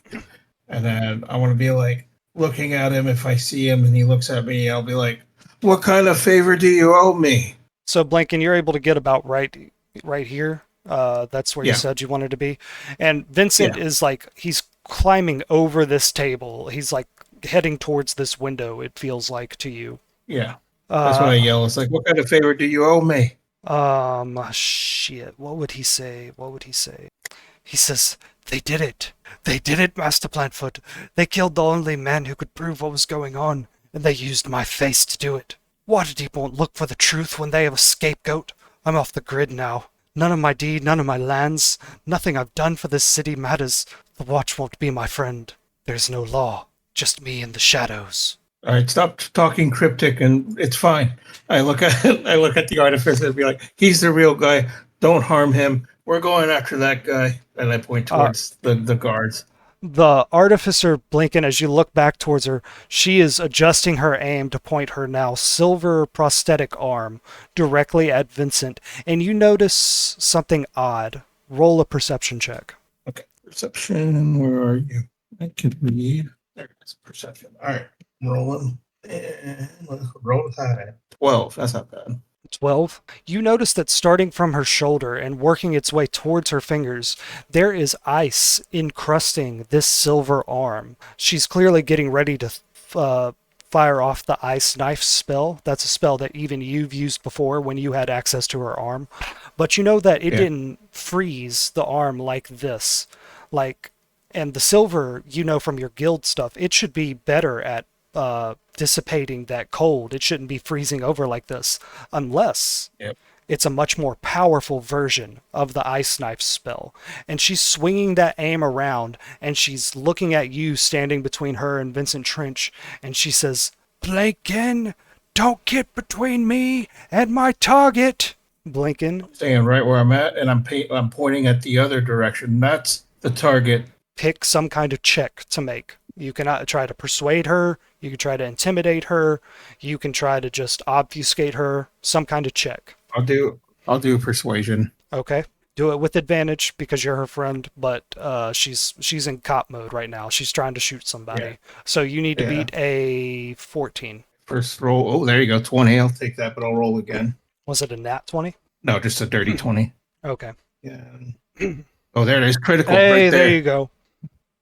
And then I want to be like looking at him. If I see him and he looks at me, I'll be like, what kind of favor do you owe me? So Blinken, you're able to get about right here. That's where you said you wanted to be. And Vincent is like, he's climbing over this table. He's like heading towards this window, it feels like to you. Yeah. That's what I yell. It's like, what kind of favor do you owe me? Shit. What would he say? He says, they did it. They did it, Master Plantfoot. They killed the only man who could prove what was going on, and they used my face to do it. Waterdeep won't look for the truth when they have a scapegoat. I'm off the grid now. None of my deed, none of my lands, nothing I've done for this city matters. The Watch won't be my friend. There's no law, just me in the shadows. All right, stop talking cryptic, and it's fine. I look at the artificer and be like, he's the real guy. Don't harm him. We're going after that guy. And I point towards the guards. The artificer, Blinken, as you look back towards her, she is adjusting her aim to point her now silver prosthetic arm directly at Vincent, and you notice something odd. Roll a perception check. Okay, perception, where are you? I can read. There it is, perception. All right, rolling. And roll high. 12, that's not bad. 12. You notice that starting from her shoulder and working its way towards her fingers, there is ice encrusting this silver arm. She's clearly getting ready to fire off the ice knife spell. That's a spell that even you've used before when you had access to her arm. But you know that it didn't freeze the arm like this. And the silver, from your guild stuff, it should be better at dissipating that cold. It shouldn't be freezing over like this unless it's a much more powerful version of the ice knife spell. And she's swinging that aim around, and she's looking at you standing between her and Vincent Trench, and she says, Blinken, don't get between me and my target. Blinken, staying right where I'm at, and I'm pointing at the other direction. That's the target. Pick some kind of check to make. You can try to persuade her, you can try to intimidate her, you can try to just obfuscate her, some kind of check. I'll do persuasion. Okay. Do it with advantage because you're her friend, but she's in cop mode right now. She's trying to shoot somebody. Yeah. So you need to beat a 14. First roll. Oh, there you go. 20. I'll take that, but I'll roll again. Was it a nat 20? No, just a dirty 20. Okay. Yeah. Oh, there it is. Critical. Hey, right there you go.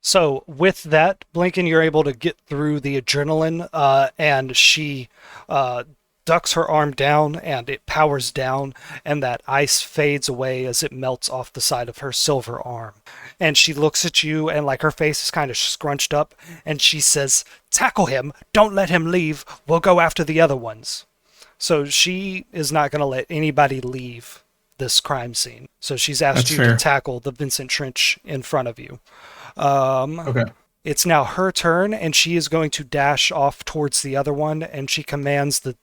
So with that, Blinken, you're able to get through the adrenaline, and she ducks her arm down, and it powers down, and that ice fades away as it melts off the side of her silver arm. And she looks at you, and her face is kind of scrunched up, and she says, tackle him, don't let him leave, we'll go after the other ones. So she is not going to let anybody leave this crime scene. So she's asked That's you to fair. tackle the Vincent Trench in front of you. Um, Okay. it's now her turn, and she is going to dash off towards the other one, and she commands the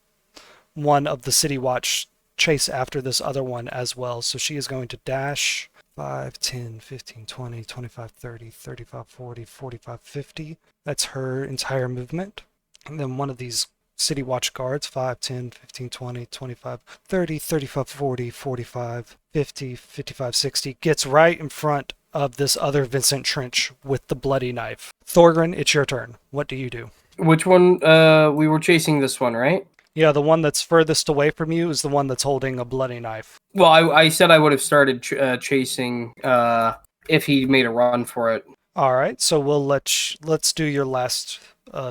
one of the City Watch chase after this other one as well. So she is going to dash 5, 10, 15, 20, 25, 30, 35, 40, 45, 50. That's her entire movement. And then one of these City Watch guards, 5, 10, 15, 20, 25, 30, 35, 40, 45, 50, 55, 60, gets right in front of this other Vincent Trench with the bloody knife. Thorgrin, it's your turn. What do you do? Which one? We were chasing this one, right? Yeah, the one that's furthest away from you is the one that's holding a bloody knife. Well, I said I would have started chasing if he made a run for it. All right, so let's do your last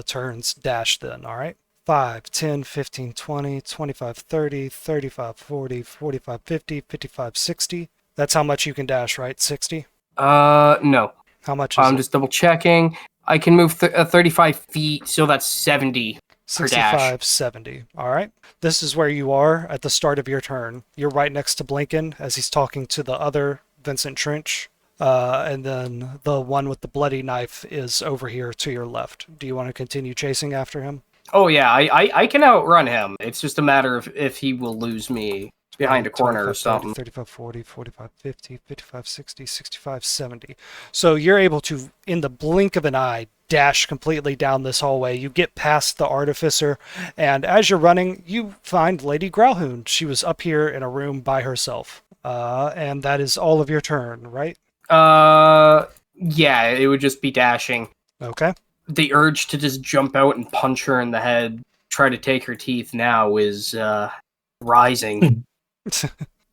turns dash then, all right? 5, 10, 15, 20, 25, 30, 35, 40, 45, 50, 55, 60. That's how much you can dash, right? 60? No. How much is I'm it? just double checking. I can move 35 feet, so that's 70 per dash. 65, 70. All right. This is where you are at the start of your turn. You're right next to Blinken as he's talking to the other Vincent Trench. And then the one with the bloody knife is over here to your left. Do you want to continue chasing after him? Oh yeah, I can outrun him. It's just a matter of if he will lose me behind a 20, corner or 25, 30, something. 35, 40, 45, 50, 55, 60, 65, 70. So you're able to, in the blink of an eye, dash completely down this hallway. You get past the artificer, and as you're running, you find Lady Growlhound. She was up here in a room by herself. And that is all of your turn, right? Yeah, it would just be dashing. Okay. The urge to just jump out and punch her in the head, try to take her teeth now is rising.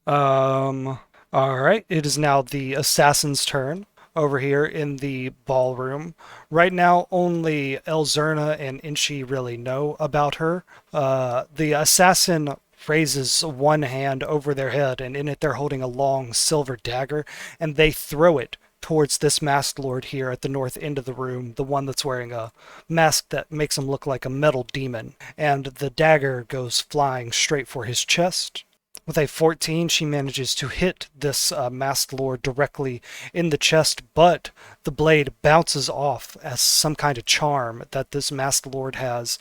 All right. It is now the assassin's turn over here in the ballroom. Right now, only Elzerna and Inchi really know about her. The assassin raises one hand over their head, and in it they're holding a long silver dagger, and they throw it towards this masked lord here at the north end of the room, the one that's wearing a mask that makes him look like a metal demon. And the dagger goes flying straight for his chest. With a 14, she manages to hit this masked lord directly in the chest, but the blade bounces off as some kind of charm that this masked lord has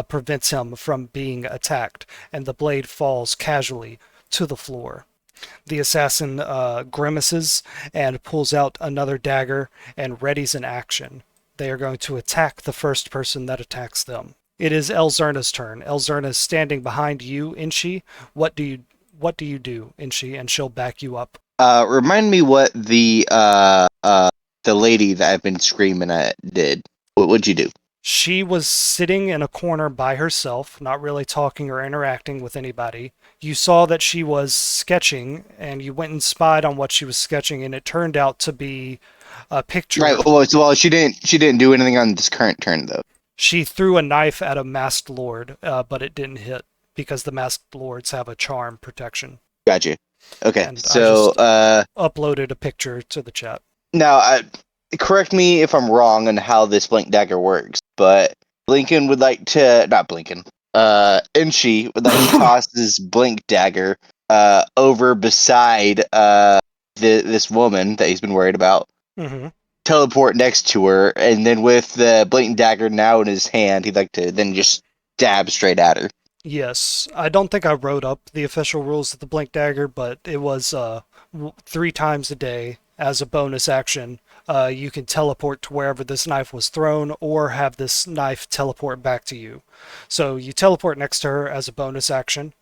prevents him from being attacked, and the blade falls casually to the floor. The assassin grimaces and pulls out another dagger and readies an action. They are going to attack the first person that attacks them. It is Elzerna's turn. Elzerna is standing behind you, Inchi. What do you do, Inchi? And she'll back you up. Remind me what the lady that I've been screaming at did. What'd you do? She was sitting in a corner by herself, not really talking or interacting with anybody. You saw that she was sketching, and you went and spied on what she was sketching, and it turned out to be a picture. Right. Well, she didn't do anything on this current turn though. She threw a knife at a masked lord, but it didn't hit because the masked lords have a charm protection. Gotcha. Okay. And So uploaded a picture to the chat. now, correct me if I'm wrong on how this blink dagger works, but Blinken would like to not Blinken. Inchi would like to toss this blink dagger over beside this woman that he's been worried about. Mm-hmm. Teleport next to her, and then with the blink dagger now in his hand, he'd like to then just stab straight at her. Yes, I don't think I wrote up the official rules of the blink dagger, but it was 3 times a day as a bonus action. You can teleport to wherever this knife was thrown, or have this knife teleport back to you. So you teleport next to her as a bonus action,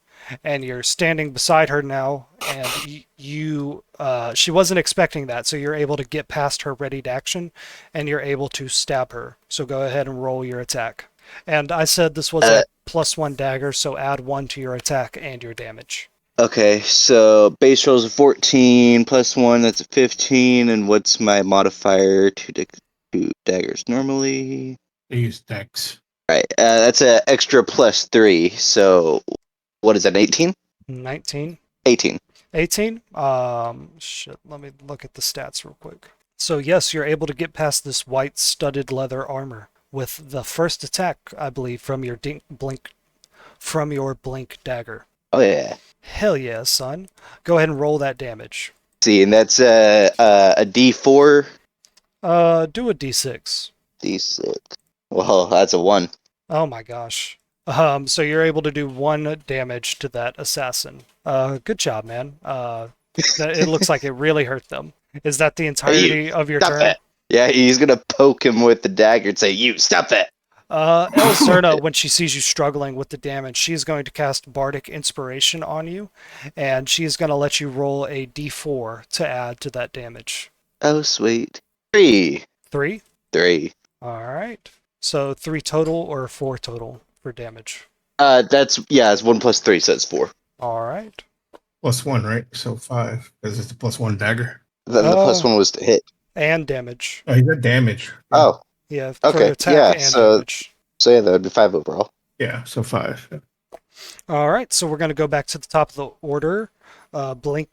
and you're standing beside her now, and she wasn't expecting that, so you're able to get past her readied action, and you're able to stab her. So go ahead and roll your attack. And I said this was a +1 dagger, so add 1 to your attack and your damage. Okay, so base roll's a 14 plus 1, that's a 15, and what's my modifier to daggers normally? I use Dex. Right, that's an extra +3, so what is that, 18? 19. 18. 18? Shit, let me look at the stats real quick. So yes, you're able to get past this white studded leather armor with the first attack, I believe, from your blink dagger. Oh yeah. Hell yeah, son. Go ahead and roll that damage. See, and that's a D4, Do a d6. D6. Well, that's a 1. Oh my gosh. So you're able to do 1 damage to that assassin. Good job, man. It looks like it really hurt them. Is that the Hey, you, entirety of your stop turn? it. Yeah, he's gonna poke him with the dagger and say, you, stop it. Elzerna, when she sees you struggling with the damage, she's going to cast Bardic Inspiration on you, and she's going to let you roll a d4 to add to that damage. Oh, sweet. 3. 3? 3. All right. So 3 total or 4 total for damage? It's 1 plus 3, so it's 4. All right. +1, right? So 5, because it's a +1 dagger. The plus 1 was to hit. And damage. Oh, you got damage. Oh, Yeah, for okay. attack Yeah, and so damage. that would be 5 overall. Yeah, so 5. All right, so we're going to go back to the top of the order. Blink.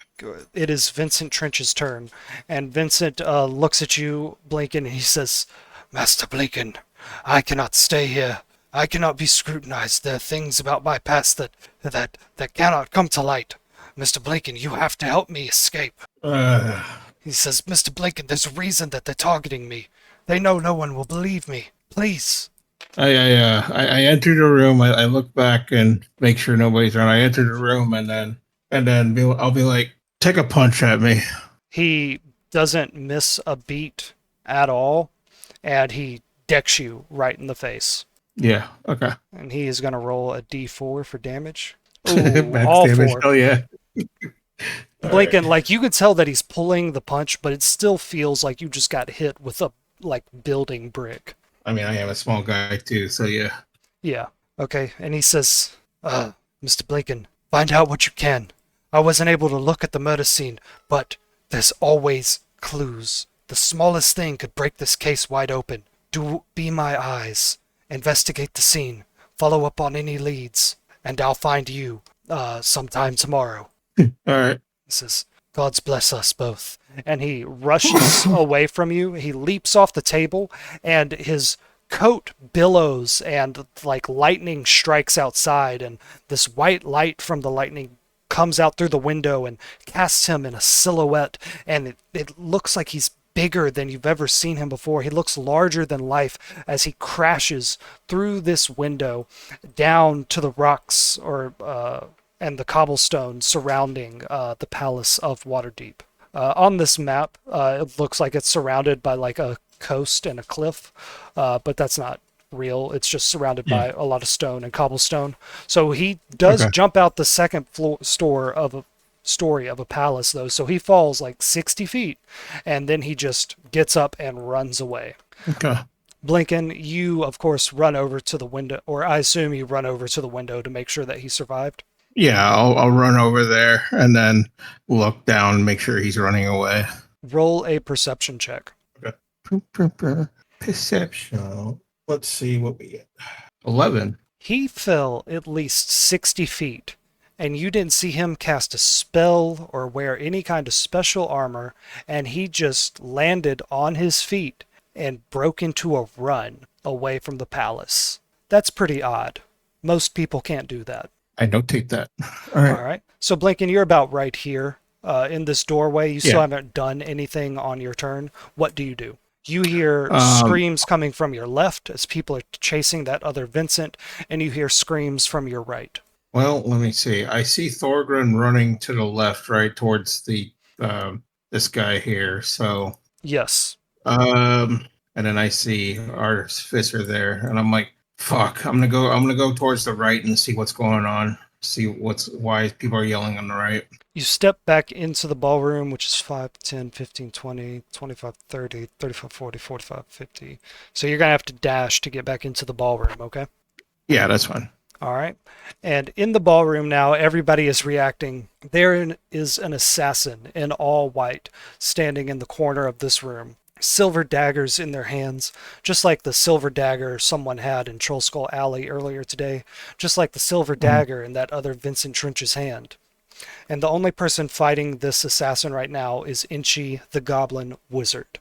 It is Vincent Trench's turn, and Vincent looks at you, Blinken, and he says, "Master Blinken, I cannot stay here. I cannot be scrutinized. There are things about my past that cannot come to light. Mr. Blinken, you have to help me escape." He says, "Mr. Blinken, there's a reason that they're targeting me. They know no one will believe me. Please." I enter the room. I look back and make sure nobody's around. I enter the room and then I'll be like, take a punch at me. He doesn't miss a beat at all, and he decks you right in the face. Yeah. Okay. And he is going to roll a d4 for damage. Max All damage. 4. Oh yeah. Blinken, like you could tell that he's pulling the punch, but it still feels like you just got hit with a building brick. I mean, I am a small guy too, so yeah. Yeah. Okay. And he says, Mr. Blinken, find out what you can. I wasn't able to look at the murder scene, but there's always clues. The smallest thing could break this case wide open. Be my eyes. Investigate the scene. Follow up on any leads. And I'll find you, sometime tomorrow. All right. He says, God's bless us both. And he rushes away from you. He leaps off the table, and his coat billows, and like lightning strikes outside, and this white light from the lightning comes out through the window and casts him in a silhouette, and it looks like he's bigger than you've ever seen him before. He looks larger than life as he crashes through this window down to the rocks and the cobblestone surrounding the Palace of Waterdeep. On this map, it looks like it's surrounded by like a coast and a cliff, but that's not real. It's just surrounded by a lot of stone and cobblestone. So he does jump out the second floor story of a palace, though. So he falls like 60 feet, and then he just gets up and runs away. Okay. Blinken, you of course run over to the window, or I assume you run over to the window to make sure that he survived. Yeah, I'll run over there and then look down and make sure he's running away. Roll a perception check. Okay. Perception. Let's see what we get. 11. He fell at least 60 feet, and you didn't see him cast a spell or wear any kind of special armor, and he just landed on his feet and broke into a run away from the palace. That's pretty odd. Most people can't do that. I notate that. All right. All right. So, Blinken, you're about right here in this doorway. You still haven't done anything on your turn. What do? You hear screams coming from your left as people are chasing that other Vincent, and you hear screams from your right. Well, let me see. I see Thorgren running to the left, right towards the this guy here. So yes. And then I see Artificer there, and I'm like, fuck. I'm gonna go towards the right and see what's going on. See why people are yelling on the right. You step back into the ballroom, which is 5, 10, 15, 20, 25, 30, 35, 40, 45, 50. So you're going to have to dash to get back into the ballroom, okay? Yeah, that's fine. All right. And in the ballroom now, everybody is reacting. There is an assassin in all white standing in the corner of this room. Silver daggers in their hands, just like the silver dagger someone had in Troll Skull Alley earlier today, just like the silver dagger in that other Vincent Trench's hand. And the only person fighting this assassin right now is Inchi the Goblin Wizard.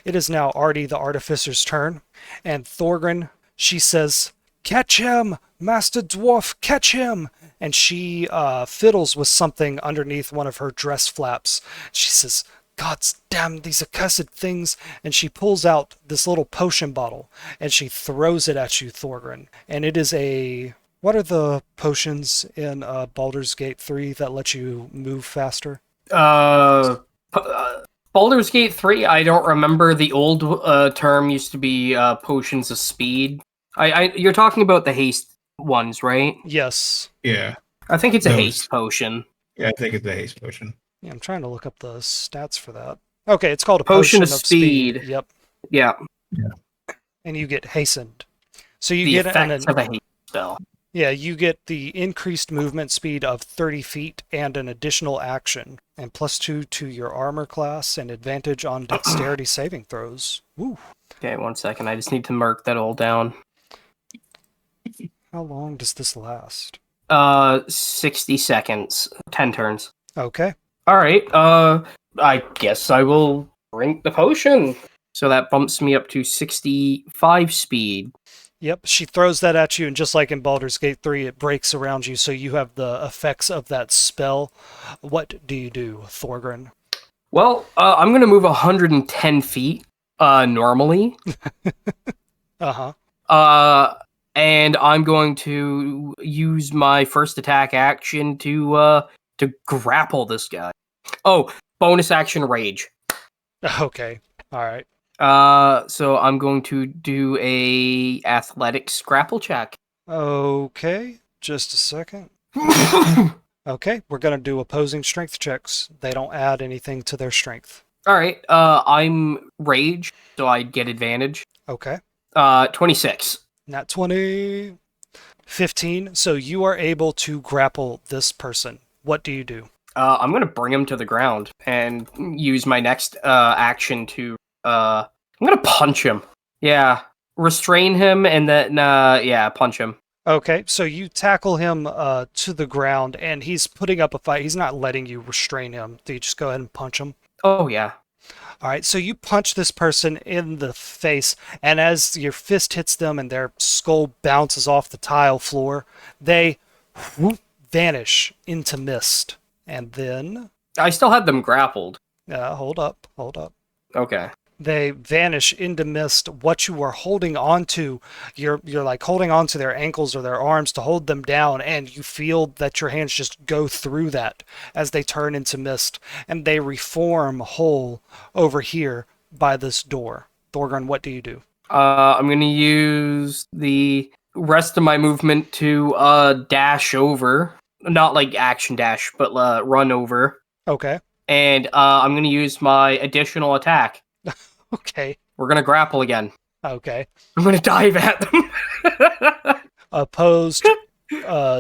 It is now Artie the Artificer's turn, and Thorgren, she says, catch him, Master Dwarf, catch him. And she fiddles with something underneath one of her dress flaps. She says, God damn these accursed things. And she pulls out this little potion bottle and she throws it at you, Thorgrin. And it is a... What are the potions in Baldur's Gate 3 that let you move faster? Baldur's Gate 3, I don't remember. The old term used to be potions of speed. You're talking about the haste ones, right? Yes. Yeah. I think it's a Those. haste potion. Yeah, I think it's a haste potion. Yeah, I'm trying to look up the stats for that. Okay, it's called a Potion potion of of speed. speed. Yep. Yeah, And you get hastened. So you the get effects of a haste spell. yeah, you get the increased movement speed of 30 feet and an additional action, and +2 to your armor class and advantage on dexterity saving throws. Woo. Okay, 1 second. I just need to mark that all down. How long does this last? 60 seconds. 10 turns. Okay. All right. I guess I will drink the potion. So that bumps me up to 65 speed. Yep, she throws that at you, and just like in Baldur's Gate 3, it breaks around you, so you have the effects of that spell. What do you do, Thorgrin? Well, I'm going to move 110 feet normally. Uh-huh. And I'm going to use my first attack action to grapple this guy. Oh, bonus action rage. Okay. All right. So I'm going to do a athletics grapple check. Okay. Just a second. Okay, we're going to do opposing strength checks. They don't add anything to their strength. All right. I'm rage, so I get advantage. Okay. 26. Nat 20. 15. So you are able to grapple this person. What do you do? I'm going to bring him to the ground and use my next action to... I'm going to punch him. Yeah. Restrain him and then, punch him. Okay, so you tackle him to the ground, and he's putting up a fight. He's not letting you restrain him. Do you just go ahead and punch him? Oh, yeah. All right, so you punch this person in the face, and as your fist hits them and their skull bounces off the tile floor, they vanish into mist. And then... I still had them grappled. hold up. Okay. They vanish into mist. What you are holding onto, you're like holding onto their ankles or their arms to hold them down, and you feel that your hands just go through that as they turn into mist, and they reform whole over here by this door. Thorgrin, what do you do? I'm going to use the rest of my movement to dash over. Not like action dash, but run over. Okay. And I'm going to use my additional attack. Okay. We're going to grapple again. Okay. I'm going to dive at them. Opposed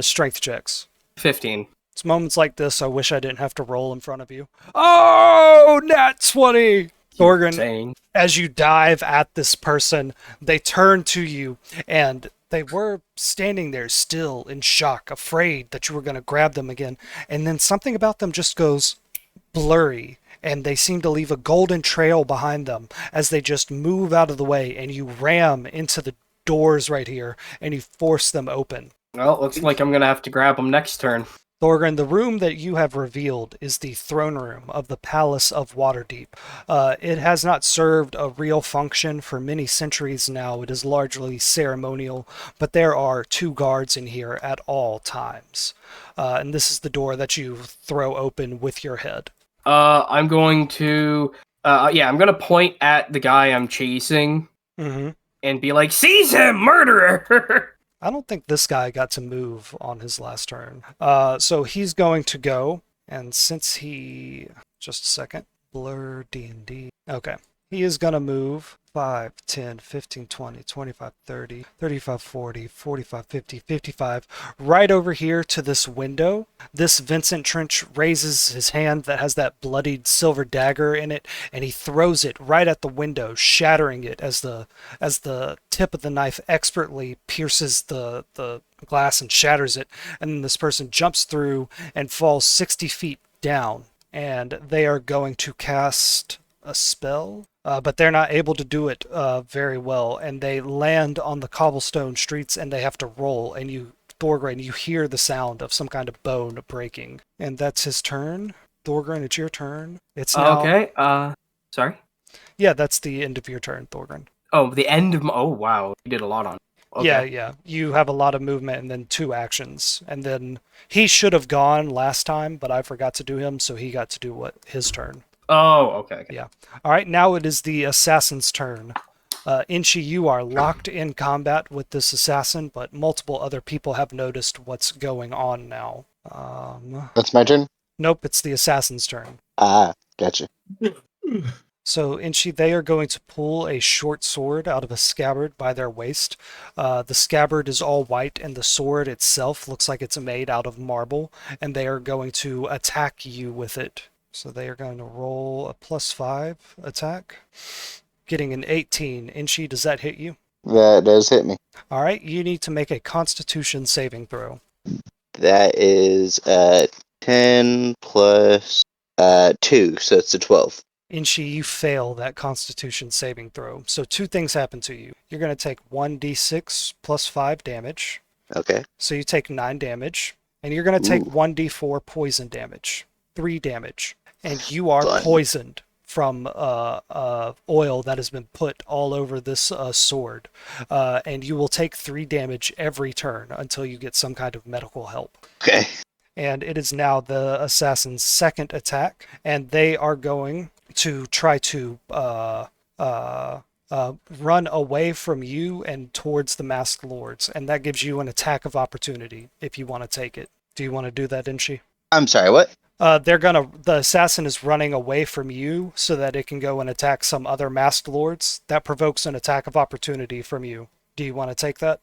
strength checks. 15. It's moments like this I wish I didn't have to roll in front of you. Oh, nat 20! Thorgrin, Dang. as you dive at this person, they turn to you, and they were standing there still in shock, afraid that you were going to grab them again, and then something about them just goes blurry, and they seem to leave a golden trail behind them as they just move out of the way, and you ram into the doors right here, and you force them open. Well, looks like I'm going to have to grab them next turn. Thorgrin, the room that you have revealed is the throne room of the Palace of Waterdeep. It has not served a real function for many centuries now. It is largely ceremonial, but there are 2 guards in here at all times. And this is the door that you throw open with your head. I'm going to... I'm going to point at the guy I'm chasing and be like, "Seize him, murderer!" I don't think this guy got to move on his last turn. So he's going to go, and since he... Just a second. Blur D&D. Okay. He is going to move 5, 10, 15, 20, 25, 30, 35, 40, 45, 50, 55, right over here to this window. This Vincent Trench raises his hand that has that bloodied silver dagger in it, and he throws it right at the window, shattering it as the tip of the knife expertly pierces the glass and shatters it. And then this person jumps through and falls 60 feet down, and they are going to cast a spell. but they're not able to do it very well, and they land on the cobblestone streets and they have to roll. And Thorgren, you hear the sound of some kind of bone breaking, and that's his turn. Thorgren, it's your turn. It's now. Okay. Sorry. Yeah, that's the end of your turn, Thorgren. Oh, the end of my. Oh, wow. You did a lot on. Yeah, Okay. yeah. You have a lot of movement and then 2 actions. And then he should have gone last time, but I forgot to do him, so he got to do what his turn. Oh, okay. Yeah. All right, now it is the assassin's turn. Inchi, you are locked in combat with this assassin, but multiple other people have noticed what's going on now. That's my turn. Nope, it's the assassin's turn. Ah, gotcha. So, Inchi, they are going to pull a short sword out of a scabbard by their waist. The scabbard is all white, and the sword itself looks like it's made out of marble, and they are going to attack you with it. So, they are going to roll a +5 attack, getting an 18. Inchi, does that hit you? That does hit me. All right, you need to make a Constitution saving throw. That is 10 plus 2, so it's a 12. Inchi, you fail that Constitution saving throw. So 2 things happen to you. You're going to take 1d6 plus 5 damage. Okay. So you take 9 damage. And you're going to take Ooh. 1d4 poison damage. 3 damage. And you are Fun. poisoned from oil that has been put all over this sword. And you will take 3 damage every turn until you get some kind of medical help. Okay. And it is now the assassin's second attack, and they are going to try to run away from you and towards the masked lords, and that gives you an attack of opportunity if you want to take it. Do you want to do that, Inchi? I'm sorry, what? The assassin is running away from you so that it can go and attack some other masked lords. That provokes an attack of opportunity from you. Do you want to take that?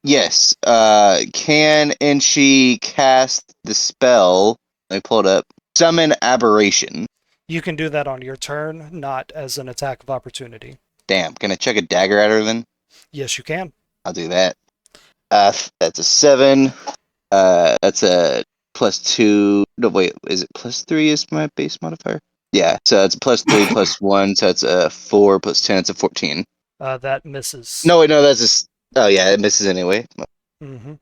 Yes. Can she cast the spell? Let me pull it up. Summon aberration. You can do that on your turn, not as an attack of opportunity. Damn. Can I chuck a dagger at her then? Yes, you can. I'll do that. That's a 7. That's a +2. No, wait. Is it +3 is my base modifier? Yeah. So it's +3 +1. So it's a 4 + 10. It's a 14. That misses. No, wait. No, that's a. Oh yeah, it misses anyway. Mm-hmm.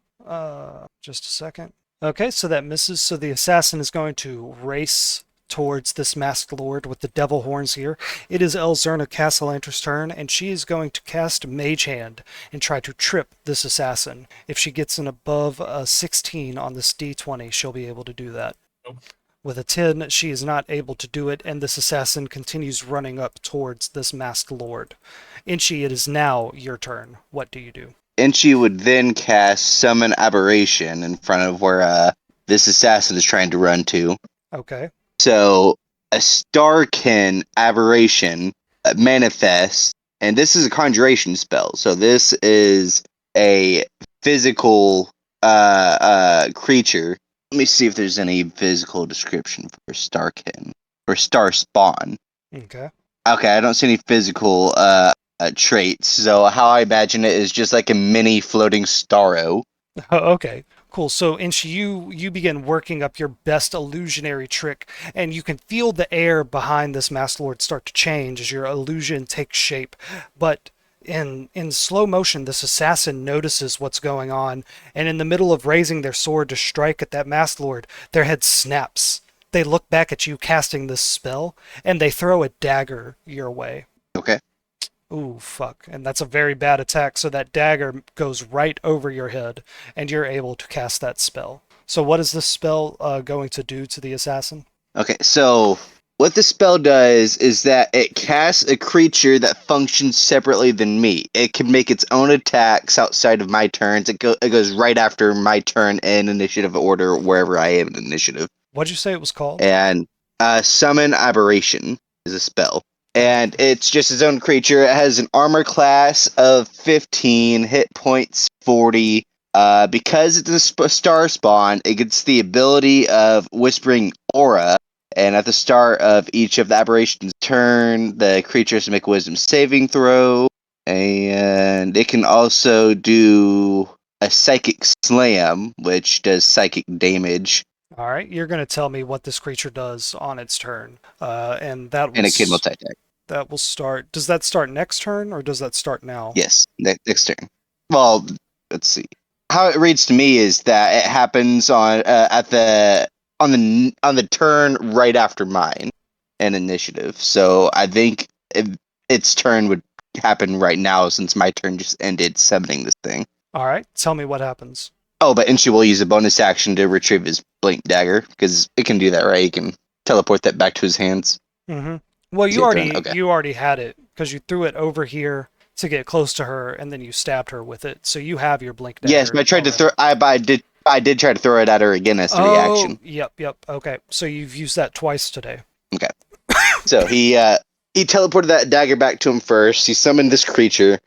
Just a second. Okay, so that misses. So the assassin is going to race towards this masked lord with the devil horns here. It is Elzerna Castellantra's turn, and she is going to cast Mage Hand and try to trip this assassin. If she gets an above 16 on this d20, she'll be able to do that. Nope. With a 10, she is not able to do it, and this assassin continues running up towards this masked lord. Inchi, it is now your turn. What do you do? And she would then cast Summon Aberration in front of where this assassin is trying to run to. Okay. So a Starkin Aberration manifests, and this is a conjuration spell. So this is a physical creature. Let me see if there's any physical description for Starkin or Star Spawn. Okay. Okay, I don't see any physical traits. So how I imagine it is just like a mini floating starro. Okay, cool. So, Inch, you begin working up your best illusionary trick, and you can feel the air behind this Master Lord start to change as your illusion takes shape. But in slow motion, this assassin notices what's going on, and in the middle of raising their sword to strike at that Master Lord, their head snaps. They look back at you casting this spell, and they throw a dagger your way. Okay. Ooh, fuck. And that's a very bad attack, so that dagger goes right over your head, and you're able to cast that spell. So what is this spell going to do to the assassin? Okay, so what the spell does is that it casts a creature that functions separately than me. It can make its own attacks outside of my turns. It goes right after my turn in initiative order, wherever I am in initiative. What'd you say it was called? And Summon Aberration is a spell. And it's just its own creature. It has an armor class of 15, hit points 40. Because it's a star spawn, it gets the ability of Whispering Aura. And at the start of each of the aberrations' turn, the creature has to make a Wisdom saving throw. And it can also do a Psychic Slam, which does psychic damage. All right, you're going to tell me what this creature does on its turn. And that And it can was... multi-attack. That will start. Does that start next turn or does that start now? Yes, next turn. Well, let's see. How it reads to me is that it happens on on the turn right after mine and initiative. So I think its turn would happen right now since my turn just ended summoning this thing. All right, tell me what happens. Oh, but Inchi will use a bonus action to retrieve his blink dagger because it can do that, right? He can teleport that back to his hands. Mm-hmm. Well, Is it done? Okay. you already had it because you threw it over here to get close to her, and then you stabbed her with it. So you have your blink Yes, dagger but I tried to already. throw. I did try to throw it at her again as the Oh, reaction. yep. Okay, so you've used that twice today. Okay. So he teleported that dagger back to him first. He summoned this creature,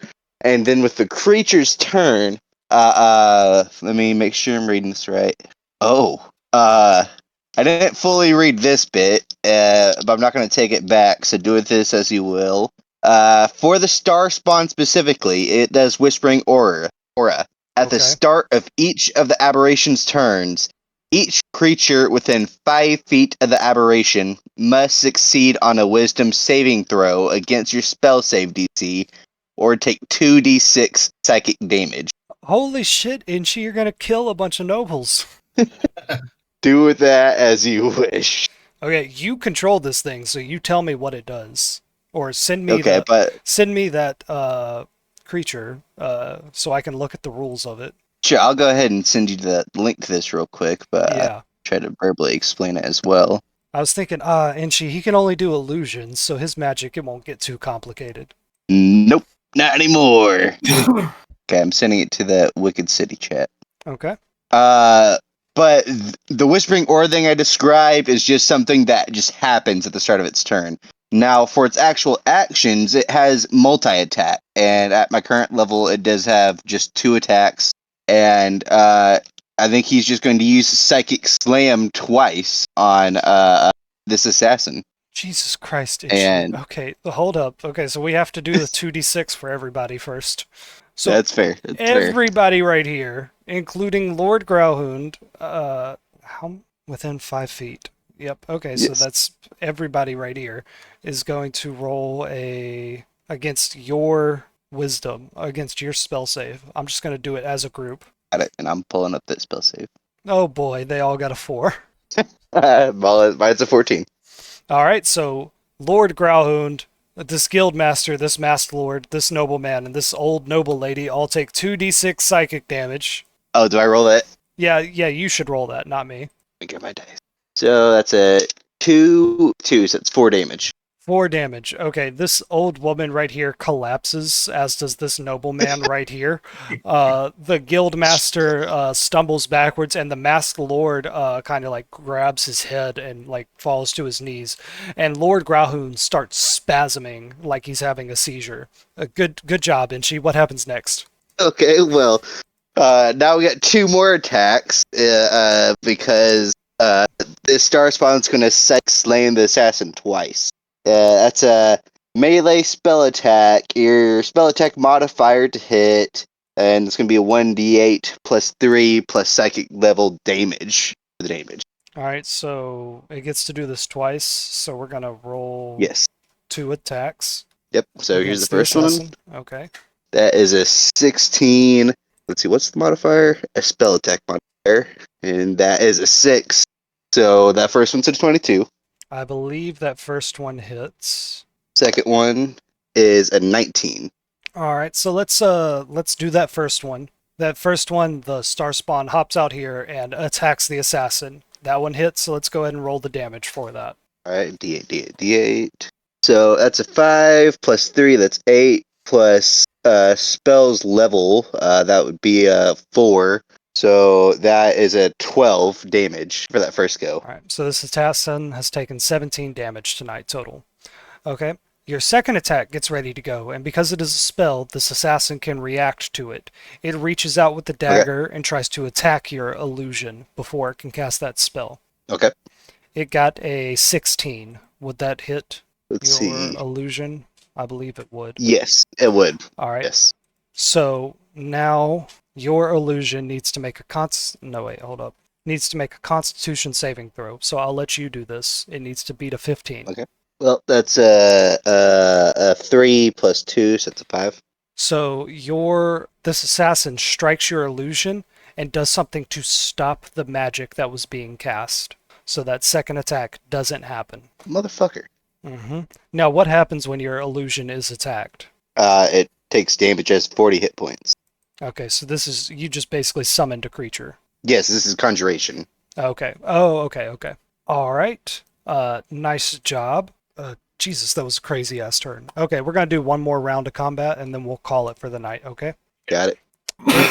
and then with the creature's turn, let me make sure I'm reading this right. Oh, I didn't fully read this bit, but I'm not going to take it back. So do with this as you will. For the star spawn specifically, it does whispering aura. At the Okay. start of each of the aberration's turns, each creature within 5 feet of the aberration must succeed on a wisdom saving throw against your spell save DC or take 2d6 psychic damage. Holy shit, Inchi, you're gonna kill a bunch of nobles. Do with that as you wish. Okay, you control this thing, so you tell me what it does. Or Okay, but send me that creature so I can look at the rules of it. sure, I'll go ahead and send you the link to this real quick, but I'll Yeah. try to verbally explain it as well. I was thinking, Inchi, he can only do illusions, so his magic, it won't get too complicated. Nope, not anymore. Okay, I'm sending it to the Wicked City chat. Okay. But the Whispering Aura thing I described is just something that just happens at the start of its turn. Now, for its actual actions, it has multi-attack, and at my current level, it does have just 2 attacks. And I think he's just going to use Psychic Slam twice on this assassin. Jesus Christ, Inchi. And Okay, hold up. Okay, so we have to do the 2d6 for everybody first. So that's fair. That's fair. everybody right here, including Lord Growhound, how within 5 feet. Yep. Okay, so Yes. that's everybody right here is going to roll against your wisdom, against your spell save. I'm just going to do it as a group. Got it, and I'm pulling up that spell save. Oh boy, they all got a 4. Well, mine's a 14. All right, so Lord Growhound, this guild master, this masked lord, this nobleman, and this old noble lady all take 2d6 psychic damage. Oh, do I roll that? Yeah, you should roll that, not me. Let me get my dice. So that's a 2, so that's 4 damage. 4 damage. Okay, this old woman right here collapses, as does this nobleman right here. The guild master stumbles backwards, and the masked lord kind of like grabs his head and like falls to his knees. And Lord Grauhoon starts spasming like he's having a seizure. Good job, Inchi. What happens next? Okay, well, now we got 2 more attacks because this star spawn's going to slam the assassin twice. That's a melee spell attack. Your spell attack modifier to hit, and it's going to be a 1d8 plus 3 plus psychic level damage for the damage. All right, so it gets to do this twice. So we're gonna roll Yes. 2 attacks. Yep. So here's the against first assassin. one. Okay. That is a 16. Let's see, what's the modifier? A spell attack modifier, and that is a 6. So that first one's a 22. I believe that first one hits. Second one is a 19. All right, so let's do that first one. That first one, the star spawn hops out here and attacks the assassin. That one hits, so let's go ahead and roll the damage for that. All right, D8, D8, D8. So that's a 5 plus 3, that's 8, plus spells level, that would be a 4. So that is a 12 damage for that first go. All right, so this assassin has taken 17 damage tonight total. Okay, your second attack gets ready to go, and because it is a spell, this assassin can react to it. It reaches out with the dagger and tries to attack your illusion before it can cast that spell. Okay. It got a 16. Would that hit Let's your see. illusion? I believe it would. Yes, it would. All right. Yes. So now your illusion needs to make a needs to make a Constitution saving throw. So I'll let you do this. It needs to beat a 15. Okay. Well, that's a 3 plus 2, so it's a 5. So this assassin strikes your illusion and does something to stop the magic that was being cast. So that second attack doesn't happen. Motherfucker. Now, what happens when your illusion is attacked? It takes damage as 40 hit points. Okay, so you just basically summoned a creature. Yes, this is conjuration. Okay. Oh, okay. All right. Nice job. Jesus, that was a crazy ass turn. Okay, we're gonna do one more round of combat and then we'll call it for the night. Okay. Got it.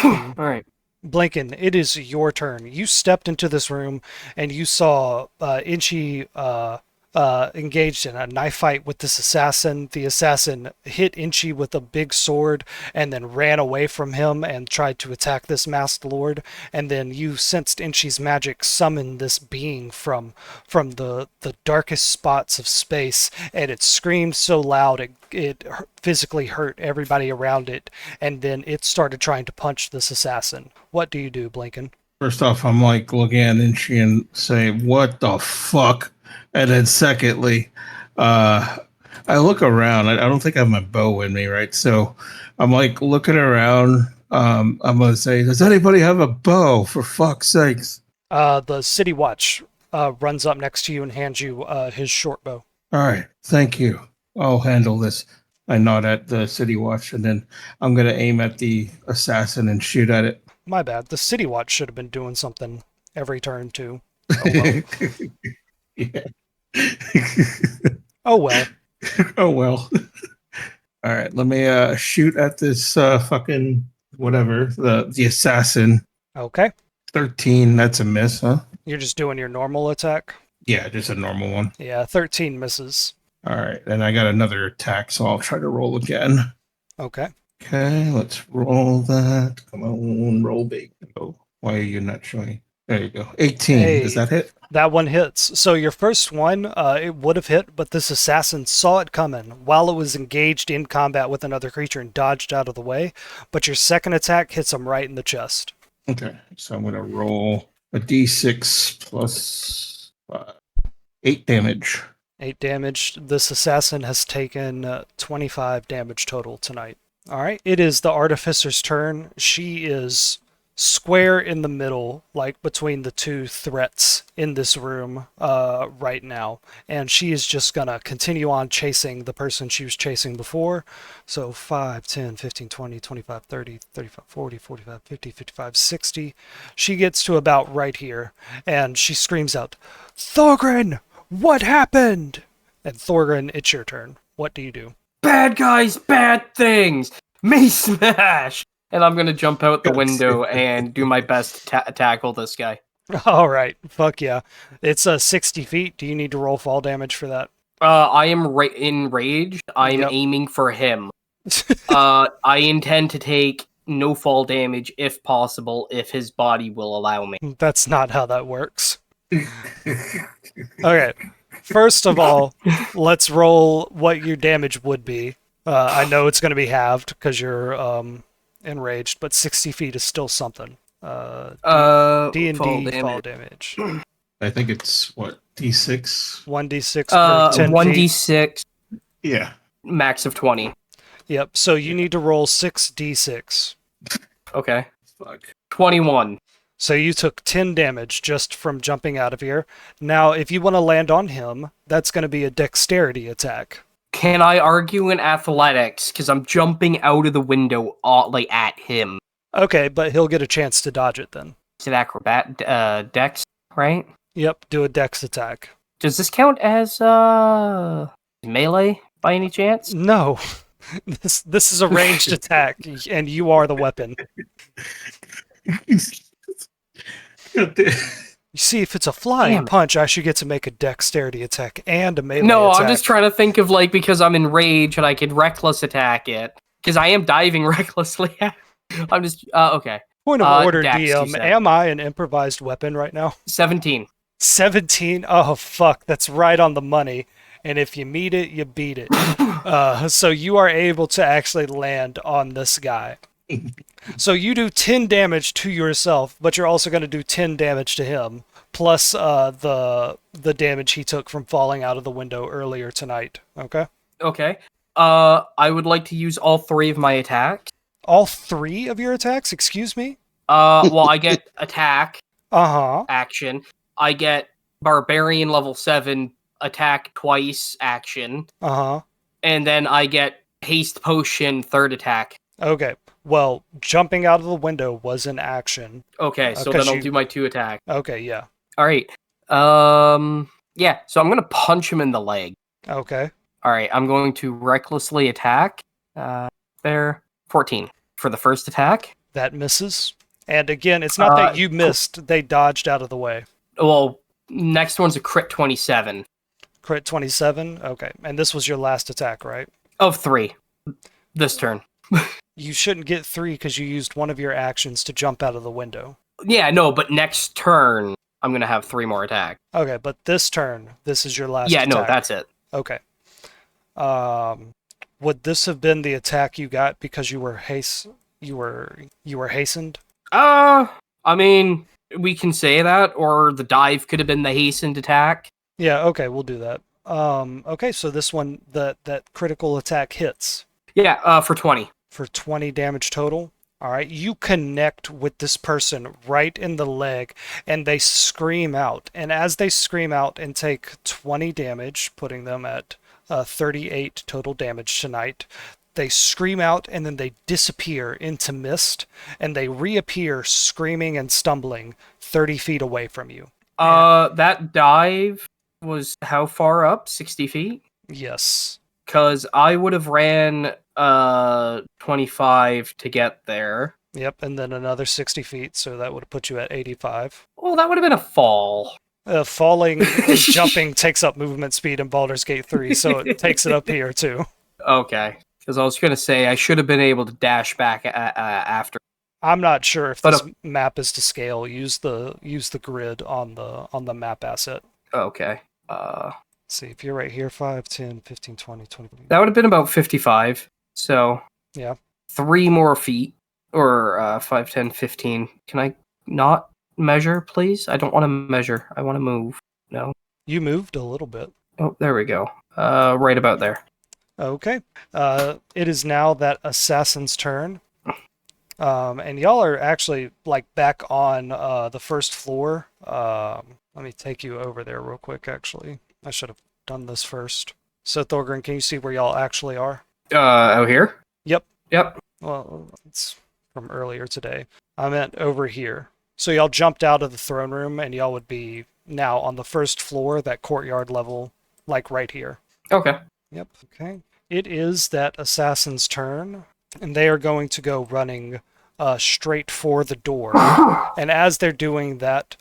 All right. Blinken, it is your turn. You stepped into this room and you saw Inchi engaged in a knife fight with this assassin. The assassin hit Inchi with a big sword and then ran away from him and tried to attack this masked lord. And then you sensed Inchi's magic summon this being from the darkest spots of space, and it screamed so loud it physically hurt everybody around it. And then it started trying to punch this assassin. What do you do, Blinken? First off, I'm like looking at Inchi and say, "What the fuck?" And then secondly, I look around. I don't think I have my bow with me, right? So I'm like looking around. I'm gonna say, "Does anybody have a bow? For fuck's sakes!" The city watch runs up next to you and hands you his short bow. All right, thank you. I'll handle this. I nod at the city watch, and then I'm gonna aim at the assassin and shoot at it. My bad. The city watch should have been doing something every turn too. Oh well. Yeah. Oh well. Oh well. All right, let me shoot at this fucking whatever, the assassin. Okay. 13, that's a miss, huh? You're just doing your normal attack? Yeah, just a normal one. Yeah, 13 misses. All right, and I got another attack, so I'll try to roll again. Okay. Okay, let's roll that. Come on, roll big. Oh, why are you not showing? There you go. 18. Hey. Does that hit? That one hits. So your first one, it would have hit, but this assassin saw it coming while it was engaged in combat with another creature and dodged out of the way. But your second attack hits him right in the chest. Okay, so I'm going to roll a d6 plus 8 damage. 8 damage. This assassin has taken 25 damage total tonight. All right, it is the Artificer's turn. She is square in the middle, like between the two threats in this room right now. And she is just going to continue on chasing the person she was chasing before. So 5, 10, 15, 20, 25, 30, 35, 40, 45, 50, 55, 60. She gets to about right here, and she screams out, "Thorgrin, what happened?" And Thorgrin, it's your turn. What do you do? Bad guys, bad things. Me smash. And I'm gonna jump out the window and do my best to tackle this guy. All right, fuck yeah. It's 60 feet. Do you need to roll fall damage for that? I am enraged. I am Yep. aiming for him. I intend to take no fall damage if possible, if his body will allow me. That's not how that works. Okay. First of all, let's roll what your damage would be. I know it's going to be halved because you're enraged, but 60 feet is still something. D&D fall damage. I think it's, what, d6? 1d6 per 10 feet. 1d6, Yeah. max of 20. Yep, so you need to roll 6d6. Okay. Fuck. 21. So you took 10 damage just from jumping out of here. Now, if you want to land on him, that's going to be a dexterity attack. Can I argue in athletics? Because I'm jumping out of the window, like, at him. Okay, but he'll get a chance to dodge it then. Is it acrobat? Dex, right? Yep, do a dex attack. Does this count as, melee, by any chance? No. This is a ranged attack, and you are the weapon. You see, if it's a flying Damn. punch, I should get to make a dexterity attack and a melee No, attack. I'm just trying to think of, like, because I'm in rage and I could reckless attack it. Because I am diving recklessly. I'm just, okay. Point of order, dex, you DM. said. Am I an improvised weapon right now? 17. 17? Oh, fuck. That's right on the money. And if you meet it, you beat it. So you are able to actually land on this guy. So you do 10 damage to yourself, but you're also going to do 10 damage to him. plus the damage he took from falling out of the window earlier tonight. Okay. Okay. I would like to use all 3 of my attacks. All 3 of your attacks? Excuse me? Well, I get attack Uh-huh. action. I get barbarian level 7 attack twice action, Uh-huh. and then I get haste potion 3rd attack. Okay. Well, jumping out of the window was an action. Okay, so 'cause then I'll you- do my 2 attack. Okay, yeah. All right. Yeah. So I'm gonna punch him in the leg. Okay. All right. I'm going to recklessly attack. There. 14 for the first attack. That misses. And again, it's not that you missed, they dodged out of the way. Well, next one's a crit 27 Crit 27. Okay. And this was your last attack, right? of 3 this turn. You shouldn't get 3 because you used one of your actions to jump out of the window. Yeah, no, but next turn I'm gonna have 3 more attacks. Okay, but this turn, this is your last Yeah, attack. no, that's it. Okay. Would this have been the attack you got because you were hastened? I mean, we can say that, or the dive could have been the hastened attack. Yeah, okay, we'll do that. Okay, so this one, that critical attack hits Yeah, for 20. for 20 damage total. All right, you connect with this person right in the leg, and they scream out. And as they scream out and take 20 damage, putting them at 38 total damage tonight, they scream out and then they disappear into mist, and they reappear screaming and stumbling 30 feet away from you. That dive was how far up? 60 feet? Yes. Because I would have ran 25 to get there. Yep, and then another 60 feet, so that would have put you at 85. Well, that would have been a fall. Falling and jumping takes up movement speed in Baldur's Gate 3, so it takes it up here too. Okay. Because I was going to say I should have been able to dash back after. I'm not sure if But this map is to scale. Use the grid on the map asset. Okay. Let's see, if you're right here, 5, 10, 15, 20, 20. That would have been about 55. So, Yeah. 3 more feet. Or 5, 10, 15. Can I not measure, please? I don't want to measure. I want to move. No. You moved a little bit. Oh, there we go. Right about there. Okay. It is now that assassin's turn. And y'all are actually like back on the first floor. Let me take you over there real quick, actually. I should have done this first. So Thorgrim, can you see where y'all actually are? Out here? Yep. Yep. Well, it's from earlier today. I meant over here. So y'all jumped out of the throne room and y'all would be now on the first floor, that courtyard level, like right here. Okay. Yep. Okay. It is that assassin's turn, and they are going to go running straight for the door. And as they're doing that,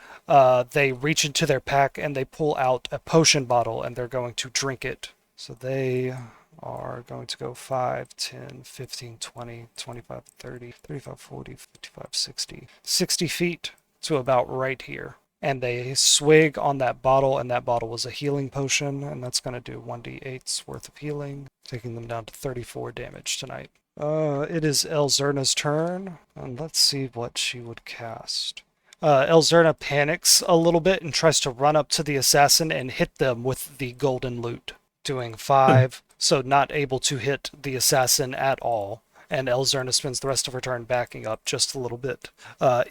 they reach into their pack and they pull out a potion bottle and they're going to drink it. So they are going to go 5, 10, 15, 20, 25, 30, 35, 40, 55, 60. 60 feet to about right here. And they swig on that bottle, and that bottle was a healing potion, and that's going to do 1d8's worth of healing, taking them down to 34 damage tonight. It is Elzerna's turn, and let's see what she would cast. Elzerna panics a little bit and tries to run up to the assassin and hit them with the golden loot, doing 5, so not able to hit the assassin at all. And Elzerna spends the rest of her turn backing up just a little bit.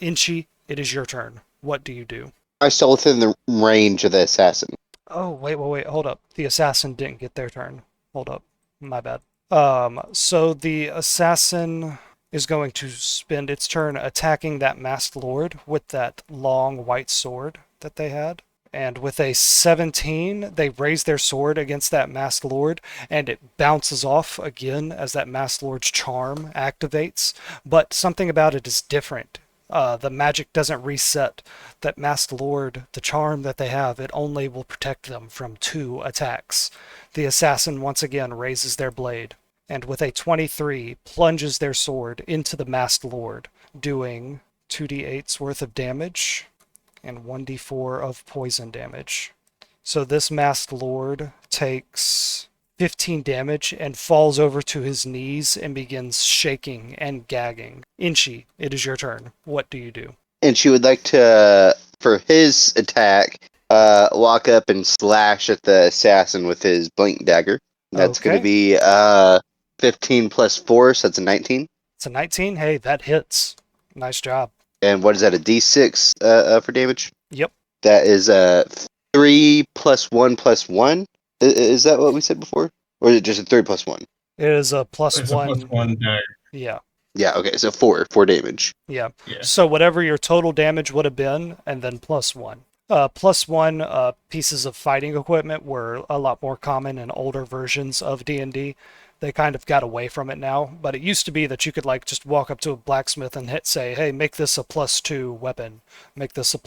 Inchi, it is your turn. What do you do? I'm still within the range of the assassin. Oh, wait, hold up. The assassin didn't get their turn. Hold up. My bad. So the assassin is going to spend its turn attacking that masked lord with that long white sword that they had. And with a 17, they raise their sword against that masked lord, and it bounces off again as that masked lord's charm activates. But something about it is different. The magic doesn't reset. That masked lord, the charm that they have, it only will protect them from 2 attacks. The assassin once again raises their blade, and with a 23, plunges their sword into the masked lord, doing 2d8's worth of damage and 1d4 of poison damage. So this masked lord takes 15 damage and falls over to his knees and begins shaking and gagging. Inchi, it is your turn. What do you do? and she would like to, for his attack, walk up and slash at the assassin with his blink dagger. That's going to Okay. be 15 plus 4, so that's a 19. It's a 19. Hey, that hits. Nice job. And what is that, a d6 for damage? Yep. That is 3 plus 1 plus 1. Is that what we said before? Or is it just a 3 plus 1? It is a plus It's a one. +1 die. Yeah. Yeah, okay, so 4 damage. Yeah. Yeah. So whatever your total damage would have been, and then plus one. Plus one pieces of fighting equipment were a lot more common in older versions of D&D. They kind of got away from it now, but it used to be that you could like just walk up to a blacksmith and say, "Hey, make this a +2 weapon. Make this a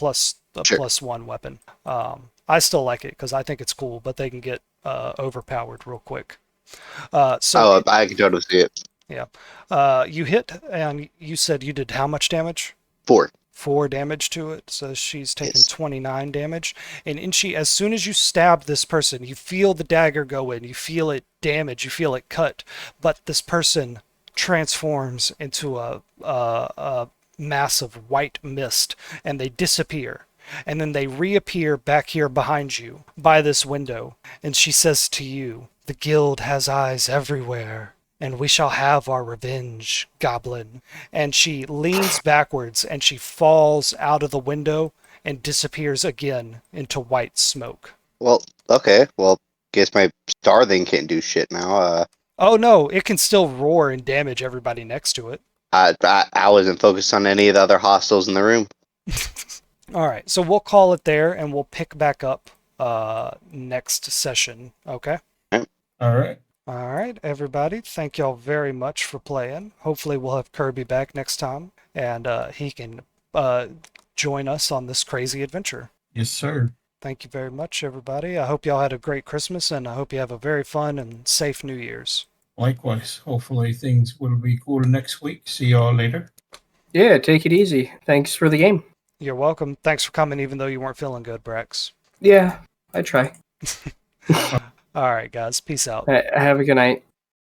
Sure. +1 weapon." I still like it because I think it's cool, but they can get overpowered real quick. So I can totally see it. yeah, you hit, and you said you did how much damage? 4. 4 damage to it, so she's taken Yes. 29 damage. And Inchi, as soon as you stab this person, you feel the dagger go in, you feel it damage, you feel it cut, but this person transforms into a mass of white mist, and they disappear. And then they reappear back here behind you by this window, and she says to you, "The guild has eyes everywhere, and we shall have our revenge, goblin." And she leans backwards and she falls out of the window and disappears again into white smoke. Well, okay. Well, guess my star thing can't do shit now. Oh no, it can still roar and damage everybody next to it. I wasn't focused on any of the other hostiles in the room. All right, so we'll call it there and we'll pick back up next session, okay? All right. All right, everybody, thank y'all very much for playing. Hopefully we'll have Kirby back next time, and he can join us on this crazy adventure. Yes, sir. Thank you very much, everybody. I hope y'all had a great Christmas, and I hope you have a very fun and safe New Year's. Likewise. Hopefully things will be cool next week. See y'all later. Yeah, take it easy. Thanks for the game. You're welcome. Thanks for coming, even though you weren't feeling good, Brax. Yeah, I try. All right, guys. Peace out. Have a good night.